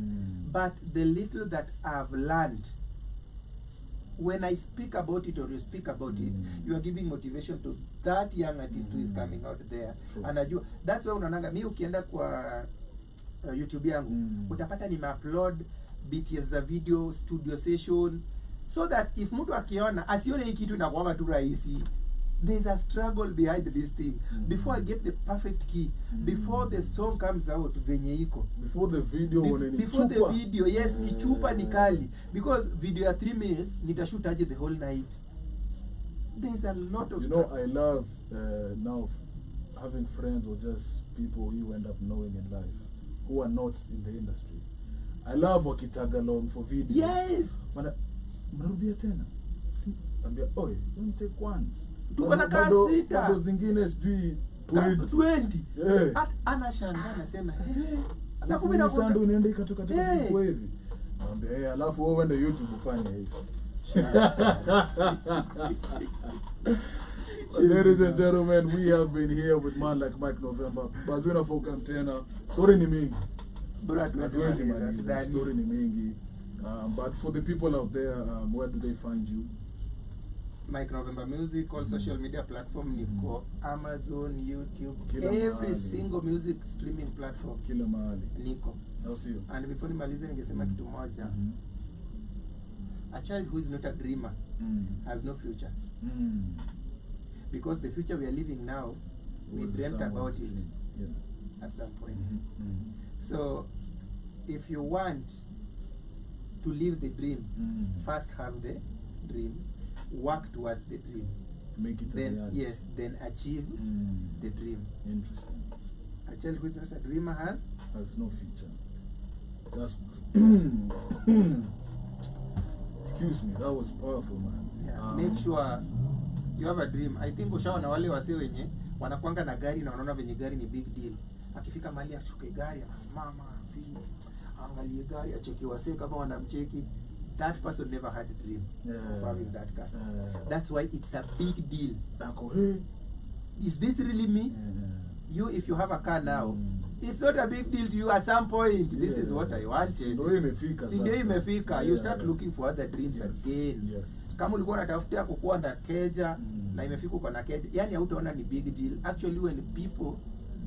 But the little that I've learned, when I speak about it or you speak about it, you are giving motivation to that young artist who is coming out there. True. Anajua, that's why unaonanga mimi ukienda kwa YouTube yangu utapata nimeupload BTS za video studio session, so that if mtu akiona asione hii kitu inakuanga tu rahisi. There's a struggle behind this thing. Before I get the perfect key, before the song comes out venye iko, Before the video before the video, yes, ni chupa ni kali, because video ya 3 minutes nitashoot aje the whole night. There's a lot of struggle. I love now having friends or just people you end up knowing in life who are not in the industry. I love wakitag along for videos. Yes. Mnarudia tena. Ambia, "Oi, don't take one." Tuko na kasi Bado zingine sijui 20. Anashangaa anasema, alafu mimi sando unaenda ikatoka kwa hivi. Naambia, alafu wewe uende YouTube ufanye hivi. Ladies and gentlemen, we have been here with man like Mike November. Bazwina Focam tena. Story ni mingi. Story ni mingi. But for the people out there, where do they find you? Mike November Music, all social media platform, niko Amazon, YouTube, Kila every mahali. single music streaming platform. Kila mahali. Niko. Au sio? And before nimalize ningesema kitu moja. A child who is not a dreamer has no future. Because the future we are living now, we dreamt about it at some point. So, if you want to live the dream, first have the dream, work towards the dream. Make it Then, a reality. yes, then achieve the dream. Interesting. A child who is not a dreamer has no future. That's excuse me, that was powerful, man. Yeah. Make sure you have a dream. I think ushaona wale wase wenye wanakwanga na gari na wanaona venye gari ni big deal. Akifika mahali achuke gari anasimama, feel angalie gari acheki wase kama wanamcheki. That person never had a dream of having that car. That's why it's a big deal. Is this really me? You, if you have a car now, it's not a big deal to you at some point. This is what I wanted. Ndio imefika. You start looking for other dreams again. Yes. Kama ulikuwa unatafutia kukuwa na keja na imefika uko na keja, yani hautaona ni big deal. Actually, when people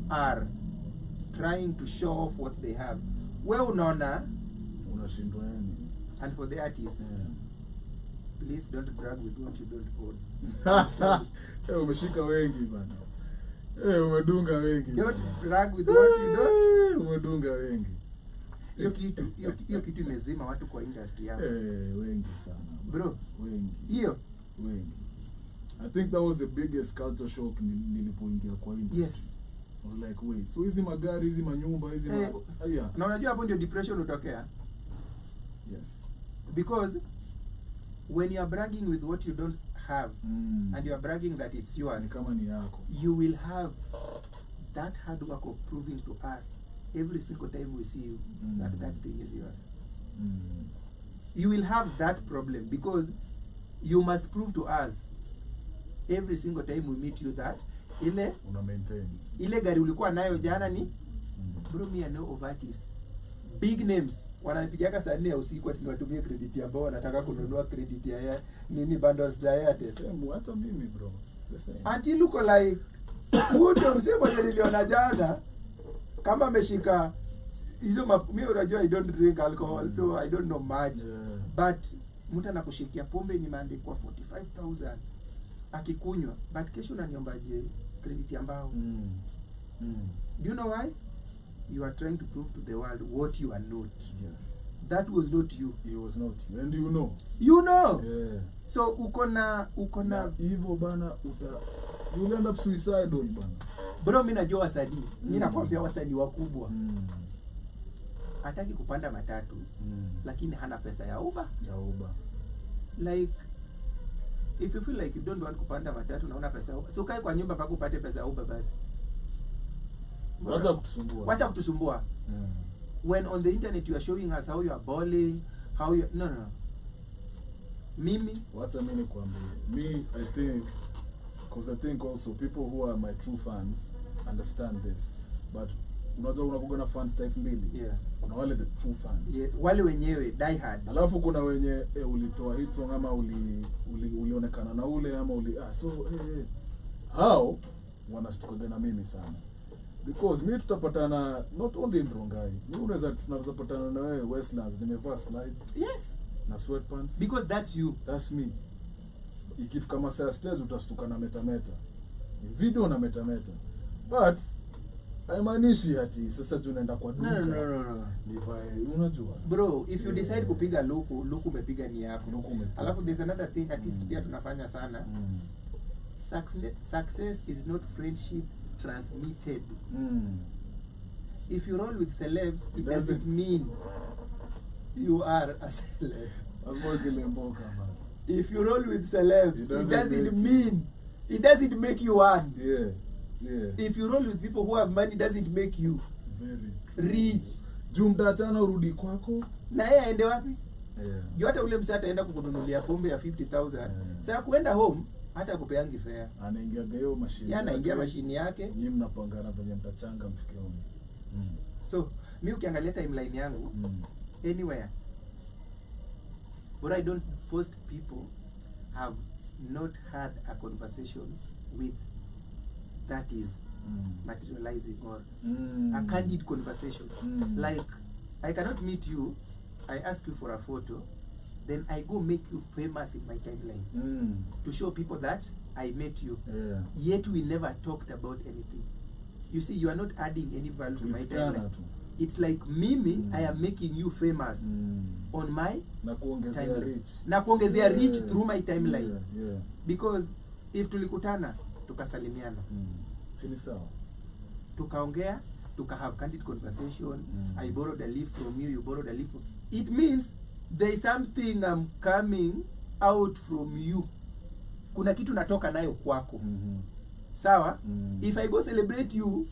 are trying to show off what they have, wewe unaona unashindwa yani. And for the artists, please don't brag with what you don't own. Umeshika wengi bana. Umedunga wengi. Don't brag with what you don't. Umedunga wengi. Hiyo kitu imezima watu kwa industry yao. Wengi sana. Bro, wengi. Hiyo wengi. I think that was the biggest culture shock nilipoingia kwa industry. Yes. I was like, wait, so hizi magari, hizi manyumba, hizi yeah. Na unajua hapo ndio depression utokea. Yes. Because when you are bragging with what you don't have, and you are bragging that it's yours, you will have that hard work of proving to us every single time we see you that that thing is yours. You will have that problem because you must prove to us every single time we meet you that ile gari ulikuwa nayo jana ni bro, me I know of artists big names wananipigiaka saa 4 ya usiku ati niwatumie credit ambao wanataka kununua credit ya nini bundles za Airtel. Same hata mimi bro. It's the same. Until uko like huyo msemo niliona jana kama ameshika hizo mimi unajua I don't drink alcohol so I don't know much. But mtu anakushikia pombe nimeandikwa 45,000 akikunywa but kesho unaniombaje credit ambao do you know why? You are trying to prove to the world what you are not. Yes. That was not you. It was not you. And you know. You know. Yeah. So uko na hivyo bana you will end up suicidal bana. Bro, mimi najua wasanii. Mimi nakwambia wasanii wakubwa. Hataki kupanda matatu. Lakini hana pesa ya Uber. Like if you feel like you don't want kupanda matatu na una pesa ya Uber, so kae kwa nyumba mpaka upate pesa ya Uber basi. Wacha kutusumbua. When on the internet you are showing us how you are balling, how you no. Mimi what I mean kwambia. Me I think because I think also people who are my true fans understand this. But unajua unakuwa na fans type mbili. Yeah. Kuna wale the true fans. Yes, wale wenyewe die hard. Alafu kuna wenye ulitoa hit song ama ulionekana na ule ama hao wanashtuka na mimi sana. Because me tutapatana not only in Rongai. Mimi tunaweza patana na wewe Westlands nimevaa slides. Yes. Na sweatpants. Because that's you. That's me. Ikifika masaa stage utastuka na metameta. Video na metameta. But haimaanishi ati sasa tunaenda kwa duka. No. Unajua. Bro, if you decide kupiga luku umepiga ni yako. Alafu there's another thing artist pia tunafanya sana. Success is not friendship transmitted. If you roll with celebs, it doesn't mean you are a celeb. If you roll with celebs, it doesn't make you one. Yeah. If you roll with people who have money, doesn't make you very rich. Jumtachana urudi kwako. Na yeye aende wapi? Yeah. Juu hata ule msata aenda kukununulia pombe ya 50,000. Sasa kuenda home hata kupeangi fare. Anaingia geo machine. Anaingia machine yake. Nyinyi mnapangana venye mtachanga mfike home. So, mimi ukiangalia timeline yangu anywhere where I don't post people have not had a conversation with that is materializing or a candid conversation. Like I cannot meet you, I ask you for a photo, then I go make you famous in my timeline to show people that I met you. Yet we never talked about anything. You see, you are not adding any value to my timeline. It's like mimi, I am making you famous on my timeline. Na kuongezea reach through my timeline. Because if tulikutana, tukasalimiana. Sini sawa. Tukaongea, have candid conversation. I borrowed a leaf from you, you borrowed a leaf from it means there is something coming out from you. Kuna kitu natoka nayo kwako. Sawa? If I go celebrate you,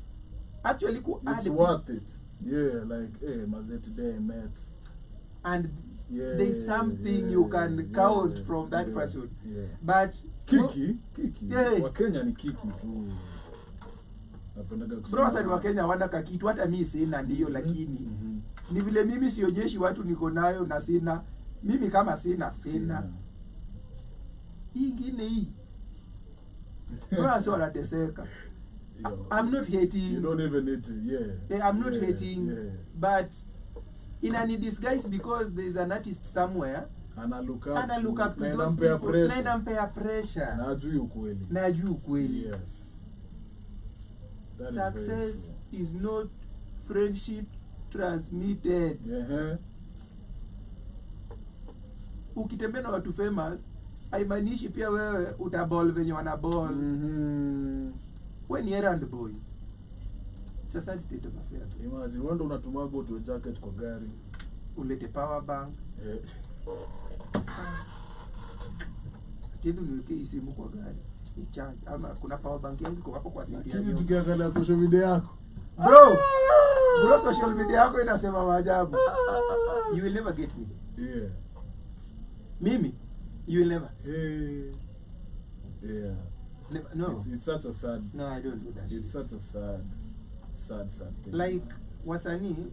actually it's worth it. Yeah, like, hey, Maze, today I met. And there's something you can count from that person. Yeah. But Kiki. Yeah. Wakenya ni kiki tu. Napendaga kusema. bro, sasa Wakenya wana kakitu, hata mimi sina ndio, lakini ni vile mimi sionyeshi watu niko nayo na sina. Mimi kama sina. Hii ingine hii. Bro, sio wanateseka. I'm not hating. You don't even need to, I'm not hating, but in any disguise, because there is an artist somewhere and I look up to those people. Nampea pressure. Najui ukweli. Yes. That Success is not friendship transmitted. Ukitembea na watu famous, haimaanishi pia wewe utaball venye wana ball. Wewe ni errand boy. It's a sad state of affairs. Imagine wanda unatumago to a jacket kwa gari, ulete power bank. Tendo niweke simu kwa gari. Icharge ama kuna power bank yangu iko hapo kwa siti ya nyumba. Tukiangalia social media yako. Bro, social media yako inasema maajabu. You will never get me. Yeah. Mimi, you will never. Yeah. Never, no. It's such a sad. No, I don't do that. It's such a sad thing. Like wasanii,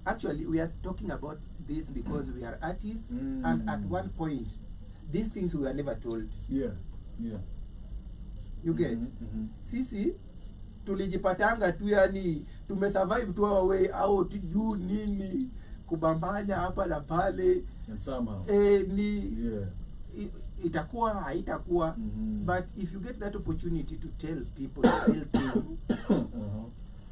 actually we are talking about this because we are artists, and at one point these things we were never told. Yeah. You get? Sisi tulijipatanga tu, yani tumesurvive tu our way out juu nini kubambanya hapa na pale, and somehow itakuwa haitakuwa. But if you get that opportunity to tell people the real thing,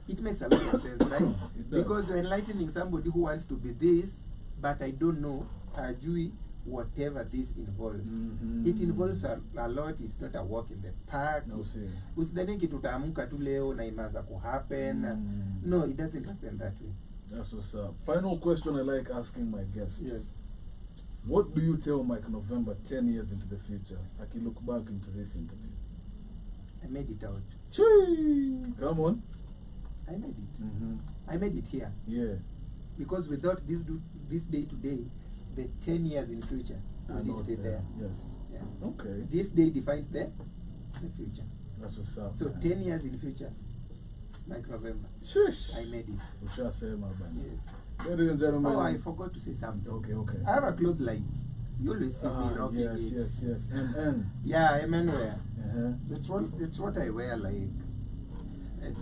it makes a lot of sense, right? Because you're enlightening somebody who wants to be this, but I don't know, ajui whatever this involves. It involves a lot. It's not a walk in the park. Usidhani kitu utaamka tu leo na imeanza kuhappen. No, it doesn't happen that way. That's what's up. Final question I like asking my guests. Yes. What do you tell Mike November 10 years into the future? I can look back into this interview. I made it out. Come on. I made it. I made it here. Yeah. Because without this day today, the 10 years in future will not be there. Yes. Yeah. Okay. This day defines the future. That's what's up. So 10 years in future, Mike November. Shush. I made it. Yes. Ladies and gentlemen. Oh, I forgot to say something. Okay. I have a clothesline. You always see me rocking it. Yes. MN. Yeah, MN wear. It's what I wear, like.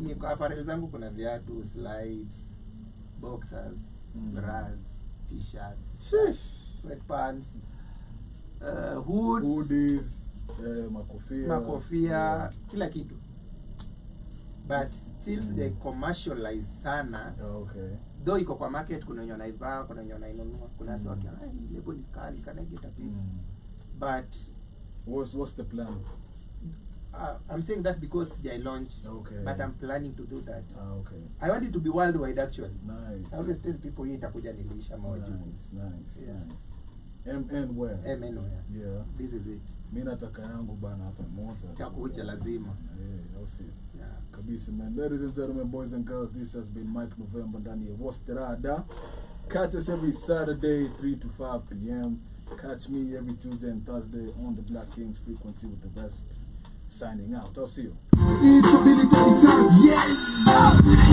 Niko apparel zangu kuna viatu, slides, boxers, bras, t-shirts, sweatpants, hoods, hoodies, makofia, kila kitu. But still they commercialize sana. Okay. Though iko kwa market, kuna wenye wanaivaa, kuna wenye wanainunua, kuna sio kia, lebo ni kali, can I get a piece? But what's the plan? I'm saying that because they launch. Okay. But I'm planning to do that. Okay. I want it to be worldwide actually. Nice. I always tell people here itakuja nilisha mawaji. Nice. MN wear. MN wear. Yeah. This is it. Mimi nataka yangu bana hata moja. Itakuja lazima. I'll see. Yeah. Kabisa, man. Ladies and gentlemen, boys and girls, this has been Mike November ndani ya Wosterada. Catch us every Saturday 3 to 5 p.m. Catch me every Tuesday and Thursday on the Black Kings frequency with the best. Signing out. I'll see you. It's a military touch. Yes.